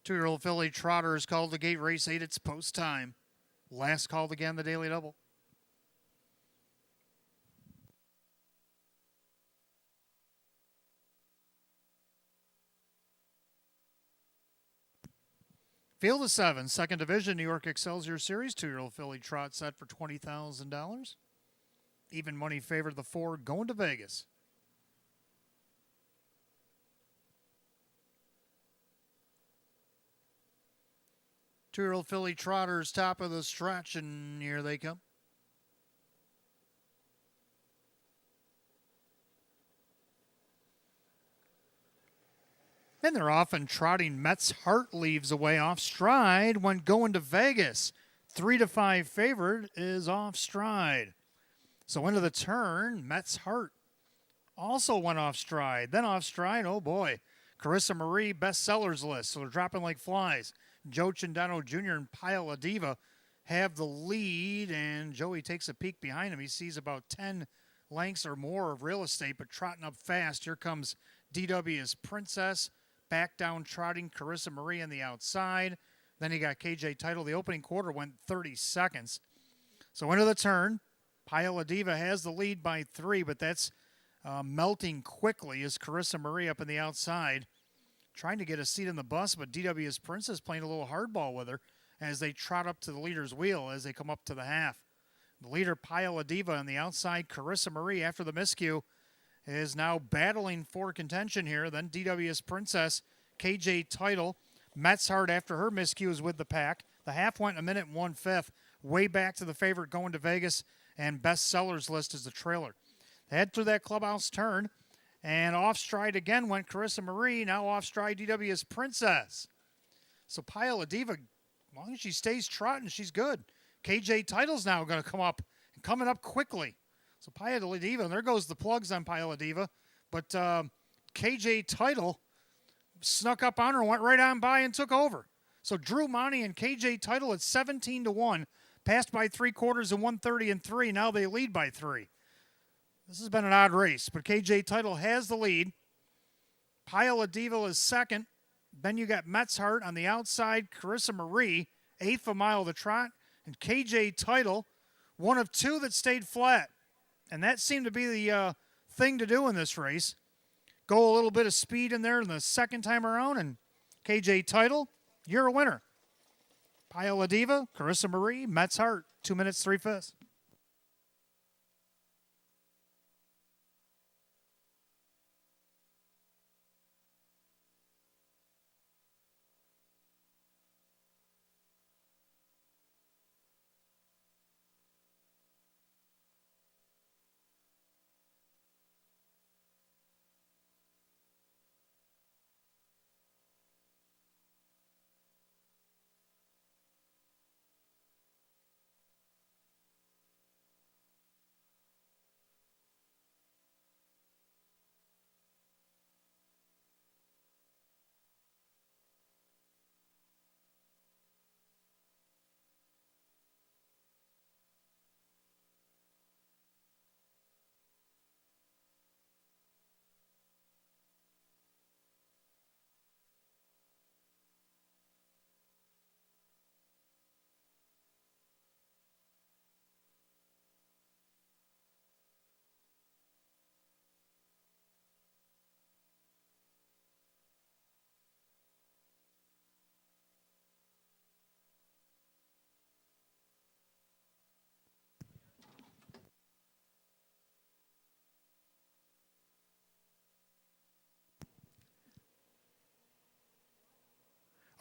2-year-old filly Trotter is called the gate, race 8. It's post time. Last called again, the daily double. Field of 7, second division, New York Excelsior Series. 2-year-old filly Trot set for $20,000. Even money favored the 4, going to Vegas. Two-year-old filly Trotters, top of the stretch, and here they come. And they're off and trotting. Met's Heart leaves away off stride when going to Vegas. 3-5 favorite is off stride. So into the turn, Met's Heart also went off stride. Then off stride, oh boy, Carissa Marie bestsellers list. So they're dropping like flies. Joe Cindano Jr. and Pile of Diva have the lead, and Joey takes a peek behind him. He sees about 10 lengths or more of real estate, but trotting up fast. Here comes DW's Princess. Back down trotting Carissa Marie on the outside. Then he got KJ Title. The opening quarter went 30 seconds. So into the turn, Pile of Diva has the lead by 3, but that's melting quickly as Carissa Marie up on the outside, trying to get a seat in the bus, but DW's Princess playing a little hardball with her as they trot up to the leader's wheel as they come up to the half. The leader, Pile of Diva, on the outside, Carissa Marie, after the miscue, is now battling for contention here. Then DW's Princess, KJ Title, Met's Heart after her miscue is with the pack. The half went in a minute and 1/5, way back to the favorite going to Vegas, and bestsellers list is the trailer. They head through that clubhouse turn, and off stride again went Carissa Marie. Now off stride DW's Princess. So Pile of Diva, as long as she stays trotting, she's good. KJ Title's now going to come up, and coming up quickly. So Pile of Diva, and there goes the plugs on Pile of Diva. But KJ Title snuck up on her, went right on by, and took over. So Drew Monty and KJ Title at 17-1, passed by 3/4 and 130 and 3. Now they lead by 3. This has been an odd race, but KJ Title has the lead. Pile of Diva is second. Then you got Met's Heart on the outside. Carissa Marie, 1/8 a mile the trot. And KJ Title, one of 2 that stayed flat. And that seemed to be the thing to do in this race. Go a little bit of speed in there the second time around, and KJ Title, you're a winner. Pile of Diva, Carissa Marie, Met's Heart, 2 minutes, 3/5.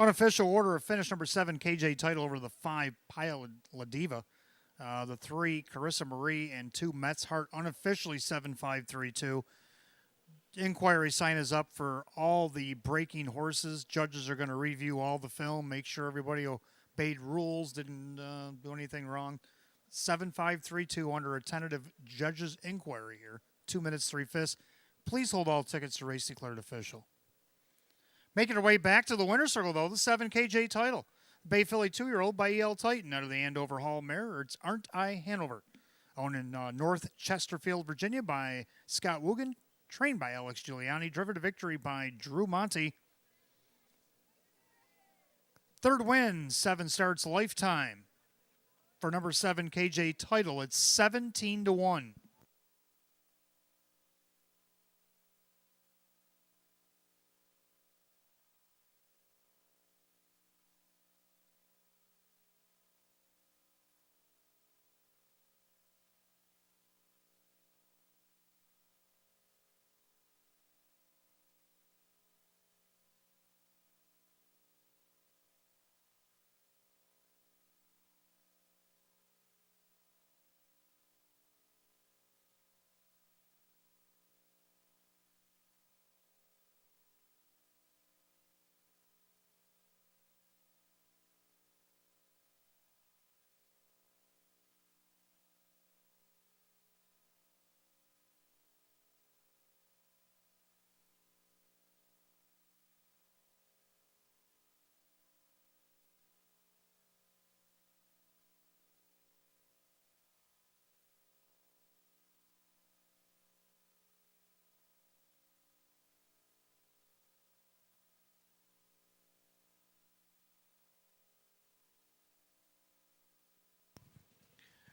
Unofficial order of finish, number 7, KJ Title over the 5, Pile of Diva. The 3, Carissa Marie, and 2, Met's Heart, unofficially 7-5-3-2. Inquiry sign is up for all the breaking horses. Judges are going to review all the film, make sure everybody obeyed rules, didn't do anything wrong. 7-5-3-2 under a tentative judge's inquiry here. 2 minutes, 3/5. Please hold all tickets to race declared official. Making her way back to the winner's circle, though, the 7 KJ Title. Bay Philly 2-year-old by E.L. Titan out of the Andover Hall mare. It's Aren't I Hanover. Owned in North Chesterfield, Virginia by Scott Woogan. Trained by Alex Giuliani. Driven to victory by Drew Monty. Third win, 7 starts lifetime. For number 7, KJ Title, it's 17-1.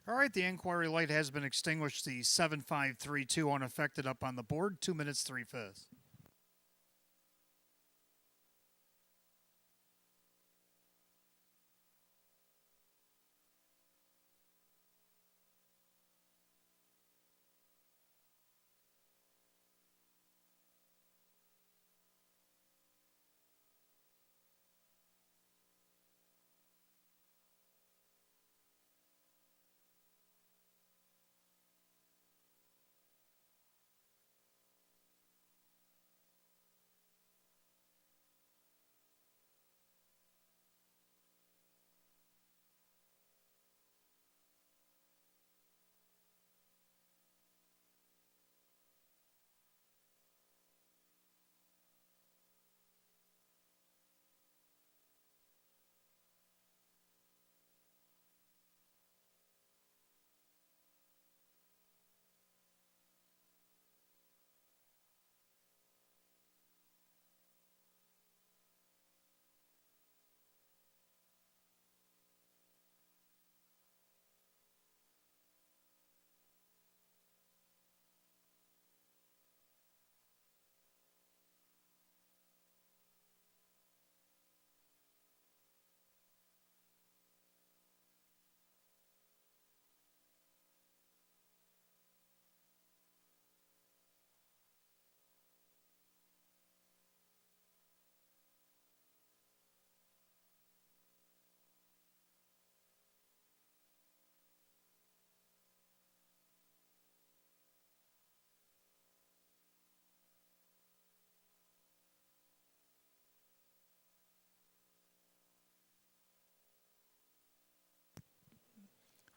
All right, the inquiry light has been extinguished. The 7532 unaffected up on the board. 2 minutes, 3/5.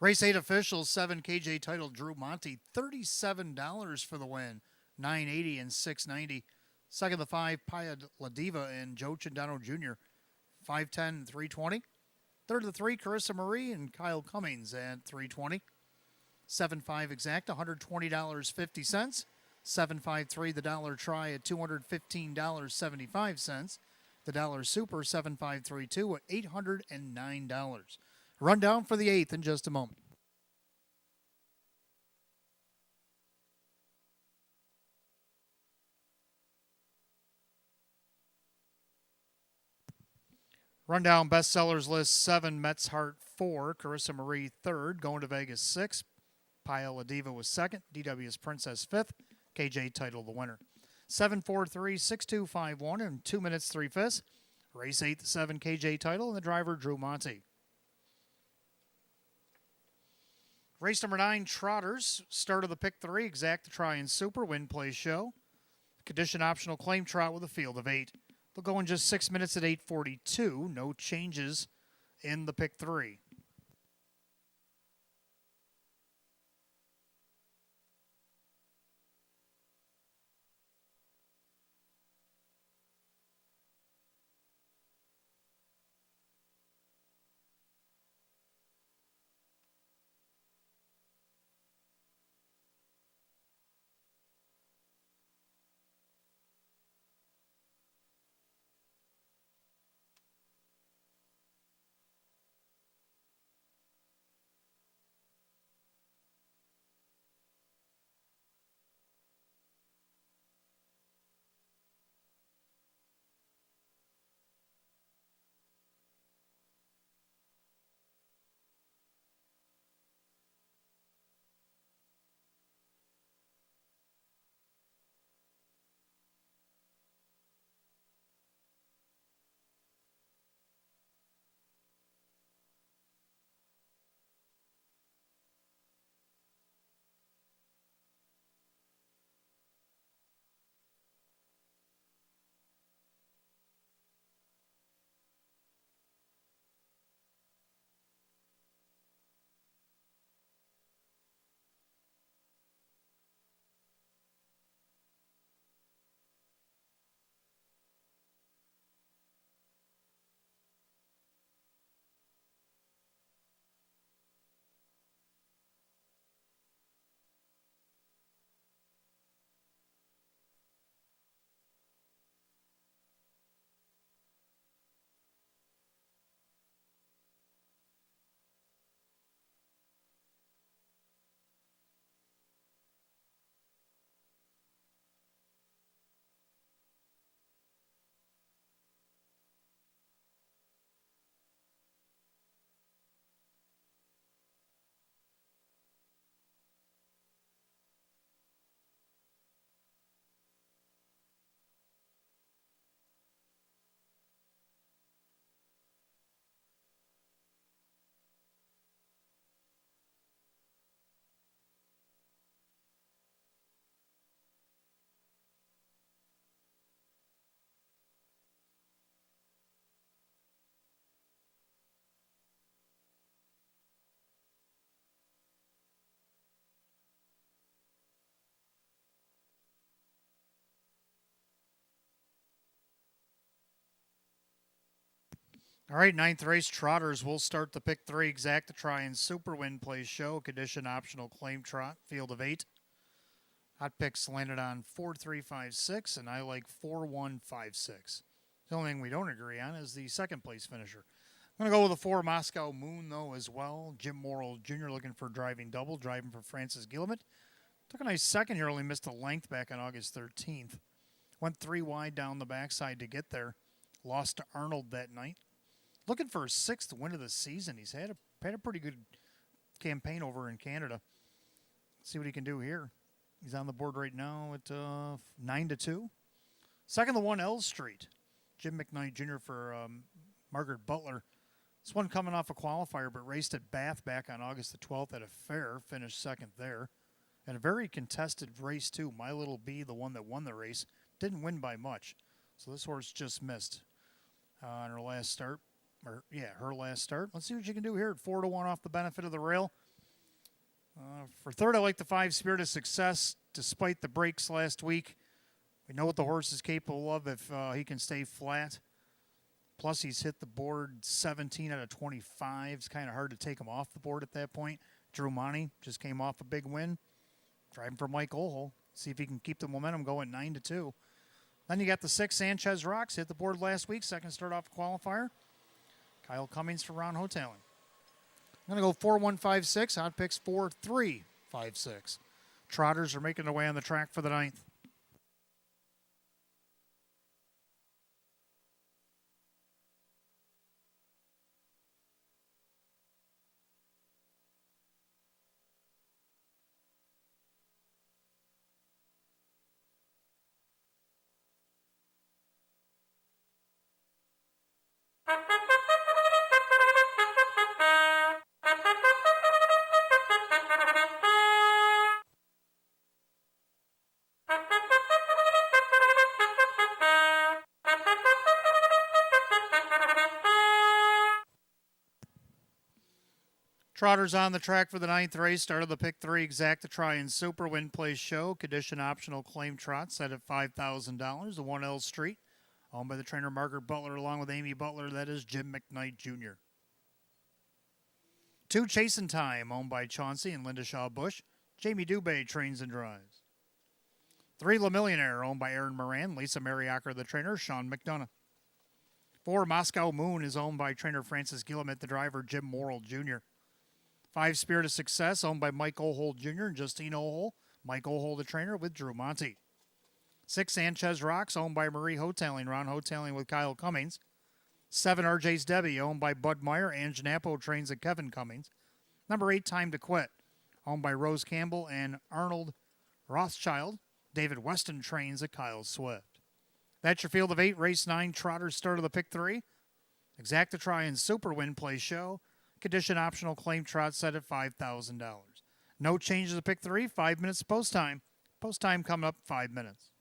Race 8 officials, 7 KJ Title Drew Monty, $37 for the win. 980 and 690. Second, the 5, Paya La Diva and Joe Chindano Jr., 510 and 320. Third, the 3, Carissa Marie and Kyle Cummings at 320. 7-5 exact, $120.50. 753, the dollar try at $215.75. The dollar super 7532 at $809. Rundown for the 8th in just a moment. Rundown bestsellers list: 7, Mets Heart 4, Carissa Marie 3rd, Going to Vegas 6, Paya La Diva was 2nd, DW's Princess 5th, KJ Title the winner. 7-4-3-6-2-5-1 in 2 minutes 3/5. Race 8, the 7 KJ Title, and the driver Drew Monty. Race number 9, Trotters. Start of the pick 3, exact, the try and super, win, play, show. Condition optional claim trot with a field of 8. They'll go in just 6 minutes at 8:42. No changes in the pick 3. All right, ninth race, Trotters will start the pick three, exact to try and super win plays show, condition optional claim trot, field of 8. Hot picks landed on 4-3-5-6, and I like 4-1-5-6. The only thing we don't agree on is the second place finisher. I'm going to go with the 4 Moscow Moon, though, as well. Jim Morrill Jr. looking for driving double, driving for Francis Gillimet. Took a nice second here, only missed a length back on August 13th. Went 3 wide down the backside to get there. Lost to Arnold that night. Looking for his 6th win of the season. He's had a pretty good campaign over in Canada. Let's see what he can do here. He's on the board right now at 9-2. Second, the 1 L Street. Jim McKnight Jr. for Margaret Butler. This one coming off a qualifier, but raced at Bath back on August the 12th at a fair. Finished second there. And a very contested race, too. My Little B, the one that won the race, didn't win by much. So this horse just missed on her last start. Her last start. Let's see what you can do here at 4-1 off the benefit of the rail. For third, I like the 5 Spirit of Success, despite the breaks last week. We know what the horse is capable of if he can stay flat. Plus, he's hit the board 17 out of 25. It's kind of hard to take him off the board at that point. Drew Monty just came off a big win. Driving for Mike Ohl. See if he can keep the momentum going 9-2. Then you got the 6 Sanchez Rocks. Hit the board last week. Second start off qualifier. Kyle Cummings for Ron Hotelling. I'm going to go 4-1-5-6. Hot picks 4-3-5-6. Trotters are making their way on the track for the 9th. Trotters on the track for the 9th race. Started the pick 3 exact to try and super win plays show. Condition optional claim trot set at $5,000. The 1 L Street, owned by the trainer Margaret Butler along with Amy Butler. That is Jim McKnight Jr. 2 Chasin' Time, owned by Chauncey and Linda Shaw Bush. Jamie Dubé trains and drives. 3 La Millionaire, owned by Aaron Moran. Lisa Mariacker, the trainer. Sean McDonough. 4 Moscow Moon is owned by trainer Francis Gillimet, the driver Jim Morrill Jr. 5 Spirit of Success, owned by Mike Ohl Jr. and Justine Ohl. Mike Ohl, the trainer, with Drew Monty. 6 Sanchez Rocks, owned by Marie Hotelling. Ron Hotelling with Kyle Cummings. 7 RJ's Debbie, owned by Bud Meyer. Ann Janapo trains at Kevin Cummings. Number 8 Time to Quit, owned by Rose Campbell and Arnold Rothschild. David Weston trains at Kyle Swift. That's your field of 8. Race 9, Trotters start of the pick 3. Exact to try and super win play show. Condition optional claim trot set at $5,000. No changes to pick 3. 5 minutes post time. Post time coming up 5 minutes.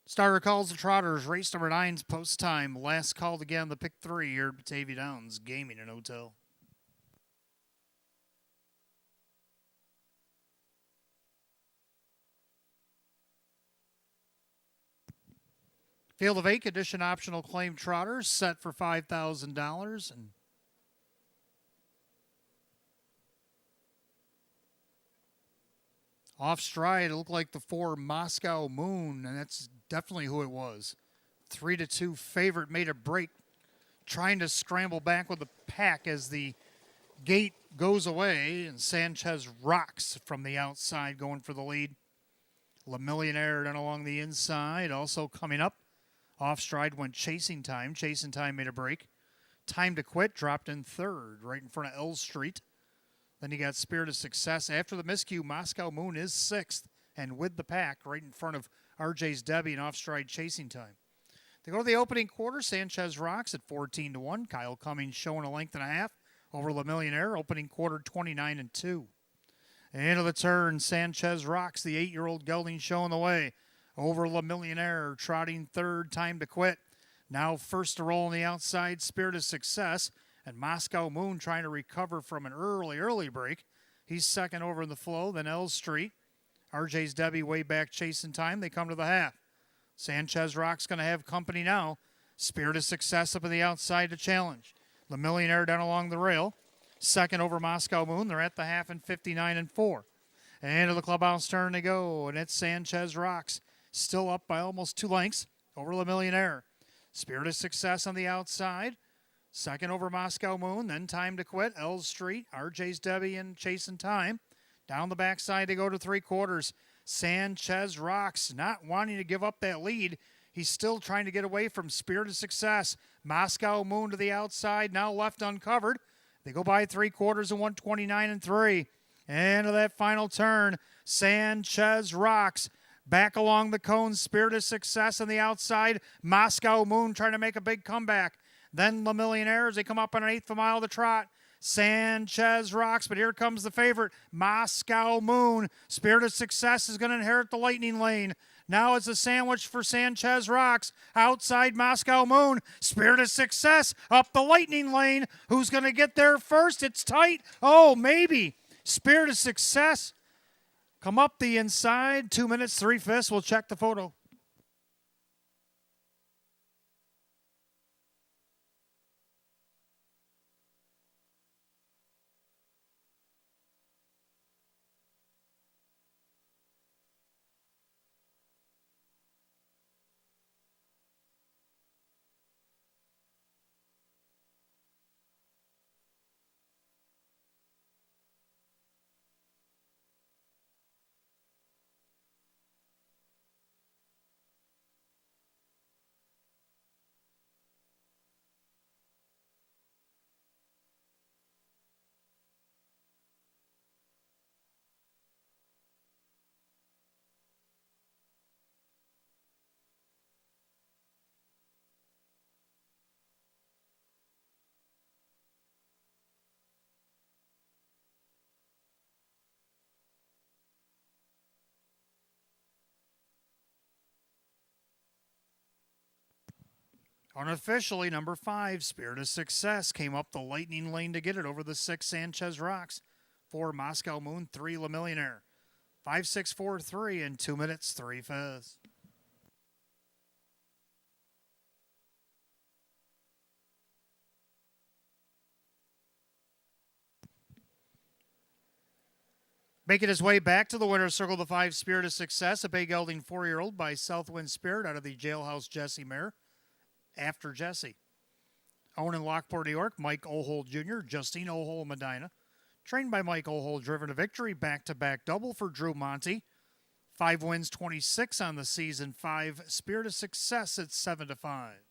Starter calls the Trotters. Race number 9's post time. Last call to get on the pick 3 here at Batavia Downs Gaming and Hotel. Field of 8 condition optional claim Trotters set for $5,000. And off stride, it looked like the 4 Moscow Moon, and that's definitely who it was. 3-2 favorite made a break, trying to scramble back with the pack as the gate goes away, and Sanchez rocks from the outside, going for the lead. Le Millionaire then along the inside, also coming up. Off stride went Chasing Time. Chasing Time made a break. Time to Quit dropped in third, right in front of L Street. Then you got Spirit of Success. After the miscue, Moscow Moon is sixth, and with the pack, right in front of RJ's Debbie and off stride Chasing Time. They go to the opening quarter. Sanchez rocks at 14-1. Kyle Cummings showing a length and a half over Le Millionaire. Opening quarter 29-2. End of the turn, Sanchez rocks. The 8-year-old gelding showing the way over Le Millionaire, trotting third. Time to Quit. Now first to roll on the outside, Spirit of Success. And Moscow Moon trying to recover from an early break. He's second over in the flow. Then L Street. RJ's Debbie way back Chasing Time. They come to the half. Sanchez Rock's going to have company now. Spirit of Success up on the outside to challenge. The Millionaire down along the rail. Second over Moscow Moon. They're at the half in 59-4. And to the clubhouse turn they go. And it's Sanchez Rocks. Still up by almost 2 lengths over Le Millionaire. Spirit of Success on the outside. Second over Moscow Moon. Then Time to Quit. L Street. RJ's Debbie and Chasing Time. Down the backside they go to 3/4. Sanchez Rocks not wanting to give up that lead. He's still trying to get away from Spirit of Success. Moscow Moon to the outside. Now left uncovered. They go by 3/4 and 129-3. And to that final turn, Sanchez Rocks. Back along the cone, Spirit of Success on the outside. Moscow Moon trying to make a big comeback. Then Le Millionaire as they come up on an 1/8 of a mile to trot. Sanchez rocks, but here comes the favorite, Moscow Moon. Spirit of Success is going to inherit the lightning lane. Now it's a sandwich for Sanchez Rocks. Outside Moscow Moon. Spirit of Success up the lightning lane. Who's going to get there first? It's tight. Oh, maybe. Spirit of Success. Come up the inside. 2 minutes, 3/5. We'll check the photo. Unofficially, number 5, Spirit of Success, came up the lightning lane to get it over the 6 Sanchez Rocks. 4 Moscow Moon, 3 Le Millionaire. 5-6-4-3 in 2 minutes, 3/5. Making his way back to the winner's circle, the 5 Spirit of Success, a bay gelding 4-year-old by Southwind Spirit out of the Jailhouse Jesse mare. After Jesse. Owned in Lockport, New York, Mike Ohold Jr., Justine Ohold Medina. Trained by Mike Ohold, driven to victory, back-to-back double for Drew Monty. 5 wins, 26 on the season. 5 Spirit of Success at 7-5.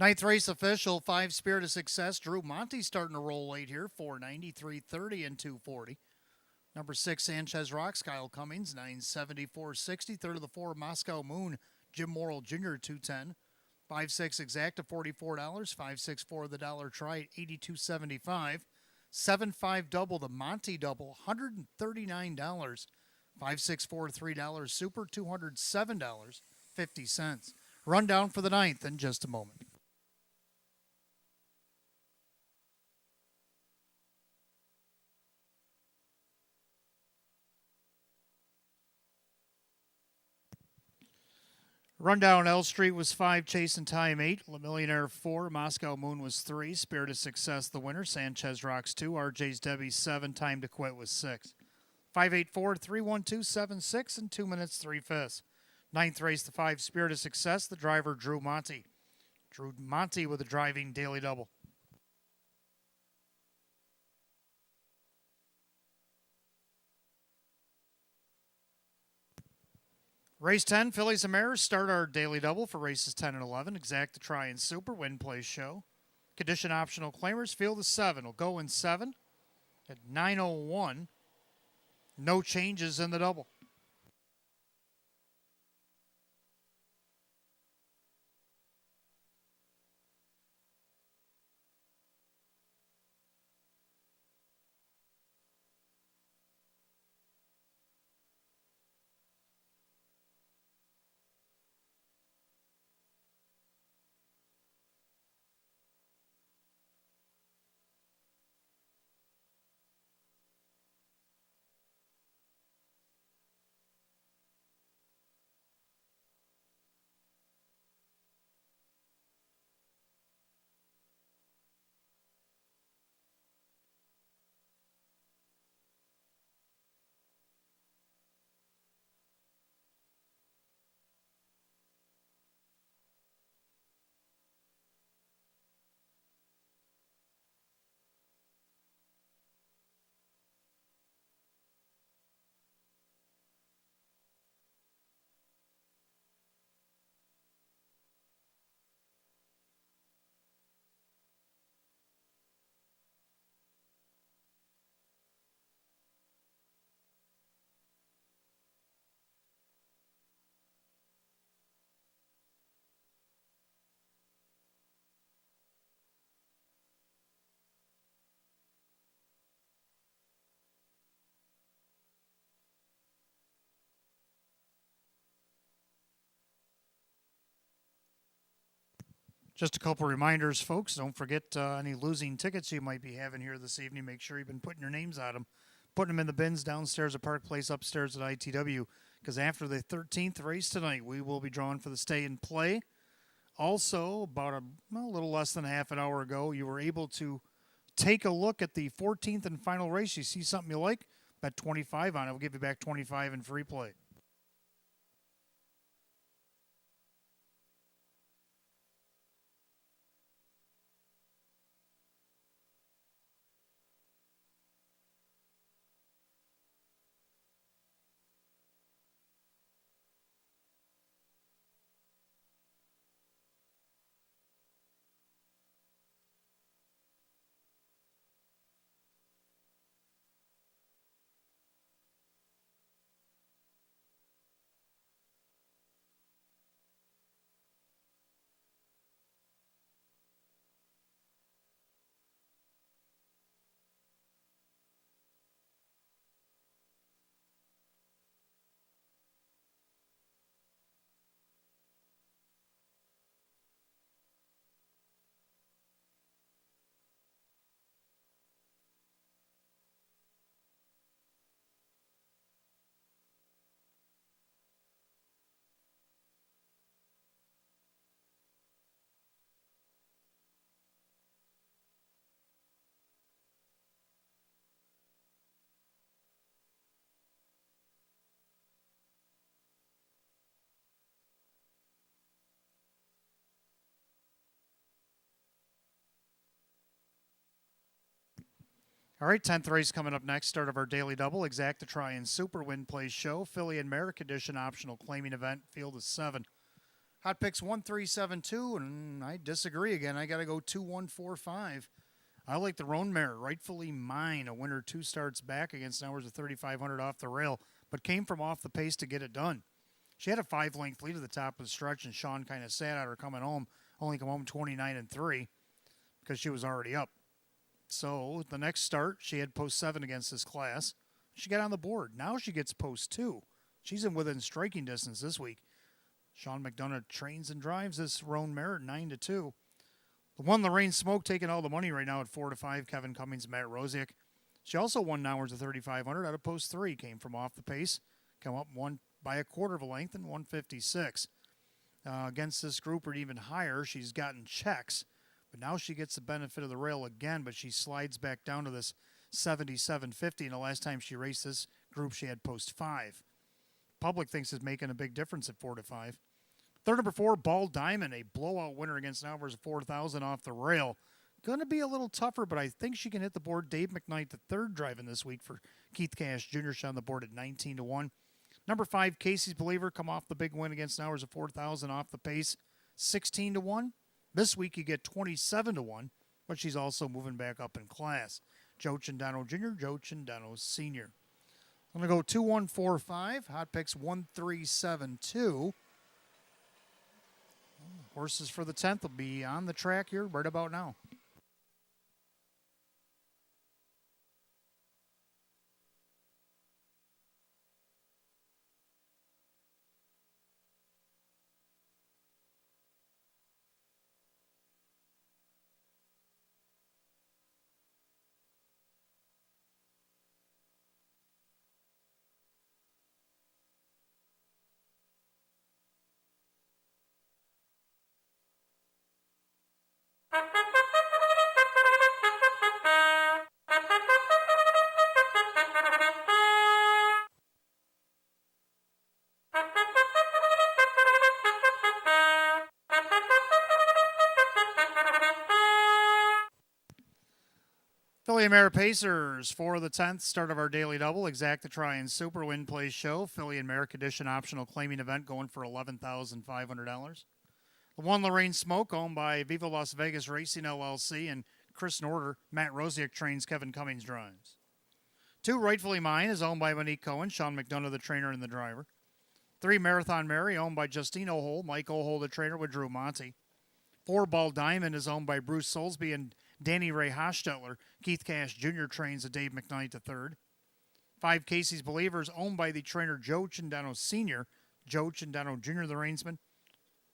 Ninth race official, 5 Spirit of Success. Drew Monty starting to roll late here, 490, 330, and 240. Number 6, Sanchez Rocks, Kyle Cummings, 970, 460. Third of the 4, Moscow Moon, Jim Morrill Jr., 210. 5-6 Exacta, $44. 5-6-4 the Dollar Try, $82.75. 7-5 Double, the Monty Double, $139. 5-6-4 $3 Super, $207.50. Rundown for the ninth in just a moment. Rundown L Street was 5, Chasing Time 8, La Millionaire 4, Moscow Moon was 3, Spirit of Success the winner, Sanchez Rocks 2, RJ's Debbie 7, Time to Quit was 6. 5-8-4, 3-1-2, 7-6, and 2 minutes 3/5. Ninth race, the 5, Spirit of Success, the driver Drew Monty. Drew Monty with a driving daily double. Race 10, Fillies and Mares start our daily double for races 10 and 11. Exacta Try and Super, Win Place Show. Condition optional claimers, field of 7. Will go in 7 at 9:01. No changes in the double. Just a couple reminders, folks. Don't forget any losing tickets you might be having here this evening. Make sure you've been putting your names on them. Putting them in the bins downstairs at Park Place, upstairs at ITW. Because after the 13th race tonight, we will be drawing for the stay and play. Also, about a little less than half an hour ago, you were able to take a look at the 14th and final race. You see something you like, bet 25 on it. We'll give you back 25 in free play. All right, 10th race coming up next. Start of our daily double. Exacta Try and Super, Win Place Show. Philly and Mare Condition optional claiming event. Field is 7. Hot picks 1372, and I disagree again. I got to go 2145. I like the Roan Mare, Rightfully Mine, a winner 2 starts back against hours of 3,500 off the rail, but came from off the pace to get it done. She had a 5-length lead at the top of the stretch, and Sean kind of sat at her coming home, only come home 29-3 because she was already up. So the next start, she had post 7 against this class. She got on the board. Now she gets post 2. She's in within striking distance this week. Sean McDonough trains and drives this Roan Mare at 9-2. The one Lorraine Smoke taking all the money right now at 4-5. Kevin Cummings, Matt Rosiak. She also won hours of 3,500 out of post 3. Came from off the pace. Come up one by a quarter of a length and 156. Against this group or even higher, she's gotten checks. But now she gets the benefit of the rail again, but she slides back down to this 77.50. And the last time she raced this group, she had post 5. Public thinks is making a big difference at 4-5. Third, number 4, Ball Diamond, a blowout winner against Alvarez of 4,000 off the rail. Going to be a little tougher, but I think she can hit the board. Dave McKnight, the third driving this week for Keith Cash Jr. She's on the board at 19-1. Number 5, Casey's Believer, come off the big win against Hours of 4,000 off the pace, 16-1. This week you get 27-1, but she's also moving back up in class. Joe Cindano Jr., Joe Cindano Sr. I'm going to go 2145. Hot picks 1372. Horses for the 10th will be on the track here right about now. Philly and Mare Pacers for the 10th, start of our daily double. Exacta Try and Super Win Play Show. Philly and Mare Condition optional claiming event going for $11,500. The one Lorraine Smoke, owned by Viva Las Vegas Racing LLC, and Chris Norder. Matt Rosiak trains, Kevin Cummings drives. 2, Rightfully Mine, is owned by Monique Cohen, Sean McDonough, the trainer and the driver. 3, Marathon Mary, owned by Justine O'Hole, Mike O'Hole, the trainer, with Drew Monty. 4, Ball Diamond, is owned by Bruce Soulsby and Danny Ray Hostetler. Keith Cash Jr. trains Dave McKnight the third. 5, Casey's Believers, owned by the trainer Joe Cindano Sr., Joe Cindano Jr., the reinsman.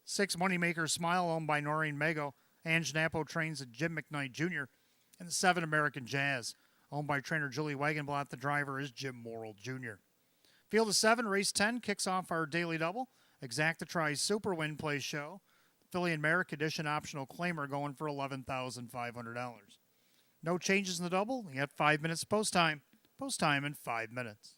6, Moneymaker Smile, owned by Noreen Mago. Ange Napo trains Jim McKnight Jr. And 7, American Jazz, owned by trainer Julie Wagenblatt. The driver is Jim Morrill Jr. Field of 7, race 10, kicks off our daily double. Exacta Try Super Win Play Show. Philly and Mare Condition optional claimer going for $11,500. No changes in the double. You got 5 minutes post time. Post time in 5 minutes.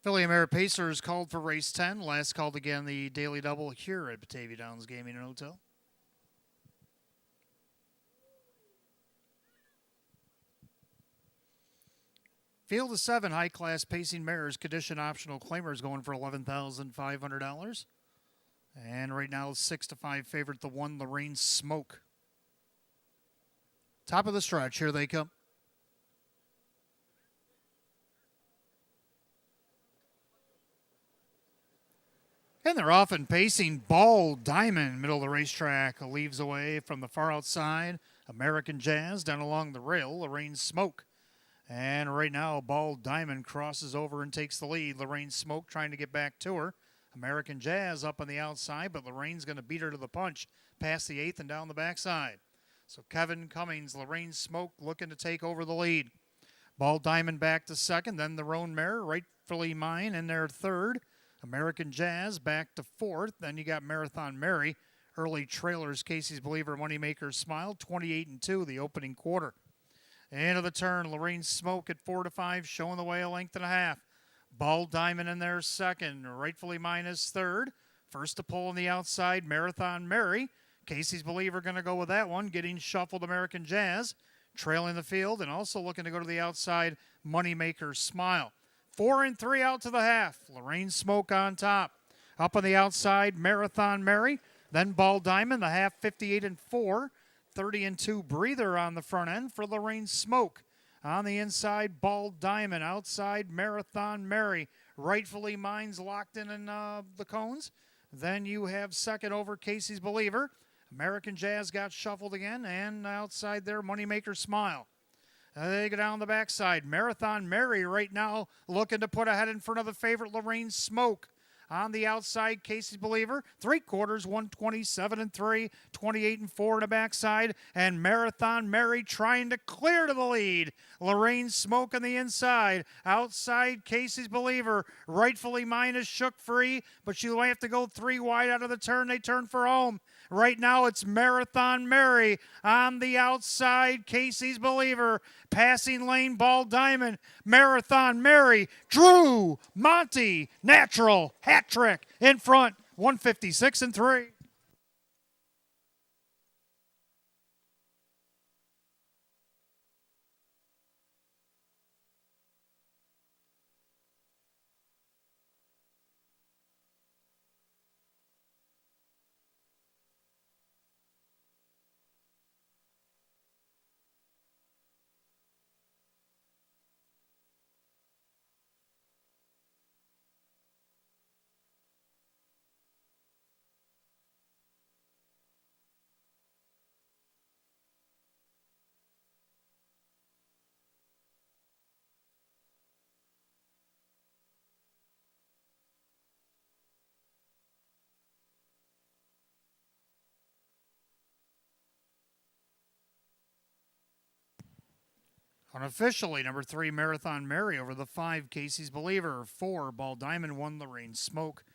Philly Mare Pacers called for race 10. Last called again the daily double here at Batavia Downs Gaming and Hotel. Field of 7 high-class pacing mares, condition optional claimers going for $11,500. And right now, 6-5 favorite, the 1, Lorraine Smoke. Top of the stretch, here they come. And they're off and pacing. Ball Diamond, middle of the racetrack, leaves away from the far outside. American Jazz down along the rail. Lorraine Smoke. And right now, Ball Diamond crosses over and takes the lead. Lorraine Smoke trying to get back to her. American Jazz up on the outside, but Lorraine's going to beat her to the punch past the 8th and down the backside. So Kevin Cummings, Lorraine Smoke looking to take over the lead. Ball Diamond back to second, then the Roan Mare, rightfully mine, in their third. American Jazz back to fourth. Then you got Marathon Mary. Early trailers, Casey's Believer, Moneymaker Smile, 28-2, the opening quarter. End of the turn, Lorraine Smoke at 4-5, showing the way a length and a half. Ball Diamond in there second, rightfully mine is third. First to pull on the outside, Marathon Mary. Casey's Believer going to go with that one, getting shuffled American Jazz. Trailing the field and also looking to go to the outside, Moneymaker Smile. 4 and 3 out to the half. Lorraine Smoke on top. Up on the outside, Marathon Mary. Then Ball Diamond, the half 58-4. 30-2 Breather on the front end for Lorraine Smoke. On the inside, Ball Diamond. Outside, Marathon Mary. Rightfully mine's locked in the cones. Then you have second over Casey's Believer. American Jazz got shuffled again. And outside there, Moneymaker Smile. They go down the backside. Marathon Mary right now looking to put ahead in front of the favorite Lorraine Smoke. On the outside, Casey's Believer, 3/4, 127-3, 28-4 in the backside, and Marathon Mary trying to clear to the lead. Lorraine Smoke on the inside. Outside, Casey's Believer, rightfully mine is shook free, but she'll have to go 3 wide out of the turn. They turn for home. Right now, it's Marathon Mary on the outside. Casey's Believer, passing lane, Ball Diamond. Marathon Mary, Drew Monty, natural hat trick in front, 156-3. Unofficially, number 3, Marathon Mary over the 5, Casey's Believer. 4, Ball Diamond, 1, Lorraine Smoke.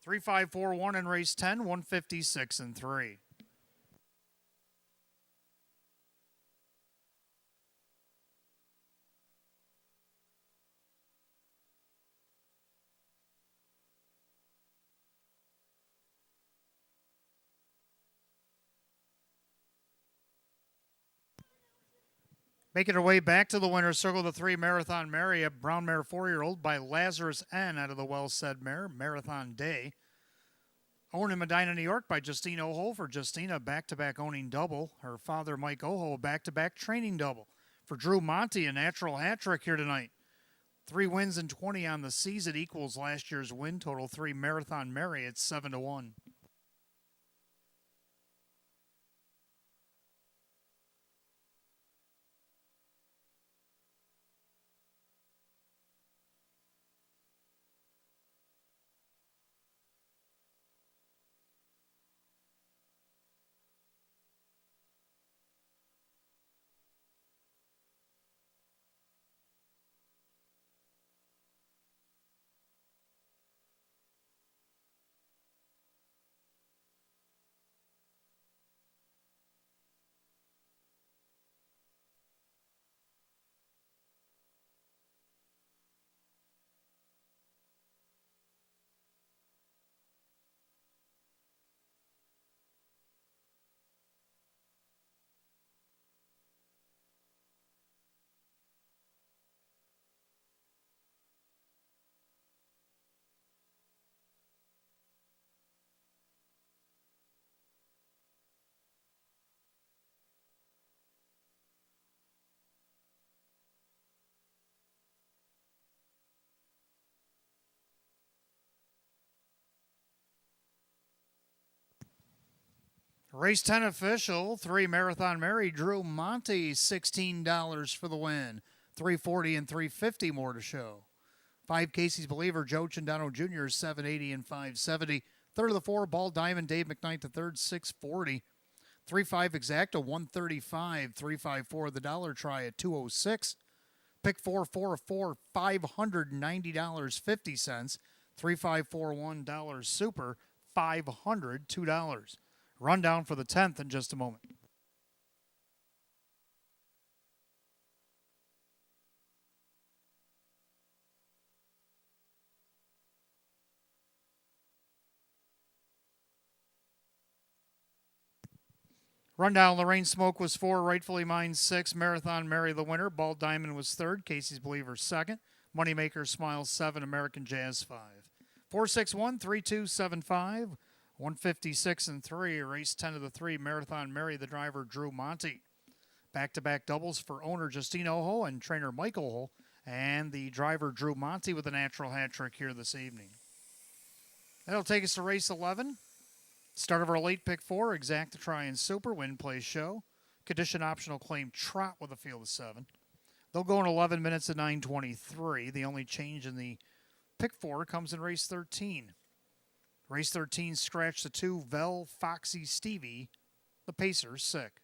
3-5-4-1 in race 10, 156-3. Making her way back to the winner's circle, the 3, Marathon Mary, a brown mare 4-year-old by Lazarus N. out of the well-said mare, Marathon Day. Owned in Medina, New York by Justine Oho for Justina, back-to-back owning double. Her father, Mike Oho, back-to-back training double. For Drew Monty, a natural hat trick here tonight. 3 wins and 20 on the season equals last year's win total. 3, Marathon Mary at 7-1. Race 10 official, 3 Marathon Mary, Drew Monty, $16 for the win. 340 and 350 more to show. 5 Casey's Believer, Joe Chindano Jr., 780 and 570. Third of the 4, Ball Diamond, Dave McKnight the third, 640. 3-5 Exacta, 135. 3-5-4 the Dollar Try at 206. Pick 4-4-4, $590.50. 3-5-4-1 $1 Super, $502. Rundown for the 10th in just a moment. Rundown, Lorraine Smoke was 4, Rightfully Mine 6, Marathon Mary the winner, Ball Diamond was 3rd, Casey's Believer 2nd, Moneymaker Smile 7, American Jazz 5. 461-3275, 156 and 3, race 10 of the 3, Marathon Mary the driver Drew Monty. Back-to-back doubles for owner Justine Oho and trainer Michael Oho, and the driver Drew Monty with a natural hat trick here this evening. That'll take us to race 11. Start of our late pick 4, Exacta Try and Super, Win Play Show. Condition optional claim Trot with a field of 7. They'll go in 11 minutes at 9:23. The only change in the pick 4 comes in race 13. Race 13, scratch the 2, Vel, Foxy, Stevie. The Pacers, sick.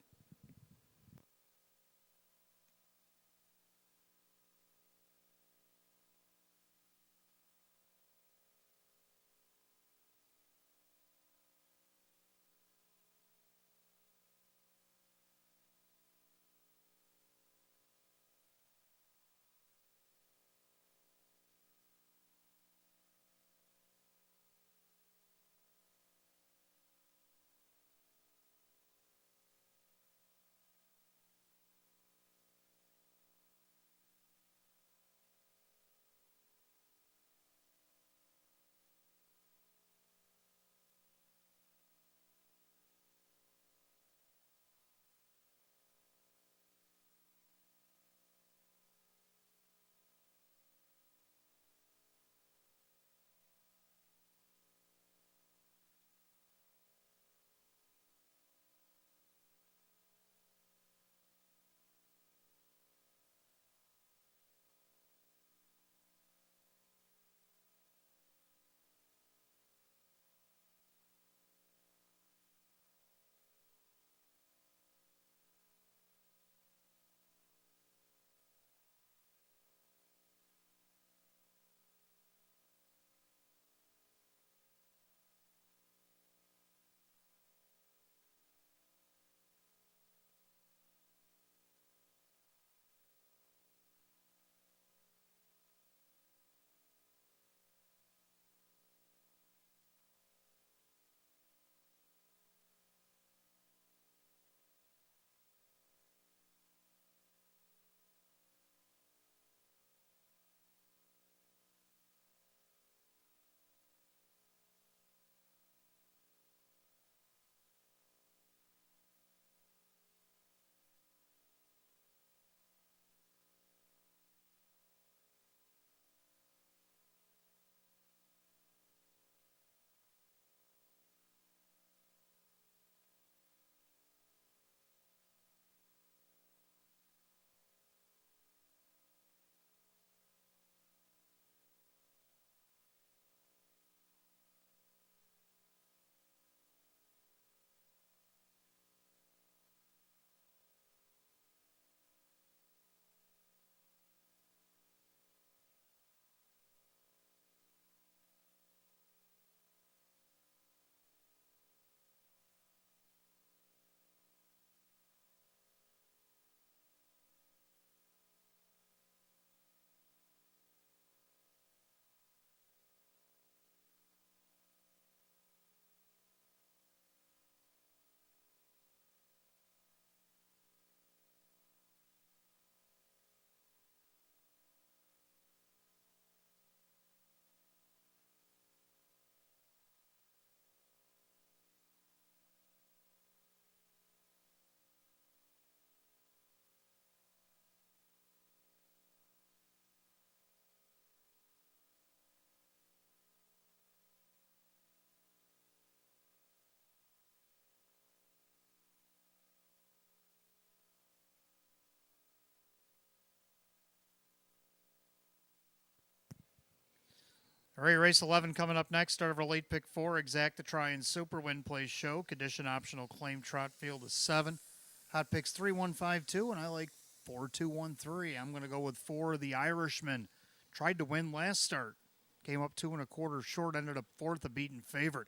All right, race 11 coming up next. Start of our late pick 4. Exact to try and Super Win Play Show. Condition optional claim trot field is 7. Hot picks 3-1-5-2, and I like 4-2-1-3. I'm going to go with 4. The Irishman tried to win last start. Came up 2 1/4 short, ended up 4th, a beaten favorite.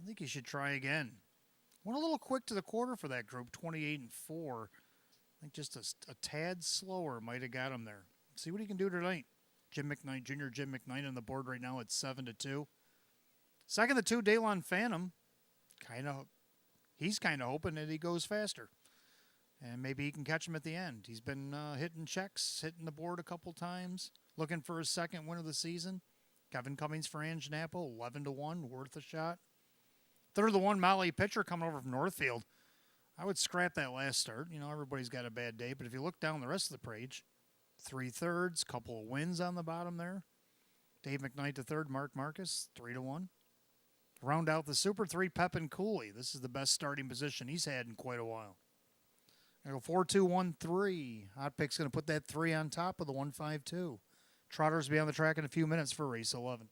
I think he should try again. Went a little quick to the quarter for that group, 28-4. I think just a tad slower might have got him there. See what he can do tonight. Jim McKnight, Junior Jim McKnight on the board right now at 7-2. Second, the 2, Daylon Phantom. He's kind of hoping that he goes faster. And maybe he can catch him at the end. He's been hitting checks, hitting the board a couple times, looking for his second win of the season. Kevin Cummings for Ange Napa, 11-1, worth a shot. Third, the 1, Molly Pitcher coming over from Northfield. I would scrap that last start. You know, everybody's got a bad day. But if you look down the rest of the page, 3/3, couple of wins on the bottom there. Dave McKnight to third, Mark Marcus, 3-1. Round out the Super 3, Pepin Cooley. This is the best starting position he's had in quite a while. I go 4-2-1-3. Hot Pick's going to put that 3 on top of the 1-5-2. Trotters will be on the track in a few minutes for race 11.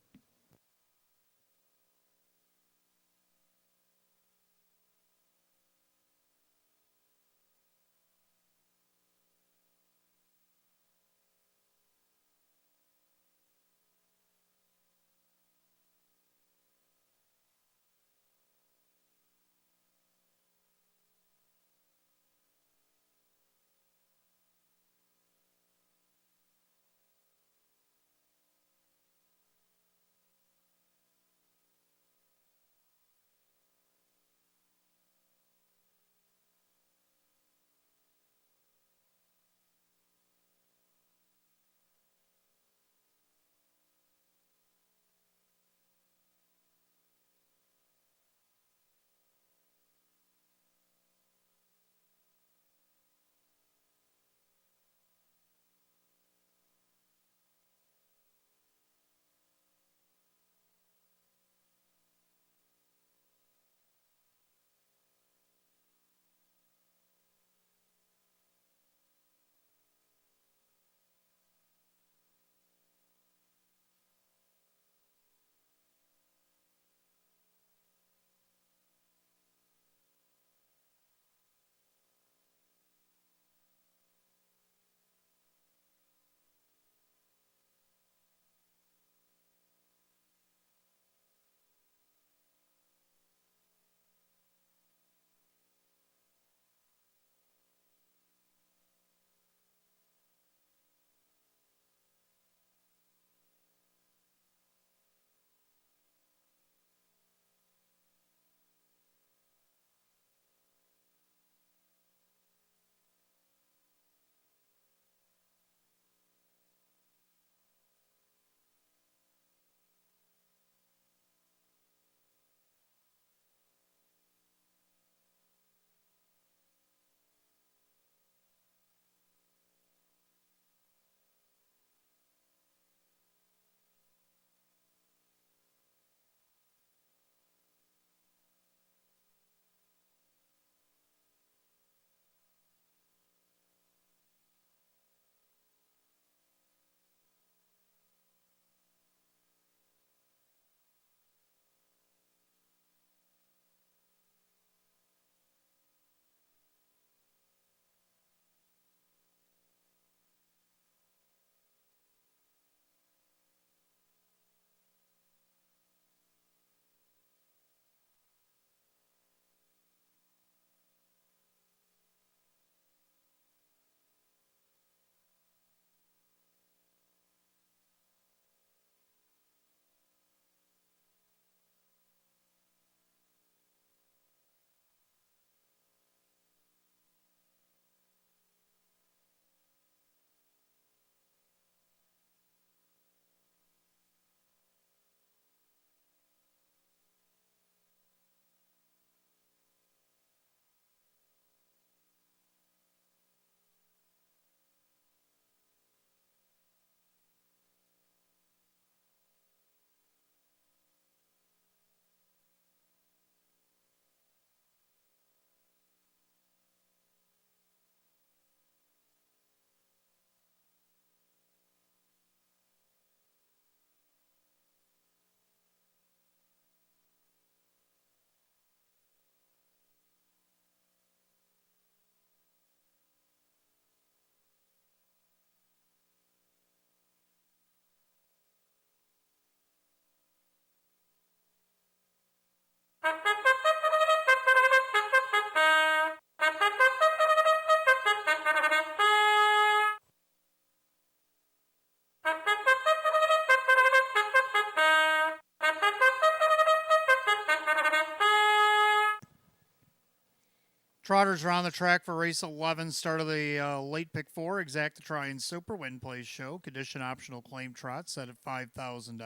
Trotters are on the track for race 11, start of the late pick 4, exact to try and super win place show. Condition optional claim trot set at $5,000.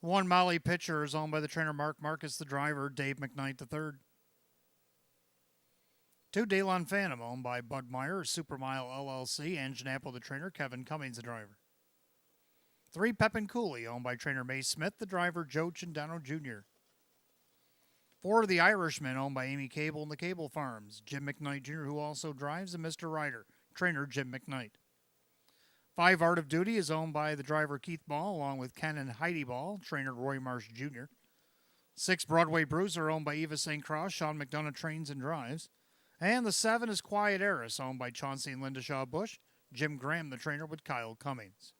One Molly Pitcher is owned by the trainer Mark Marcus, the driver, Dave McKnight III. 2 Daylon Phantom owned by Bud Meyer, Super Mile LLC, and Janapo the trainer, Kevin Cummings the driver. 3 Pepin Cooley owned by trainer May Smith, the driver, Joe Chindano Jr. 4 The Irishman, owned by Amy Cable and the Cable Farms, Jim McKnight Jr., who also drives, and Mr. Ryder, trainer Jim McKnight. 5 Art of Duty is owned by the driver Keith Ball, along with Ken and Heidi Ball, trainer Roy Marsh Jr. 6 Broadway Bruiser, owned by Eva St. Cross, Sean McDonough trains and drives. And the 7 is Quiet Eris, owned by Chauncey and Linda Shaw Bush, Jim Graham, the trainer, with Kyle Cummings.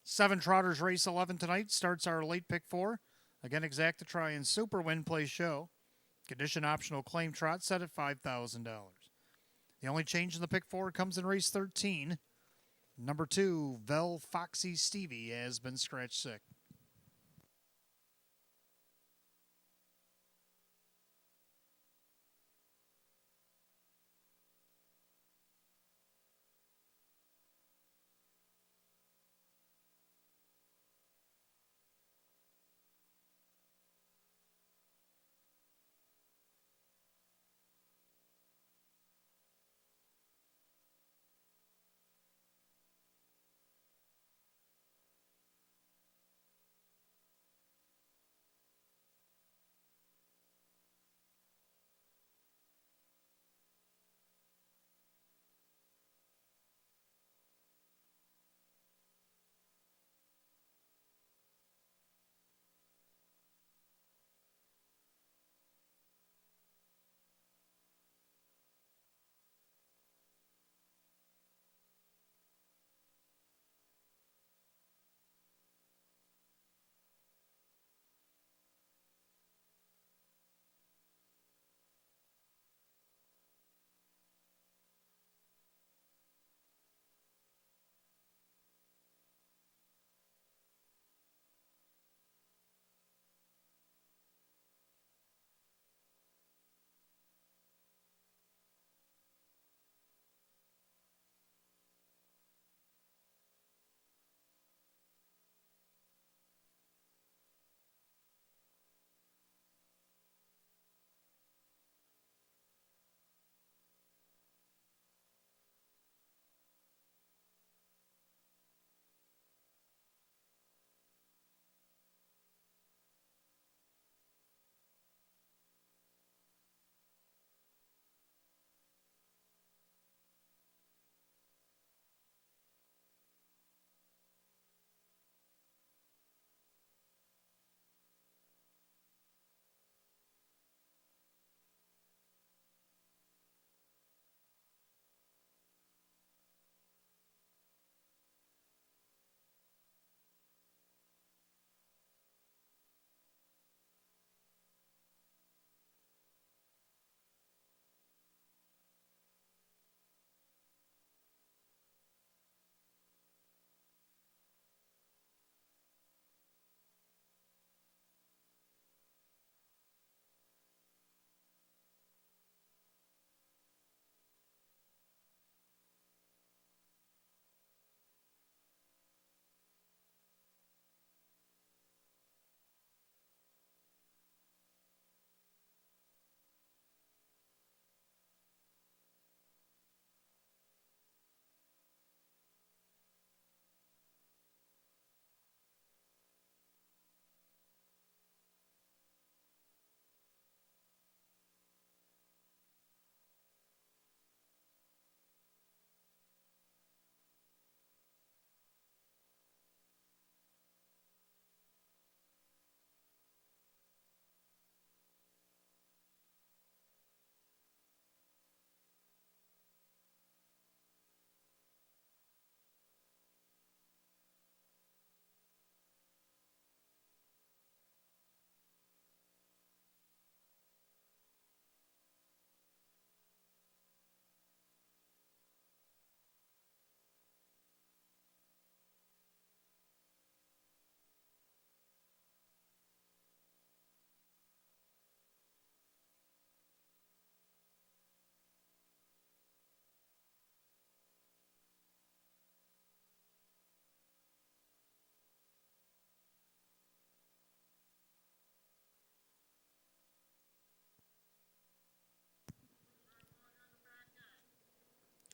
7 Trotters race 11 tonight, starts our late pick 4. Again, exact to try and super win play show. Condition optional claim trot set at $5,000. The only change in the pick 4 comes in race 13. Number 2, Vel Foxy Stevie has been scratch sick.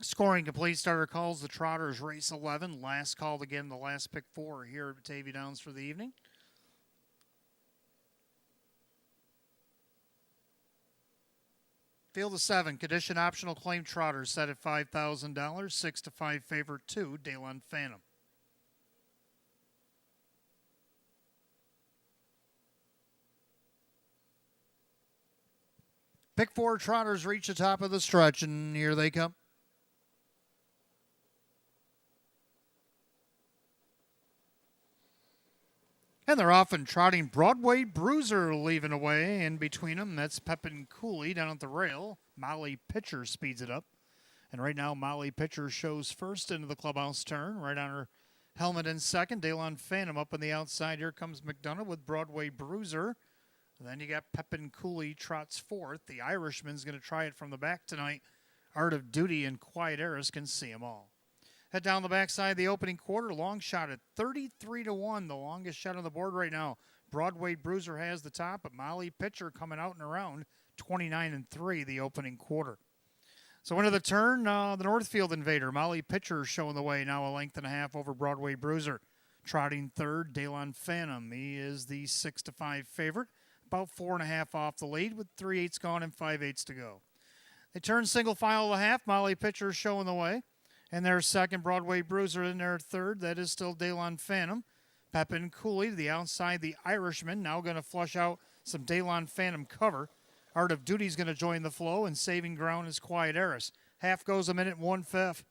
Scoring complete. Starter calls the Trotters race 11. Last called again, the last pick 4 here at Batavia Downs for the evening. Field of 7. Condition optional claim Trotters set at $5,000. 6 to 5 favorite 2. Daylon Phantom. Pick 4 Trotters reach the top of the stretch, and here they come. And they're off and trotting. Broadway Bruiser leaving away. In between them, that's Pepin Cooley down at the rail. Molly Pitcher speeds it up. And right now, Molly Pitcher shows first into the clubhouse turn. Right on her helmet in second. Daylon Phantom up on the outside. Here comes McDonough with Broadway Bruiser. And then you got Pepin Cooley trots fourth. The Irishman's going to try it from the back tonight. Art of Duty and Quiet Eris can see them all. Head down the backside of the opening quarter. Long shot at 33 to 1. The longest shot on the board right now. Broadway Bruiser has the top, but Molly Pitcher coming out and around 29 and 3 the opening quarter. So into the turn, the Northfield Invader. Molly Pitcher showing the way now a length and a half over Broadway Bruiser. Trotting third, Daylon Phantom. He is the 6 to 5 favorite. About 4.5 off the lead with 3/8 gone and 5/8 to go. They turn single file of the half. Molly Pitcher showing the way. And their second, Broadway Bruiser in their third. That is still Daylon Phantom. Pepin Cooley to the outside. The Irishman now going to flush out some Daylon Phantom cover. Art of Duty's going to join the flow, and saving ground is Quiet Eris. Half goes a minute 1/5.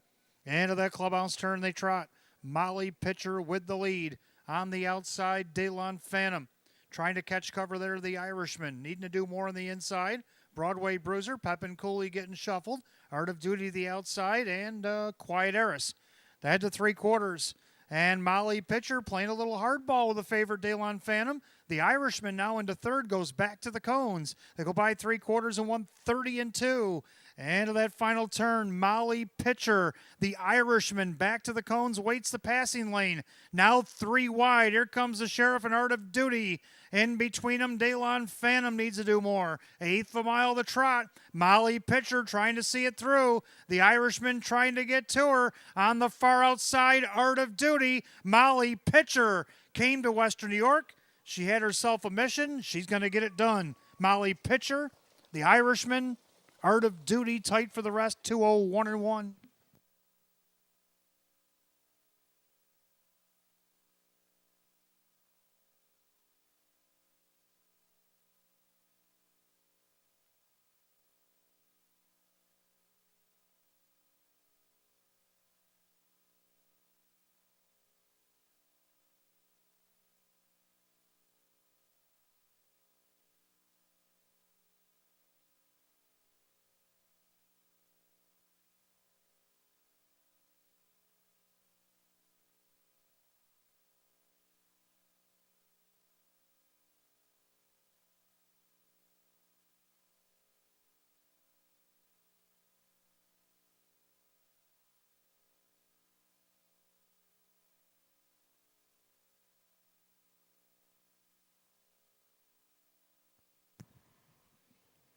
Into that clubhouse turn they trot. Molly Pitcher with the lead. On the outside, Daylon Phantom. Trying to catch cover there, the Irishman. Needing to do more on the inside. Broadway Bruiser, Pepin Cooley getting shuffled. Art of Duty to the outside, and Quiet Eris. They head to 3/4. And Molly Pitcher playing a little hardball with the favorite Daylon Phantom. The Irishman now into third goes back to the cones. They go by 3/4 and 130 and 2. And to that final turn, Molly Pitcher, the Irishman, back to the cones, waits the passing lane. Now 3 wide. Here comes the Sheriff and Art of Duty. In between them, Daylon Phantom needs to do more. 1/8 of a mile to trot. Molly Pitcher trying to see it through. The Irishman trying to get to her. On the far outside, Art of Duty. Molly Pitcher came to Western New York. She had herself a mission. She's going to get it done. Molly Pitcher, the Irishman, Art of Duty tight for the rest, 201 and 1.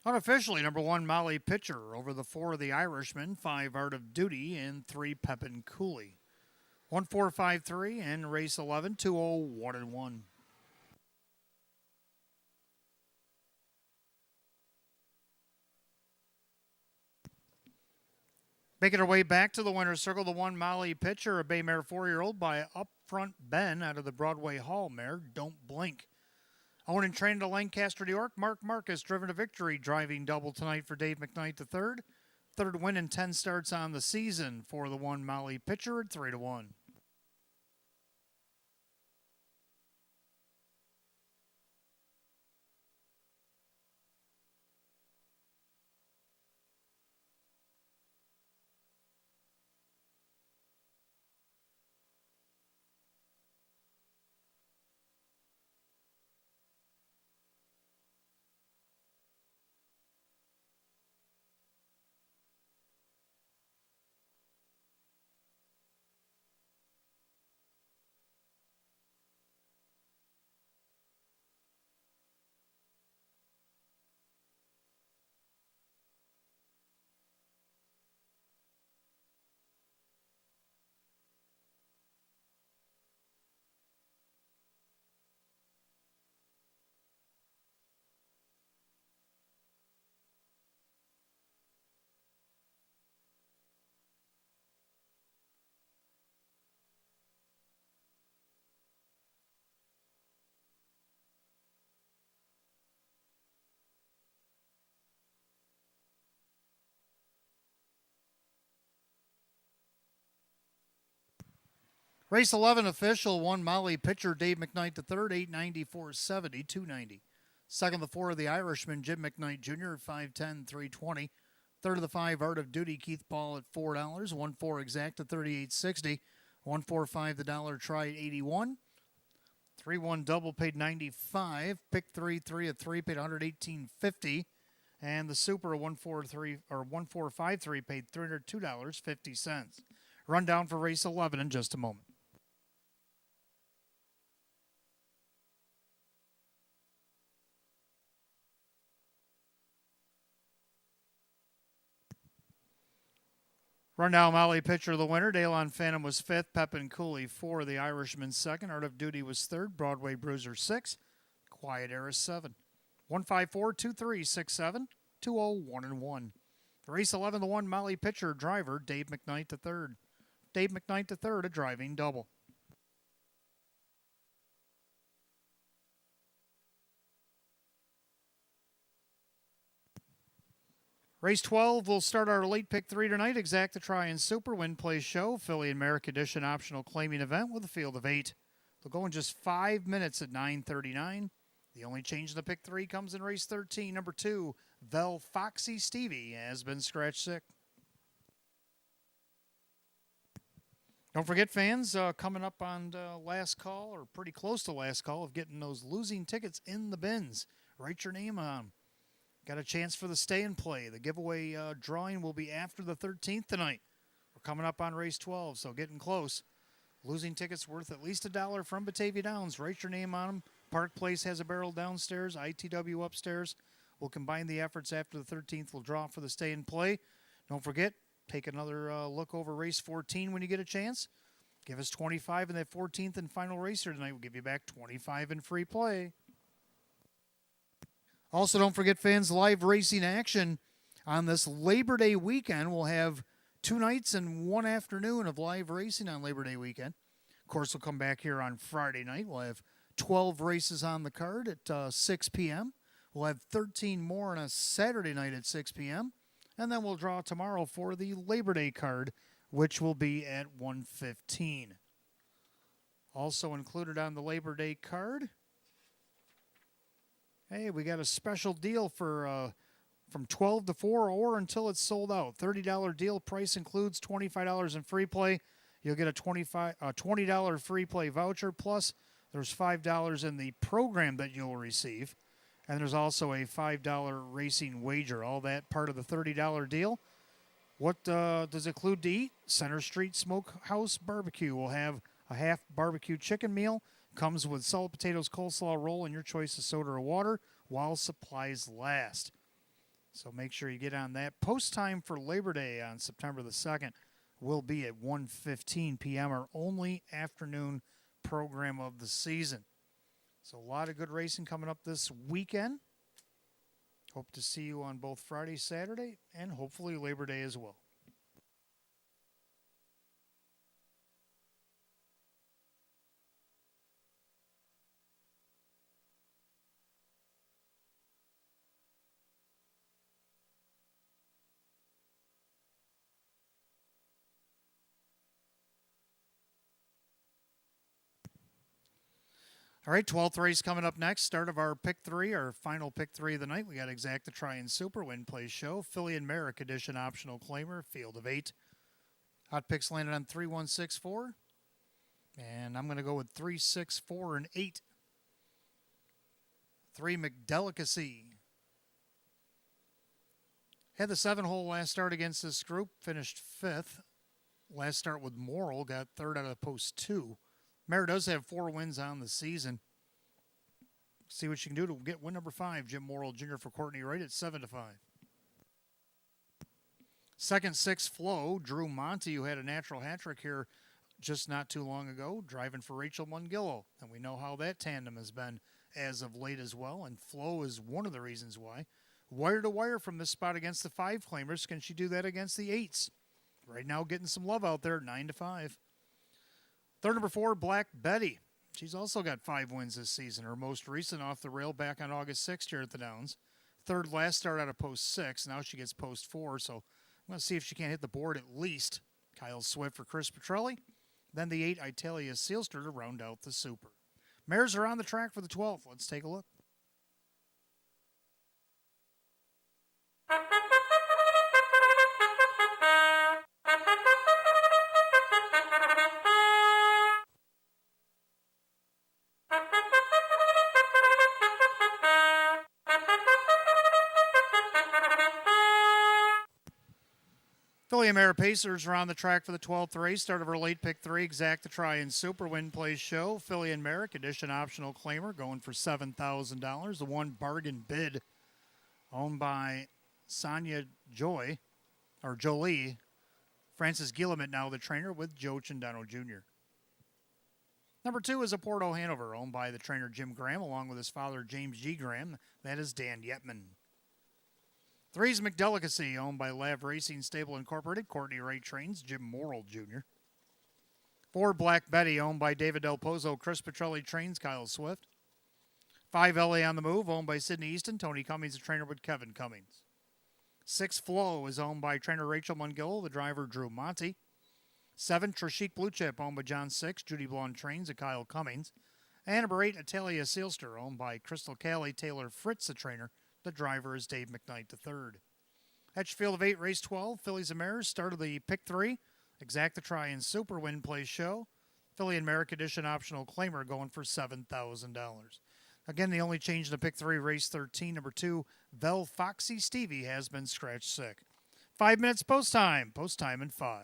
Unofficially, number 1, Molly Pitcher over the 4 of the Irishman, 5 Art of Duty, and 3 Pepin Cooley. 1-4-5-3 and race 11, 201 and 1. Making her way back to the winner's circle, the 1 Molly Pitcher, a bay mare 4-year-old by Up Front Ben out of the Broadway Hall mare, Don't Blink. Owned and trained to Lancaster, New York, Mark Marcus, driven to victory, driving double tonight for Dave McKnight III. Third win in 10 starts on the season for the 1 Molly Pitcher at 3 to 1. Race 11 official, one Molly pitcher Dave McKnight III, 894.70, 290. Second, the 4 of the Irishman Jim McKnight Jr. 510, 320. Third of the 5 Art of Duty Keith Paul at $4. 1-4 exact at 38.60. 1-4-5 the dollar try at 81. 3-1 double paid 95. Pick 3 at 3 paid 118.50. And the Super 1-4-3 or 1-4-5-3 paid $302.50. Rundown for race 11 in just a moment. Rundown Molly pitcher of the winner. Dalon Phantom was 5th. Pepin Cooley 4. The Irishman 2nd. Art of Duty was 3rd. Broadway Bruiser 6. Quiet Era 7. 154-2367 201-1. Race 11, the 1 Molly pitcher driver Dave McKnight III. Dave McKnight III, a driving double. Race 12, we'll start our late pick 3 tonight. Exacta Try and Super Win Play Show. Philly and Merrick Edition optional claiming event with a field of 8. They'll go in just 5 minutes at 9:39. The only change in the pick 3 comes in race 13. Number 2, Vel Foxy Stevie has been scratch sick. Don't forget, fans, coming up on last call, or pretty close to last call, of getting those losing tickets in the bins. Write your name on them. Got a chance for the stay and play. The giveaway drawing will be after the 13th tonight. We're coming up on race 12, so getting close. Losing tickets worth at least $1 from Batavia Downs. Write your name on them. Park Place has a barrel downstairs, ITW upstairs. We'll combine the efforts after the 13th. We'll draw for the stay and play. Don't forget, take another look over race 14 when you get a chance. Give us 25 in that 14th and final racer tonight. We'll give you back 25 in free play. Also, don't forget, fans, live racing action on this Labor Day weekend. We'll have 2 nights and 1 afternoon of live racing on Labor Day weekend. Of course, we'll come back here on Friday night. We'll have 12 races on the card at 6 p.m. We'll have 13 more on a Saturday night at 6 p.m. And then we'll draw tomorrow for the Labor Day card, which will be at 1:15. Also included on the Labor Day card, hey, we got a special deal for from 12 to 4 or until it's sold out. $30 deal. Price includes $25 in free play. You'll get a $20 free play voucher, plus there's $5 in the program that you'll receive. And there's also a $5 racing wager. All that part of the $30 deal. What does it include to eat? Center Street Smokehouse Barbecue will have a half barbecue chicken meal. Comes with salad, potatoes, coleslaw roll, and your choice of soda or water while supplies last. So make sure you get on that. Post time for Labor Day on September the 2nd will be at 1:15 p.m. our only afternoon program of the season. So a lot of good racing coming up this weekend. Hope to see you on both Friday, Saturday, and hopefully Labor Day as well. All right, 12th race coming up next. Start of our pick 3, our final pick 3 of the night. We got Exacta Try and Super Win Play Show. Philly and Merrick Edition optional claimer, field of 8. Hot picks landed on 3, 1, 6, 4. And I'm going to go with 3, 6, 4, and 8. 3, McDelicacy. Had the 7-hole last start against this group, finished 5th. Last start with Morrill, got 3rd out of post 2. Mare does have 4 wins on the season. See what you can do to get win number 5, Jim Morrill Jr. for Courtney Wright at 7-5. Second, 6, Flow. Drew Monty, who had a natural hat trick here just not too long ago, driving for Rachel Mungillo. And we know how that tandem has been as of late as well. And Flow is one of the reasons why. Wire to wire from this spot against the 5 claimers. Can she do that against the 8s? Right now getting some love out there, 9-5. Third, number 4, Black Betty. She's also got 5 wins this season. Her most recent off the rail back on August 6th here at the Downs. Third last start out of post 6. Now she gets post 4. So I'm going to see if she can't hit the board at least. Kyle Swift for Chris Petrelli. then the 8 Italia Sealster to round out the Super. Mares are on the track for the 12th. Let's take a look. Filly and Mare Pacers are on the track for the 12th race. Start of her late pick 3, Exact the Try and Super Win Place Show. Filly and Mare, condition optional claimer, going for $7,000. The 1 Bargain Bid, owned by Sonia Jolie. Francis Guillemot now the trainer with Joe Chandano Jr. Number 2 is a Porto Hanover, owned by the trainer Jim Graham, along with his father James G. Graham. That is Dan Yetman. 3 is McDelicacy, owned by Lav Racing Stable Incorporated. Courtney Wright trains Jim Morrill Jr. 4 Black Betty, owned by David Del Pozo. Chris Petrelli trains Kyle Swift. 5 LA on the Move, owned by Sidney Easton. Tony Cummings, the trainer with Kevin Cummings. 6 Flow is owned by trainer Rachel Mungill, the driver Drew Monty. 7 Trishik Blue Chip, owned by John Six. Judy Blonde trains and Kyle Cummings. And number 8 Italia Sealster, owned by Crystal Callie. Taylor Fritz, the trainer. The driver is Dave McKnight III. At Field of 8, race 12, Fillies and Mares, start of the pick 3, Exact the Try and Super Win Place Show. Filly and Mare condition optional claimer going for $7,000. Again, the only change in the pick 3, race 13, number 2, Vel Foxy Stevie has been scratched sick. 5 minutes post time in 5.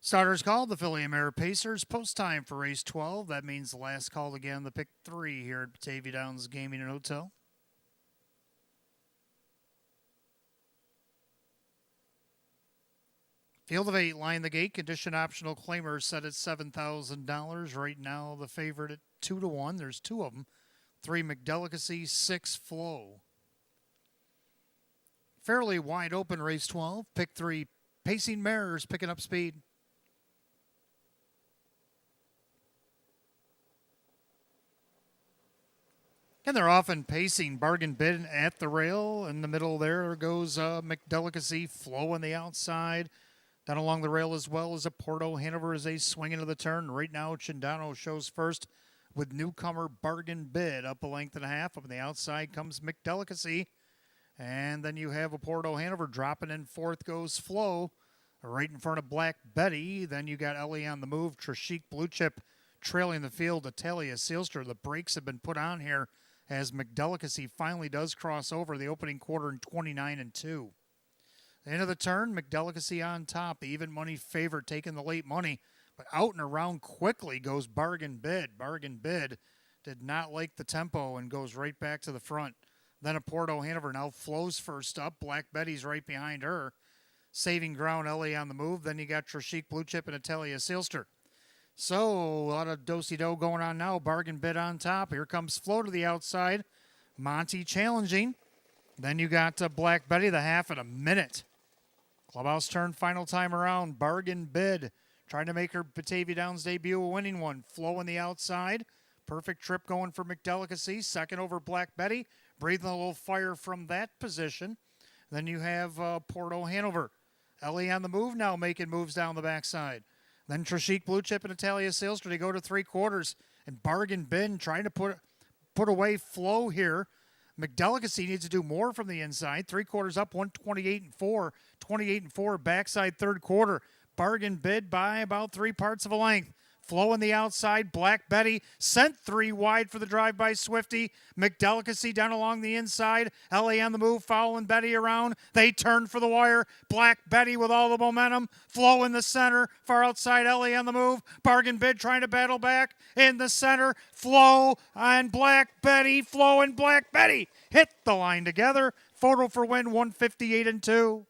Starters called, the Philly Mare Pacers. Post time for race 12. That means the last call again, the pick 3 here at Batavia Downs Gaming and Hotel. Field of 8, line the gate. Condition optional claimer set at $7,000. Right now, the favorite at 2-1. There's 2 of them. 3 McDelicacy, 6 Flow. Fairly wide open race 12. Pick 3, Pacing Mares picking up speed. And they're often pacing. Bargain Bid at the rail. In the middle there goes McDelicacy, Flow on the outside. Down along the rail as well as a Porto Hanover as they swing into the turn. Right now, Chindano shows first with newcomer Bargain Bid up a length and a half. Up on the outside comes McDelicacy. And then you have a Porto Hanover dropping in fourth goes Flow. Right in front of Black Betty. Then you got Ellie on the move. Trishik Blue Chip trailing the field. Italia Sealster. The brakes have been put on here as McDelicacy finally does cross over the opening quarter in 29-2. End of the turn, McDelicacy on top. The even money favorite taking the late money. But out and around quickly goes Bargain Bid. Bargain Bid did not like the tempo and goes right back to the front. Then a Porto Hanover now Flows first up. Black Betty's right behind her. Saving ground, Ellie on the move. Then you got Trishik Blue Chip and Italia Sealster. So a lot of do-si-do going on now. Bargain Bid on top. Here comes Flow to the outside. Monty challenging. Then you got Black Betty, the half at a minute. Clubhouse turn final time around. Bargain Bid trying to make her Batavia Downs debut a winning one. Flow on the outside. Perfect trip going for McDelicacy. Second over Black Betty. Breathing a little fire from that position. Then you have Porto Hanover. Ellie on the move now, making moves down the backside. Then Trishik Blue Chip and Italia Sealster, they go to 3/4. And Bargain Bid trying to put away Flow here. McDelicacy needs to do more from the inside. 3/4 up, 128-4. 28-4, backside third quarter. Bargain Bid by about 3 parts of a length. Flow on the outside. Black Betty sent 3 wide for the drive by Swifty. McDelicacy down along the inside. LA on the move, following Betty around. They turn for the wire. Black Betty with all the momentum. Flow in the center. Far outside, LA on the move. Bargain Bid trying to battle back. In the center, Flow and Black Betty. Flow and Black Betty hit the line together. Photo for win, 158-2.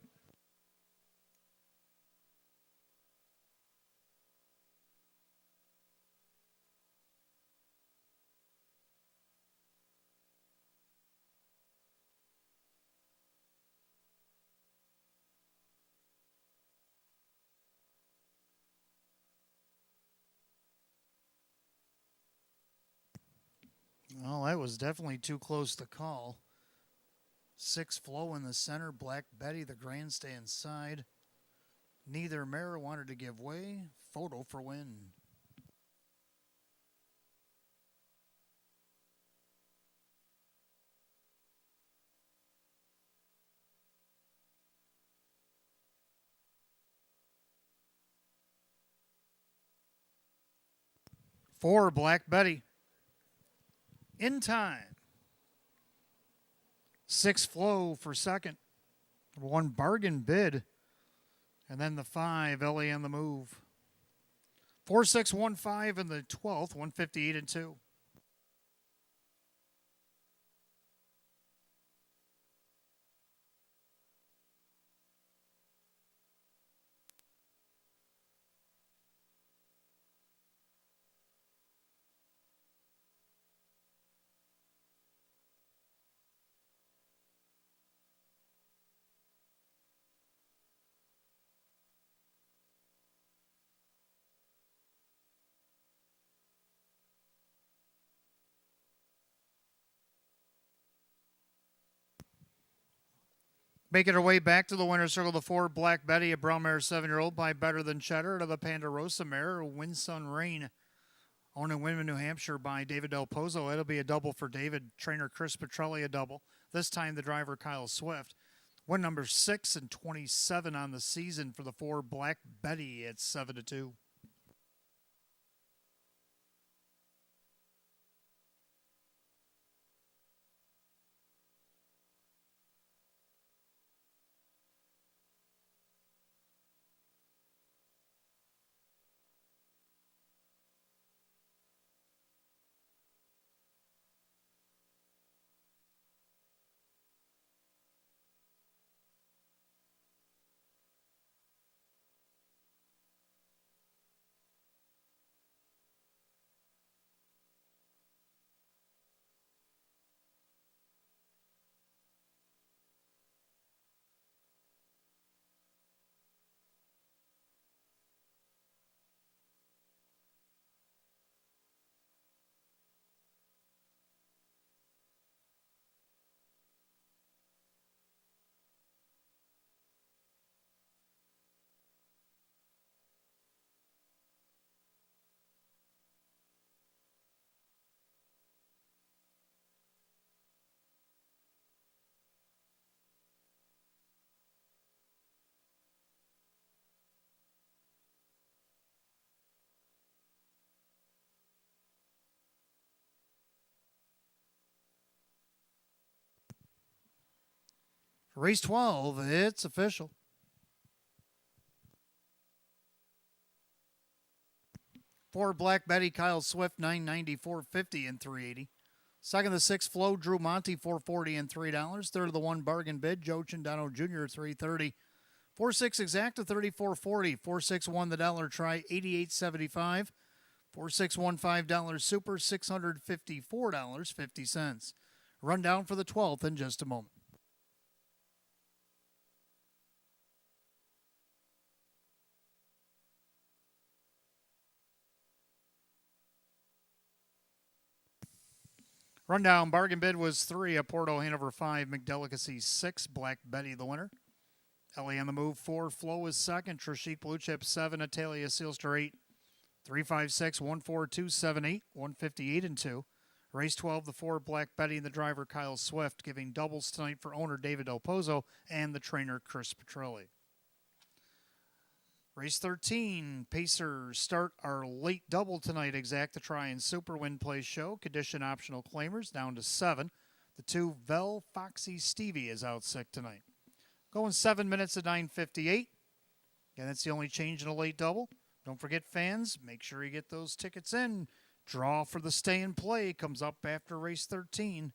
Well, that was definitely too close to call. 6 Flow in the center. Black Betty, the grandstand side. Neither mare wanted to give way. Photo for win. For Black Betty. In time. 6 Flow for second. 1 Bargain Bid. And then the 5, Ellie on the move. 4-6-1-5 in the 12th, 158-2. Making her way back to the winner's circle, the 4 Black Betty, a brown mare 7-year-old by Better Than Cheddar, to the Ponderosa mare, Wind Sun Rain, owned in Windman, New Hampshire by David Del Pozo. It'll be a double for David. Trainer Chris Petrelli a double. This time the driver Kyle Swift. Win number 6 and 27 on the season for the 4 Black Betty at 7-2. Race 12, it's official. For Black Betty, Kyle Swift, 990, 450 and 380. Second, the 6 Flow, Drew Monty, 440 and $3. Third of the 1 Bargain Bid, Joe Chindano Jr., 330. 4-6 Exacta, 34.40. 4-6 won the dollar try, 88.75. 4-6 won $5 Super, $654.50. Rundown for the 12th in just a moment. Rundown, Bargain Bid was 3, Porto Hanover 5, McDelicacy 6, Black Betty the winner. Ellie on the move 4, Flow is second, Trishik Blue Chip 7, Italia Sealster 8, 356, 14278, 158 and 2. Race 12, the 4, Black Betty and the driver Kyle Swift, giving doubles tonight for owner David Del Pozo and the trainer Chris Petrelli. Race 13, Pacers start our late double tonight. Exacta Try and Super Win Play Show. Condition optional claimers down to 7. The 2 Vel Foxy Stevie is out sick tonight. Going 7 minutes at 9:58. Again, that's the only change in a late double. Don't forget, fans, make sure you get those tickets in. Draw for the stay and play comes up after race 13.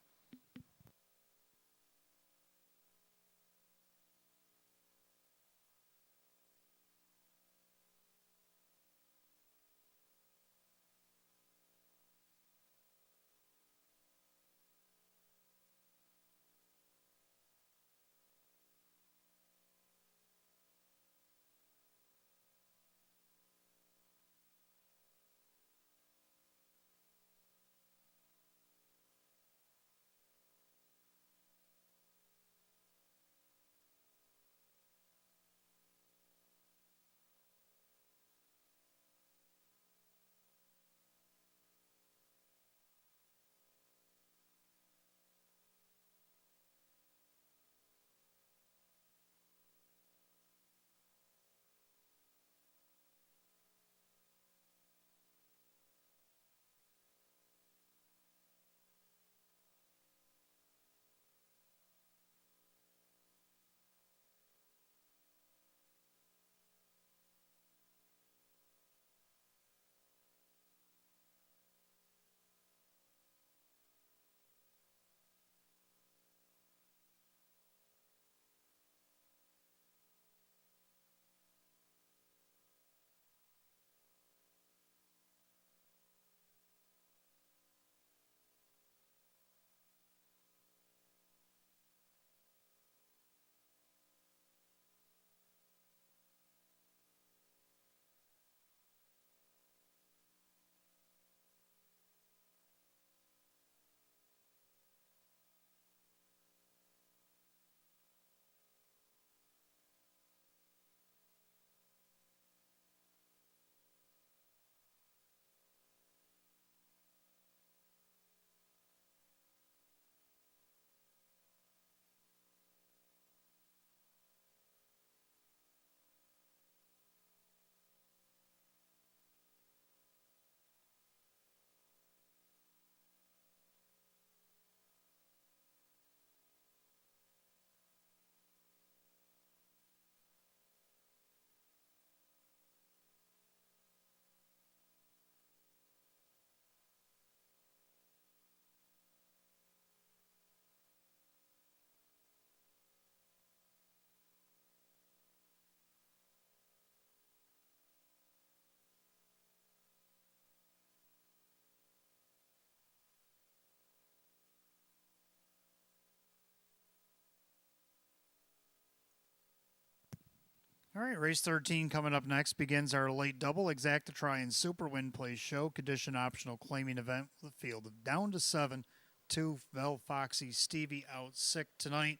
All right, race 13 coming up next begins our late double. Exacta Try and Super Win Play Show. Condition optional claiming event with the field of down to 7. 2 Vel Foxy Stevie out sick tonight.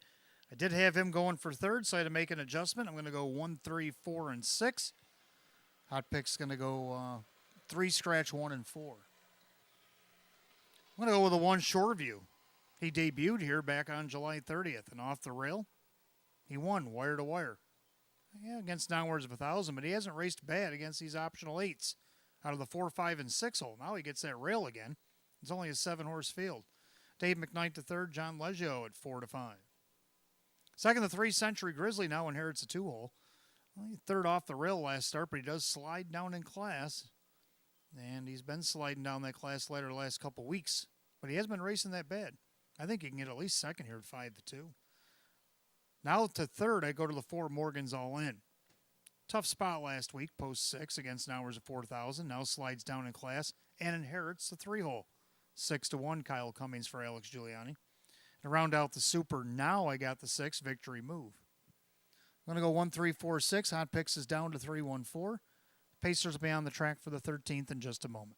I did have him going for third, so I had to make an adjustment. I'm going to go 1, 3, 4, and 6. Hot Pick's going to go 3, scratch 1, and 4. I'm going to go with a 1 Shoreview. He debuted here back on July 30th, and off the rail, he won wire to wire. Yeah, against downwards of 1,000, but he hasn't raced bad against these optional 8s. Out of the 4, 5, and 6 hole, now he gets that rail again. It's only a 7-horse field. Dave McKnight to third, John Leggio at 4 to 5. Second, the 3 Century Grizzly now inherits a 2-hole. Well, he third off the rail last start, but he does slide down in class. And he's been sliding down that class ladder the last couple weeks. But he hasn't been racing that bad. I think he can get at least second here at 5-2. Now to third, I go to the 4 Morgan's All In. Tough spot last week, post 6 against an hours of 4,000. Now slides down in class and inherits the 3-hole. 6-1, Kyle Cummings for Alex Giuliani. To round out the super, now I got the 6 Victory Move. I'm going to go 1, 3, 4, 6. Hot Picks is down to 3, 1, 4. Pacers will be on the track for the 13th in just a moment.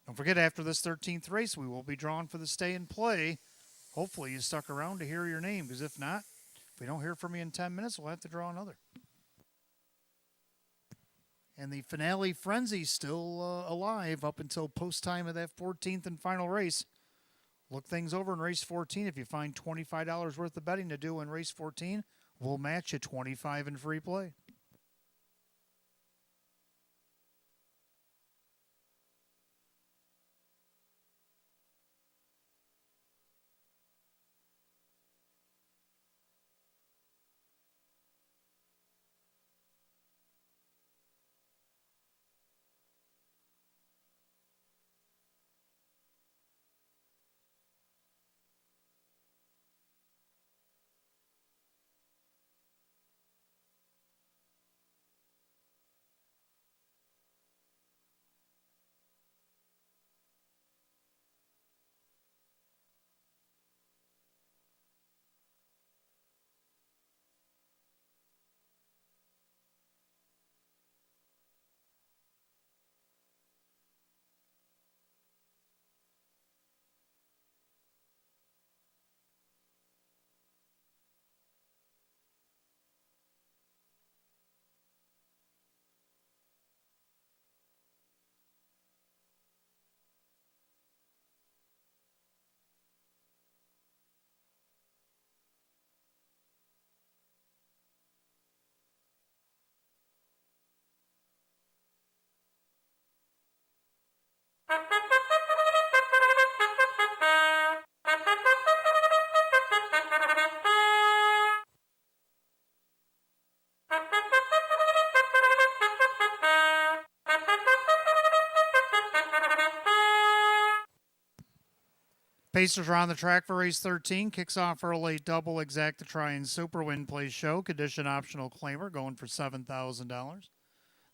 Don't forget, after this 13th race, we will be drawn for the stay and play. Hopefully you stuck around to hear your name, because if not, if we don't hear from you in 10 minutes, we'll have to draw another. And the finale frenzy still alive up until post time of that 14th and final race. Look things over in race 14. If you find $25 worth of betting to do in race 14, we'll match you $25 in free play. Pacers are on the track for race 13. Kicks off for a late double, exact to try and super win plays show. Condition optional claimer going for $7,000.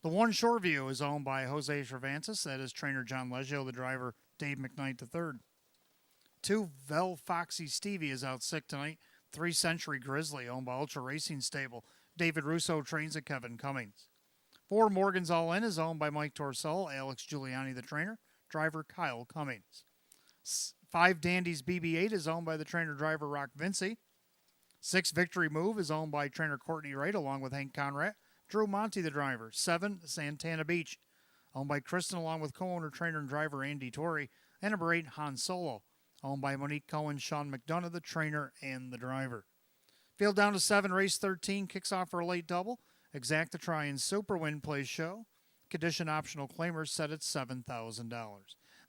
The 1 Shoreview is owned by Jose Cervantes. That is trainer John Leggio, the driver Dave McKnight III. 2 Vel Foxy Stevie is out sick tonight. 3 Century Grizzly owned by Ultra Racing Stable. David Russo trains at Kevin Cummings. 4 Morgan's All In is owned by Mike Torsell, Alex Giuliani the trainer, driver Kyle Cummings. 5 Dandy's BB-8 is owned by the trainer-driver Rock Vinci. 6 Victory Move is owned by trainer Courtney Wright along with Hank Conrad. Drew Monty the driver. 7 Santana Beach, owned by Kristen along with co-owner, trainer, and driver Andy Torrey. And number 8 Han Solo, owned by Monique Cohen, Sean McDonough, the trainer and the driver. Field down to 7, race 13, kicks off for a late double. Exact to try and super win plays show. Condition optional claimers set at $7,000.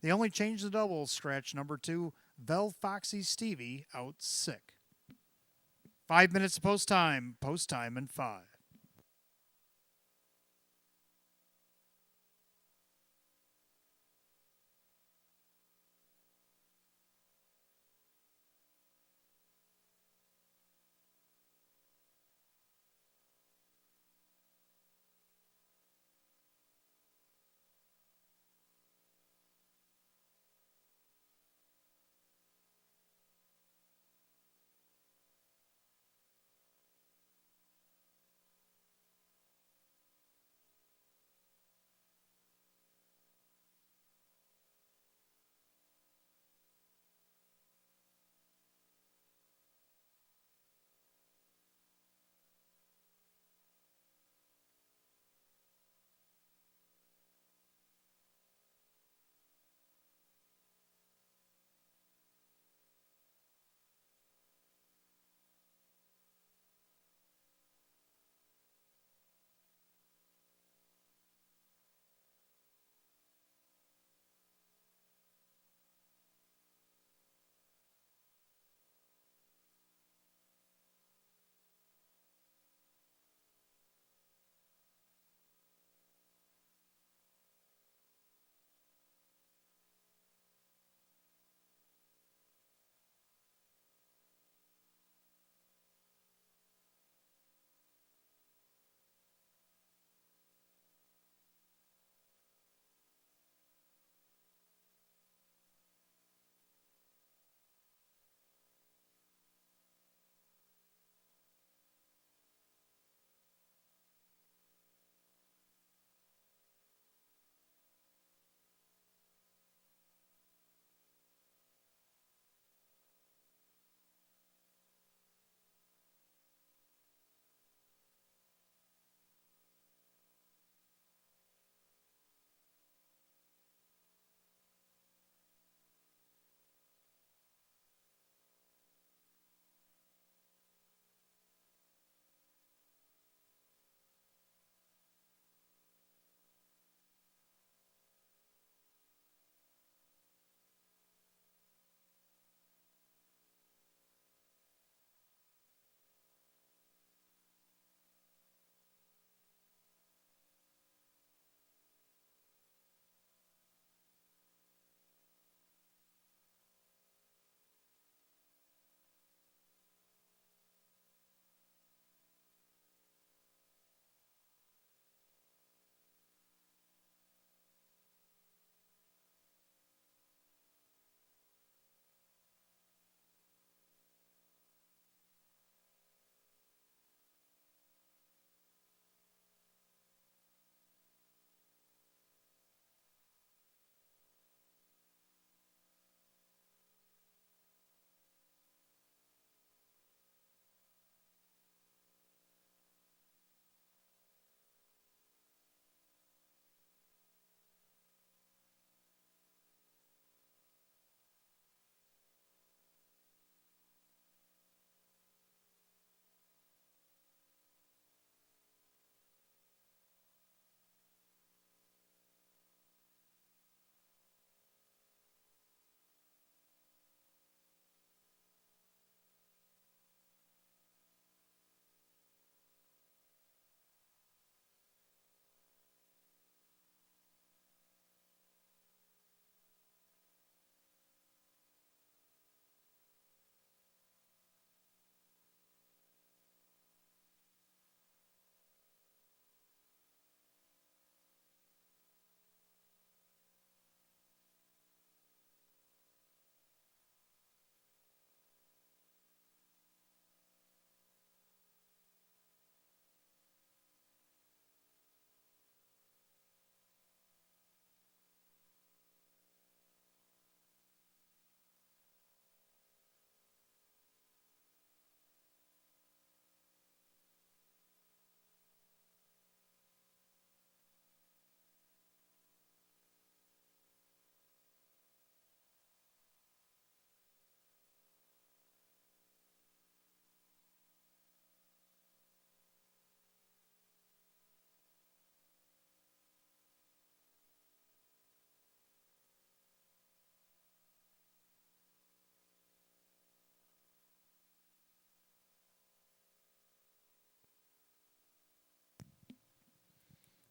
The only change the double scratch number 2, Vel Foxy Stevie, out sick. 5 minutes of post time in 5.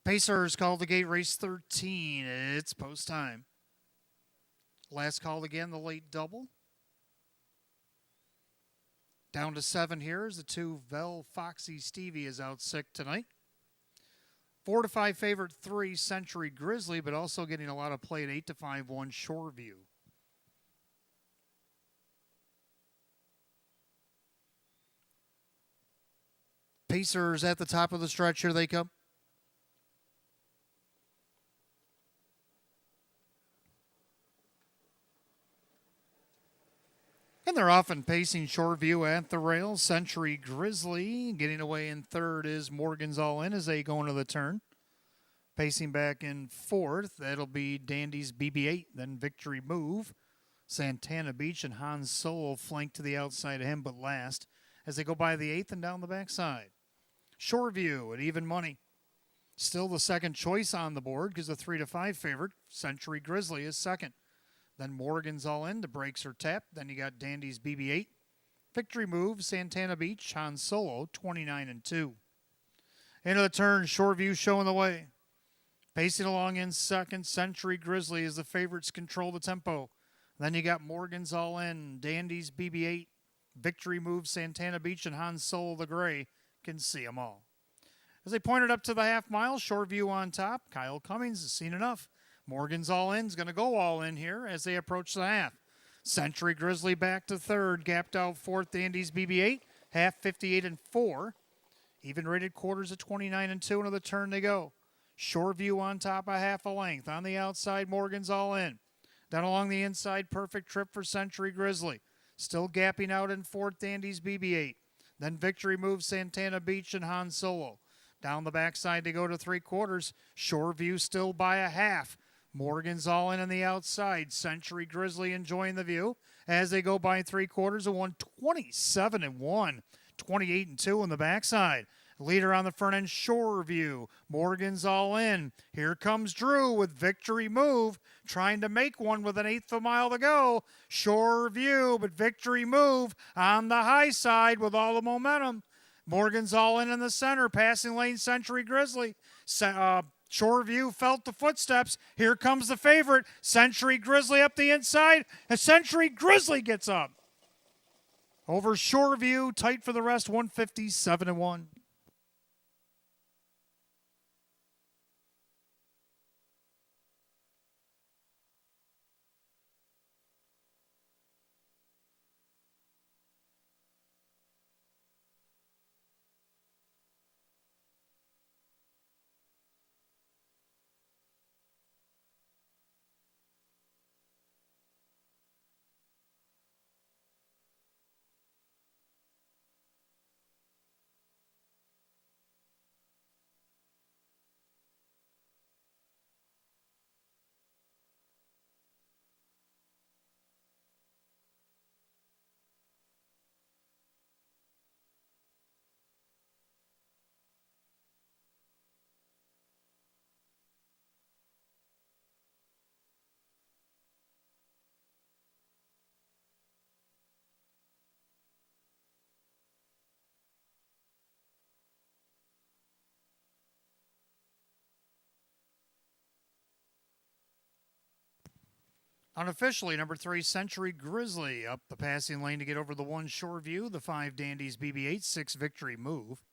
Pacers call the gate, race 13. It's post time. Last call again, the late double. Down to 7 here as the 2 Vel Foxy Stevie is out sick tonight. 4 to 5 favorite 3 Century Grizzly, but also getting a lot of play at 8 to 5 1 Shoreview. Pacers at the top of the stretch. Here they come. And they're often pacing Shoreview at the rail. Century Grizzly getting away in third is Morgan's All In as they go into the turn. Pacing back in fourth, that'll be Dandy's BB8, then Victory Move. Santana Beach and Han Solo flank to the outside of him, but last as they go by the 8th and down the backside. Shoreview at even money. Still the second choice on the board because the 3 to 5 favorite, Century Grizzly, is second. Then Morgan's All In, the brakes are tapped. Then you got Dandy's BB8. Victory Move, Santana Beach, Han Solo, 29 and 2. Into the turn, Shoreview showing the way. Pacing along in second, Century Grizzly as the favorites control the tempo. Then you got Morgan's All In, Dandy's BB8, Victory Move, Santana Beach, and Han Solo the Gray can see them all. As they pointed up to the half mile, Shoreview on top. Kyle Cummings has seen enough. Morgan's All In is going to go all in here as they approach the half. Century Grizzly back to third, gapped out fourth, Dandy's BB8, half 58 and 4. Even rated quarters at 29 and 2, into the turn they go. Shoreview on top a half a length. On the outside, Morgan's All In. Down along the inside, perfect trip for Century Grizzly. Still gapping out in fourth, Dandy's BB8. Then Victory Move, Santana Beach, and Han Solo. Down the backside to go to 3/4. Shoreview still by a half. Morgan's All In on the outside. Century Grizzly enjoying the view as they go by 3/4 of 127 and 1. 28 and 2 on the backside. Leader on the front end, Shoreview. Morgan's All In. Here comes Drew with Victory Move, trying to make one with an 1/8 of a mile to go. Shoreview, but Victory Move on the high side with all the momentum. Morgan's All In the center, passing lane, Century Grizzly. Shoreview felt the footsteps. Here comes the favorite, Century Grizzly up the inside, and Century Grizzly gets up. Over Shoreview, tight for the rest, 157 and 1. Unofficially, number 3, Century Grizzly up the passing lane to get over the 1 Shoreview, the 5 Dandy's BB8, 6 Victory Move.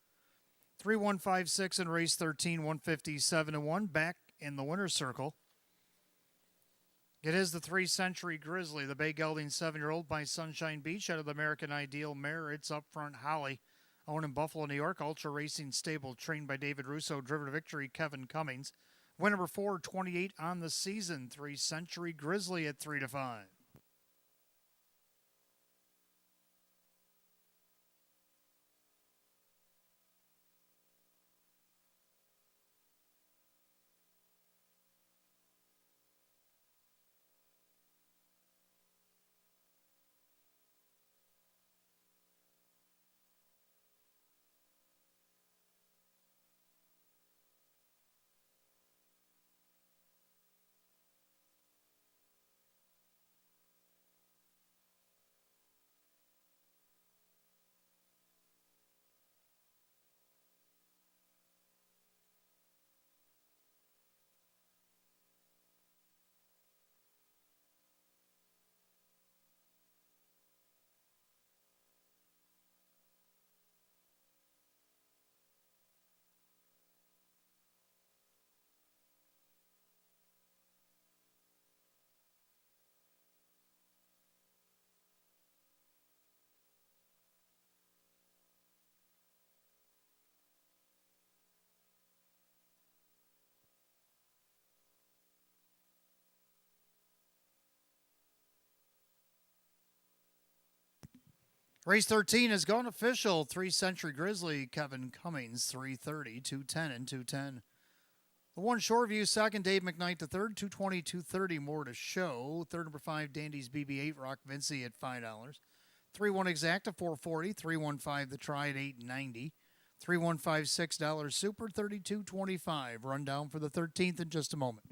3-1-5-6 in race 13, 157 and 1, back in the winner's circle. It is the 3 Century Grizzly, the bay gelding 7-year-old by Sunshine Beach out of the American Ideal mare. It's up front, Holly. Owned in Buffalo, New York, Ultra Racing Stable, trained by David Russo, driven to victory, Kevin Cummings. Win number 4, 28 on the season. 3 Century Grizzly at 3 to 5. Race 13 has gone official. 3 Century Grizzly, Kevin Cummings, 330, 210, and 210. The 1 Shoreview second, Dave McKnight the third, 220, 230 more to show. Third, number 5, Dandy's BB8, Rock Vinci at $5. 3-1 Exacta, 440. 315 the try at $8.90. 315 $6 Super, 32.25. Rundown for the 13th in just a moment.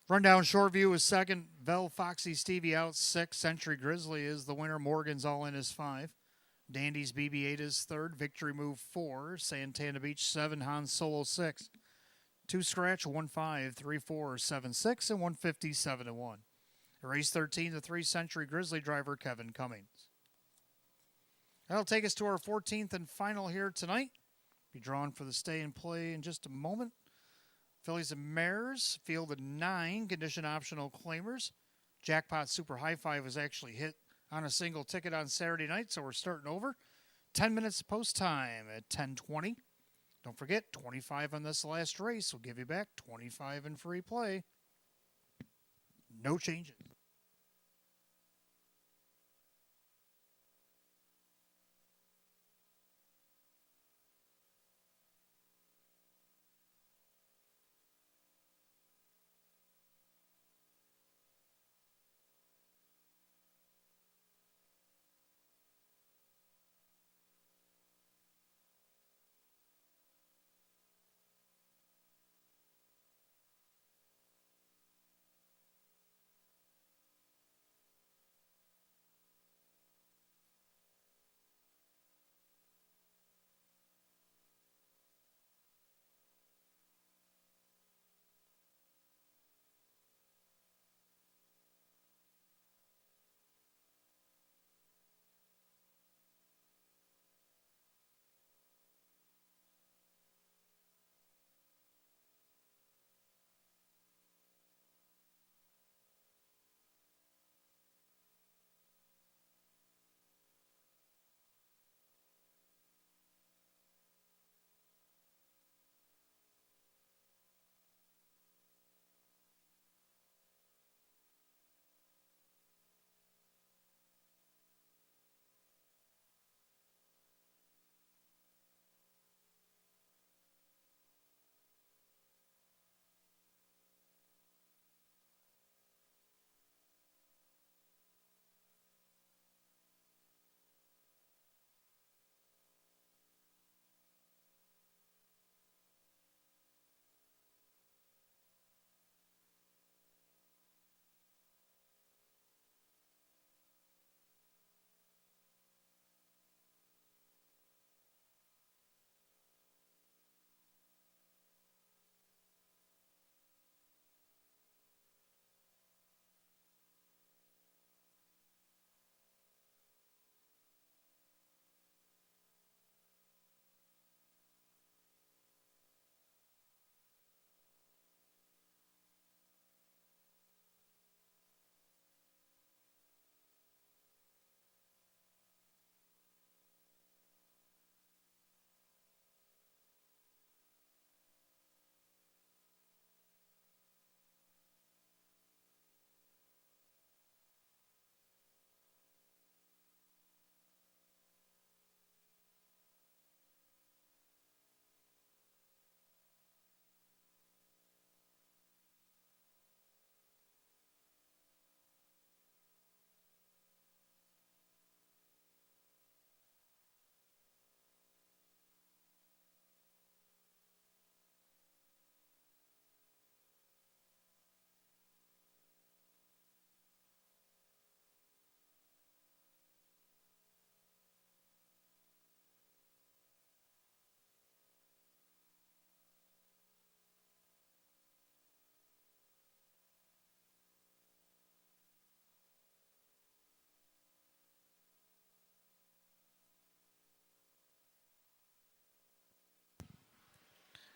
Rundown Shoreview is second. Vel Foxy Stevie out 6. Century Grizzly is the winner. Morgan's All In is 5. Dandy's BB8 is third. Victory Move 4. Santana Beach 7. Han Solo 6. 2 Scratch 1-5, 3-4, 7-6, and 157-1. Race 13, the 3 Century Grizzly driver Kevin Cummings. That'll take us to our 14th and final here tonight. Be drawn for the stay and play in just a moment. Fillies and Mares, field of 9, condition optional claimers. Jackpot Super Hi-Fi was actually hit on a single ticket on Saturday night, so we're starting over. 10 minutes post time at 10:20. Don't forget, 25 on this last race will give you back 25 in free play. No changes.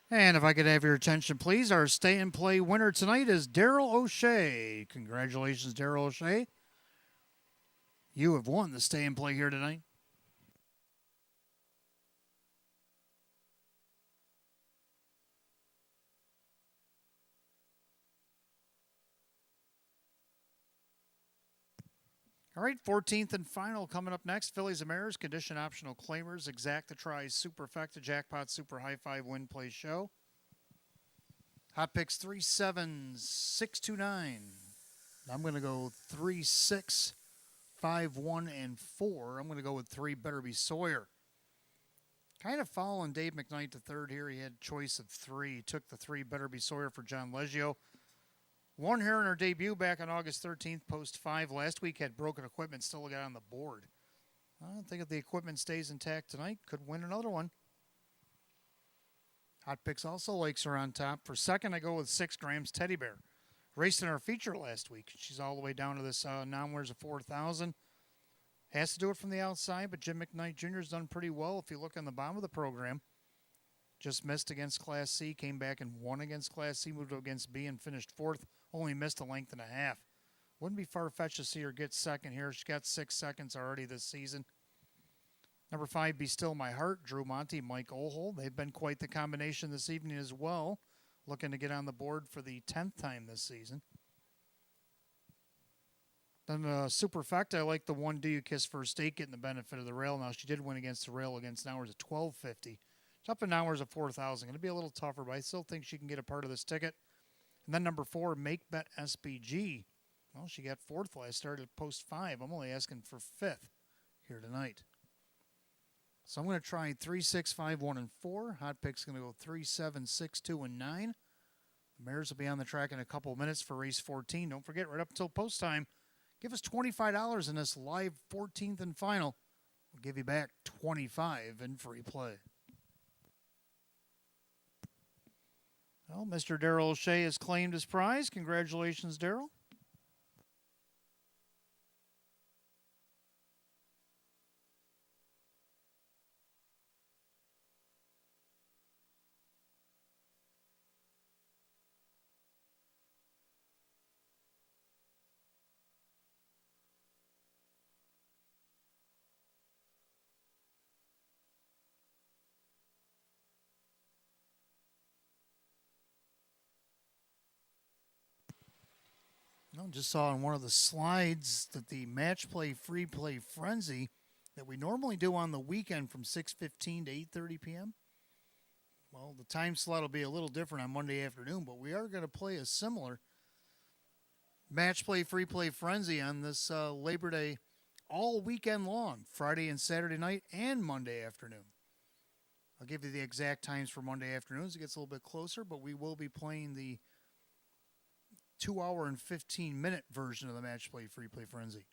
And if I could have your attention, please, our stay and play winner tonight is Daryl O'Shea. Congratulations, Daryl O'Shea. You have won the stay and play here tonight. All right, 14th and final coming up next. Phillies and Mariners, condition optional claimers, exacta tries, superfecta, jackpot, super high five, win, play, show. Hot picks 3, 7, 6, 2, 9. I'm going to go 3, 6, 5, 1, and 4. I'm going to go with 3, Better Be Sawyer. Kind of following Dave McKnight to third here. He had a choice of 3. He took the 3, Better Be Sawyer for John Leggio. Won here in our debut back on August 13th, post 5. Last week had broken equipment, still got on the board. I think if the equipment stays intact tonight, could win another one. Hot picks also Lakes are on top. For second, I go with 6 grams Teddy Bear. Raced in our feature last week. She's all the way down to this non-wears of 4,000. Has to do it from the outside, but Jim McKnight Jr. has done pretty well. If you look on the bottom of the program, just missed against Class C, came back and won against Class C, moved up against B, and finished 4th. Only missed a length and a half. Wouldn't be far-fetched to see her get second here. She's got 6 seconds already this season. Number 5, Be Still My Heart, Drew Monty, Mike Ohl. They've been quite the combination this evening as well. Looking to get on the board for the 10th time this season. Then Superfecta, I like the 1 Do You Kiss First Date getting the benefit of the rail. Now, she did win against the rail against Nowers at 12.50. It's up in Nowers at 4,000. Going to be a little tougher, but I still think she can get a part of this ticket. And then number 4, Make Bet SBG. Well, she got 4th last, started at post 5. I'm only asking for 5th here tonight. So I'm going to try 3, 6, 5, 1, and 4. Hot pick's going to go 3, 7, 6, 2, and 9. The Mares will be on the track in a couple of minutes for race 14. Don't forget, right up until post time, give us $25 in this live 14th and final. We'll give you back $25 in free play. Well, Mr. Darrell O'Shea has claimed his prize. Congratulations, Darrell. I just saw on one of the slides that the match play free play frenzy that we normally do on the weekend from 6:15 to 8:30 p.m. Well, the time slot will be a little different on Monday afternoon, but we are going to play a similar match play free play frenzy on this Labor Day all weekend long, Friday and Saturday night and Monday afternoon. I'll give you the exact times for Monday afternoons. It gets a little bit closer, but we will be playing the 2-hour and 15-minute version of the match play free play frenzy.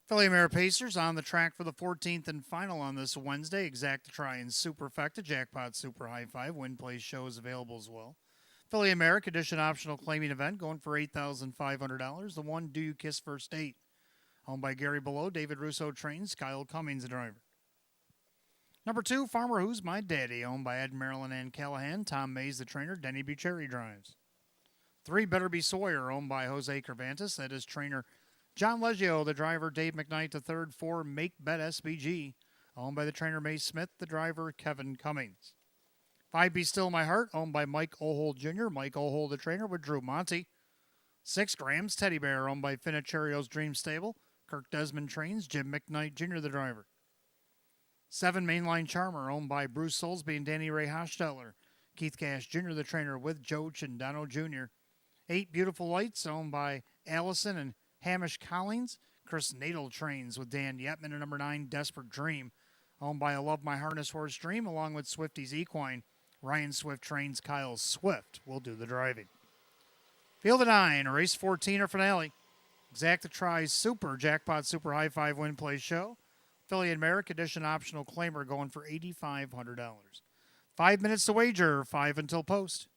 Philly Mare Pacers on the track for the 14th and final on this Wednesday. Exact to try and Superfecta, Jackpot Super High Five. Win Play show is available as well. Philly America Edition optional claiming event going for $8,500. The one Do You Kiss First Date. Owned by Gary Below, David Russo trains, Kyle Cummings the driver. Number 2, Farmer Who's My Daddy, owned by Ed Marilyn and Callahan, Tom Mays the trainer, Denny Bucheri drives. 3, Better Be Sawyer, owned by Jose Cervantes, that is trainer John Leggio, the driver, Dave McKnight the third. 4, Make Bet SBG, owned by the trainer May Smith, the driver, Kevin Cummings. 5, Be Still My Heart, owned by Mike Ohold Jr., Mike Ohold the trainer with Drew Monty. 6, Graham's Teddy Bear, owned by Finicherio's Dream Stable, Kirk Desmond trains, Jim McKnight Jr. the driver. 7, Mainline Charmer, owned by Bruce Soulsby and Danny Ray Hochstetler, Keith Cash Jr. the trainer with Joe Chindano Jr. 8, Beautiful Lights, owned by Allison and Hamish Collins, Chris Nadel trains with Dan Yetman. And number 9, Desperate Dream, owned by I Love My Harness Horse Dream, along with Swifty's Equine. Ryan Swift trains, Kyle Swift will do the driving. Field of 9, race 14 or finale. Exacta Tries Super Jackpot Super High Five Win Play Show. Philly America Edition optional claimer going for $8,500. 5 minutes to wager, 5 until post.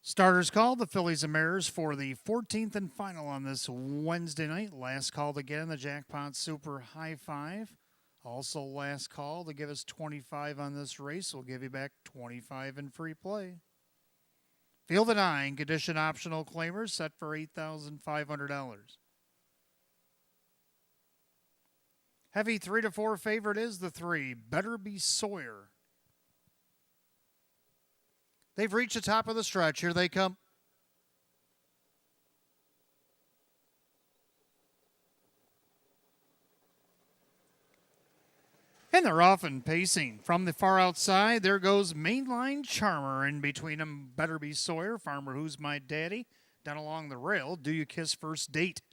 Starters called, the Phillies and Mariners for the 14th and final on this Wednesday night. Last called again, the Jackpot Super High Five. Also last call to give us 25 on this race. We'll give you back 25 in free play. Field of 9, condition optional claimers set for $8,500. Heavy 3 to 4 favorite is the 3, Better Be Sawyer. They've reached the top of the stretch. Here they come. And they're off and pacing. From the far outside, there goes Mainline Charmer. In between them, Better Be Sawyer, Farmer Who's My Daddy. Down along the rail, Do You Kiss First Date.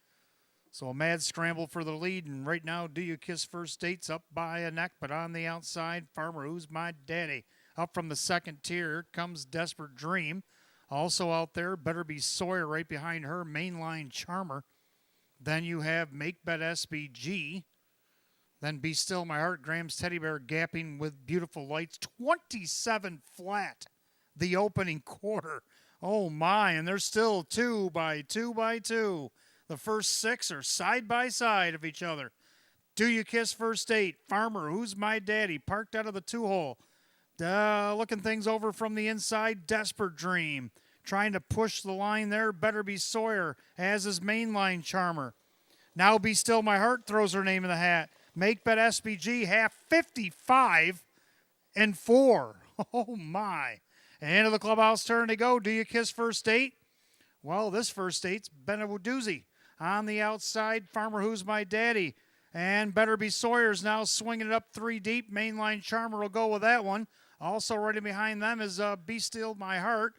So a mad scramble for the lead, and right now, Do You Kiss First Date's up by a neck, but on the outside, Farmer Who's My Daddy. Up from the second tier comes Desperate Dream. Also out there, Better Be Sawyer right behind her, Mainline Charmer. Then you have Make Bet SBG. Then Be Still My Heart, Graham's Teddy Bear gapping with Beautiful Lights. 27 flat, the opening quarter. Oh my, and they're still 2 by 2 by 2. The first 6 are side by side of each other. Do You Kiss First Date, Farmer Who's My Daddy, parked out of the 2-hole. Looking things over from the inside, Desperate Dream. Trying to push the line there, Better Be Sawyer, as is Mainline Charmer. Now Be Still My Heart throws her name in the hat. Make Bet SBG half 55 and 4. Oh my. And into the clubhouse turn they go. Do You Kiss First Date? Well, this first date's been a doozy. On the outside, Farmer Who's My Daddy. And Better Be Sawyer's now swinging it up 3 deep. Mainline Charmer will go with that one. Also right in behind them is Be Still My Heart.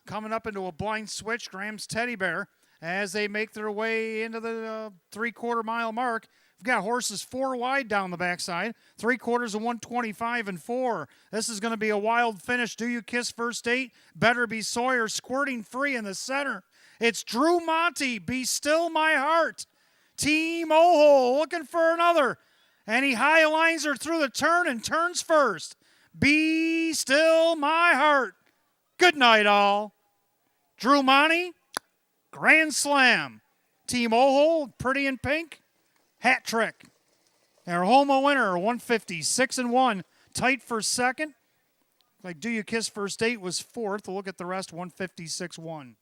Coming up into a blind switch, Graham's Teddy Bear. As they make their way into the 3/4 mile mark. We've got horses 4 wide down the backside. 3/4 of 125 and 4. This is going to be a wild finish. Do You Kiss First Date? Better Be Sawyer squirting free in the center. It's Drew Monty, Be Still My Heart. Team Oho looking for another. And he high lines her through the turn and turns first. Be Still My Heart. Good night, all. Drew Monty, grand slam. Team Oho, pretty in pink, hat trick. Our Homo winner, 156 and 1. Tight for second. Like Do You Kiss First Date was fourth. We'll look at the rest, 156-1.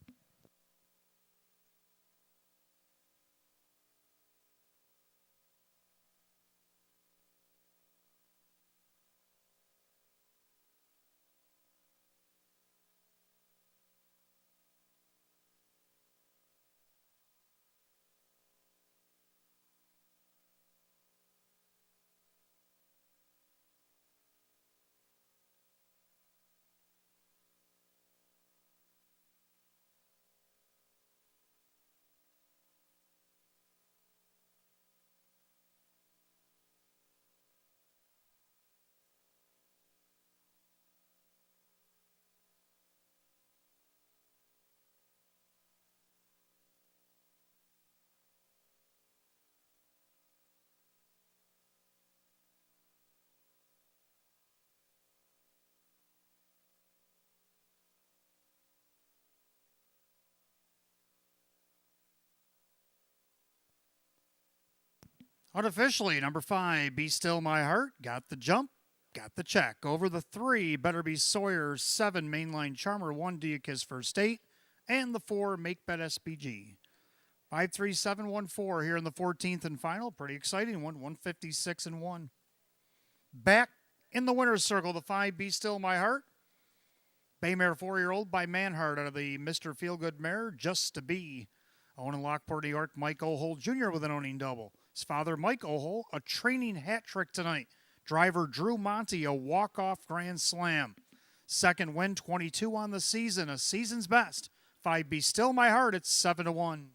Unofficially, number 5, Be Still My Heart, got the jump, got the check. Over the 3, Better Be Sawyer, 7, Mainline Charmer, 1, Do You Kiss First Date, and the 4, Make Bet SBG. 5-3-7-1-4 here in the 14th and final. Pretty exciting one, 156 and 1. Back in the winner's circle, the 5, Be Still My Heart. Baymare 4-year-old by Manhart out of the Mr. Feelgood mare, Just to Be. Owned in Lockport, New York, Mike Ohold Jr. with an owning double. His father, Mike Ohold, a training hat trick tonight. Driver Drew Monty, a walk-off grand slam. Second win, 22 on the season, a season's best. 5, Be Still My Heart, it's 7-1.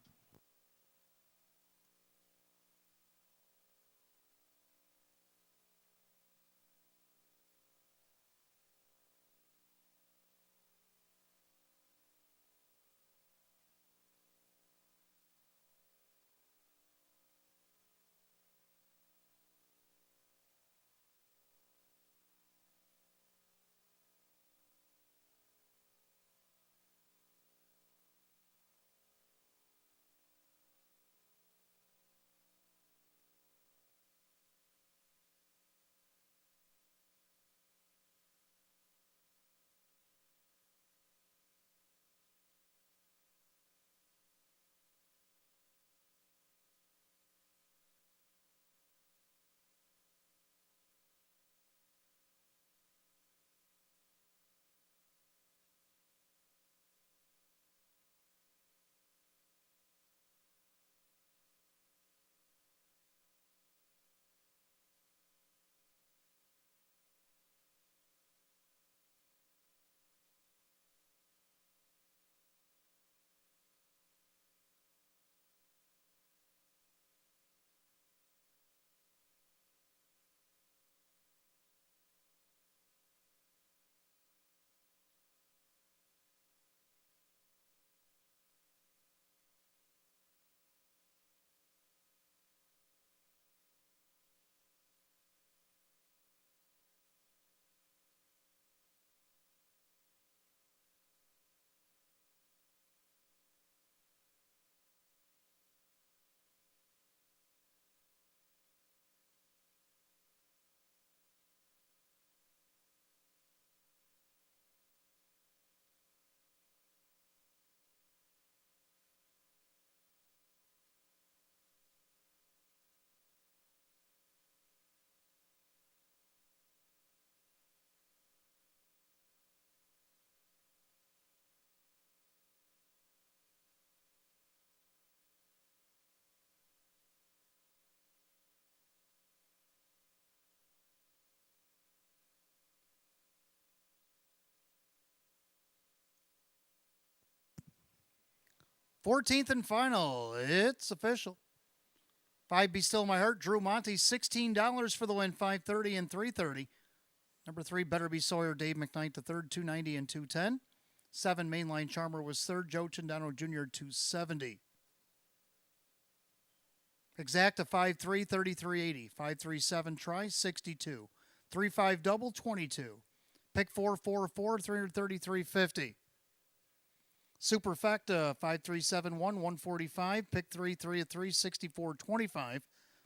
14th and final. It's official. 5 Be Still My Heart, Drew Monty, $16 for the win, 530 and 330. Number 3, Better Be Sawyer, Dave McKnight, the third, 290 and 210. 7, Mainline Charmer was third, Joe Chindano Jr., 270. Exacta 5-3, 33.80. 5-3-7 try, 62. 3-5 double, 22. Pick 4-4-4, 333.50. Superfecta 5-3-7-1, 145. Pick 3-3-3, 64.25.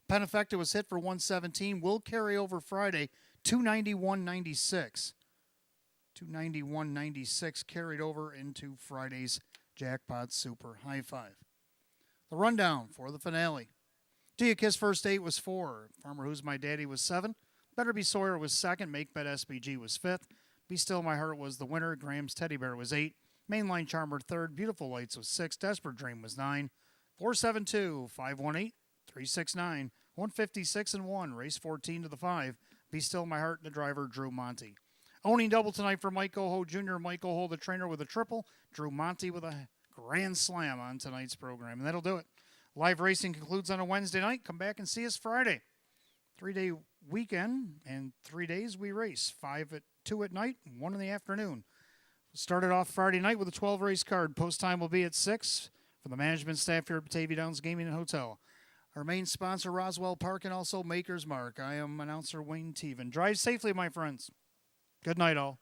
Penifecta was hit for 117. Will carry over Friday, 291.96. 291.96 carried over into Friday's Jackpot Super High Five. The rundown for the finale. Do You Kiss First 8 was 4. Farmer Who's My Daddy was 7. Better Be Sawyer was 2nd. Make Bet SBG was 5th. Be Still My Heart was the winner. Graham's Teddy Bear was 8. Mainline Charmer 3rd. Beautiful Lights was 6. Desperate Dream was 9. 472, 518, 369, 156 and 1. Race 14 to the 5. Be Still My Heart and the driver Drew Monty. Owning double tonight for Mike Oho Jr. Mike Oho, the trainer, with a triple. Drew Monty with a grand slam on tonight's program. And that'll do it. Live racing concludes on a Wednesday night. Come back and see us Friday. 3-day weekend, and 3 days we race. 5 at 2 at night, 1 in the afternoon. Started off Friday night with a 12-race card. Post time will be at 6 for the management staff here at Batavia Downs Gaming and Hotel. Our main sponsor, Roswell Park, and also Maker's Mark. I am announcer Wayne Teven. Drive safely, my friends. Good night, all.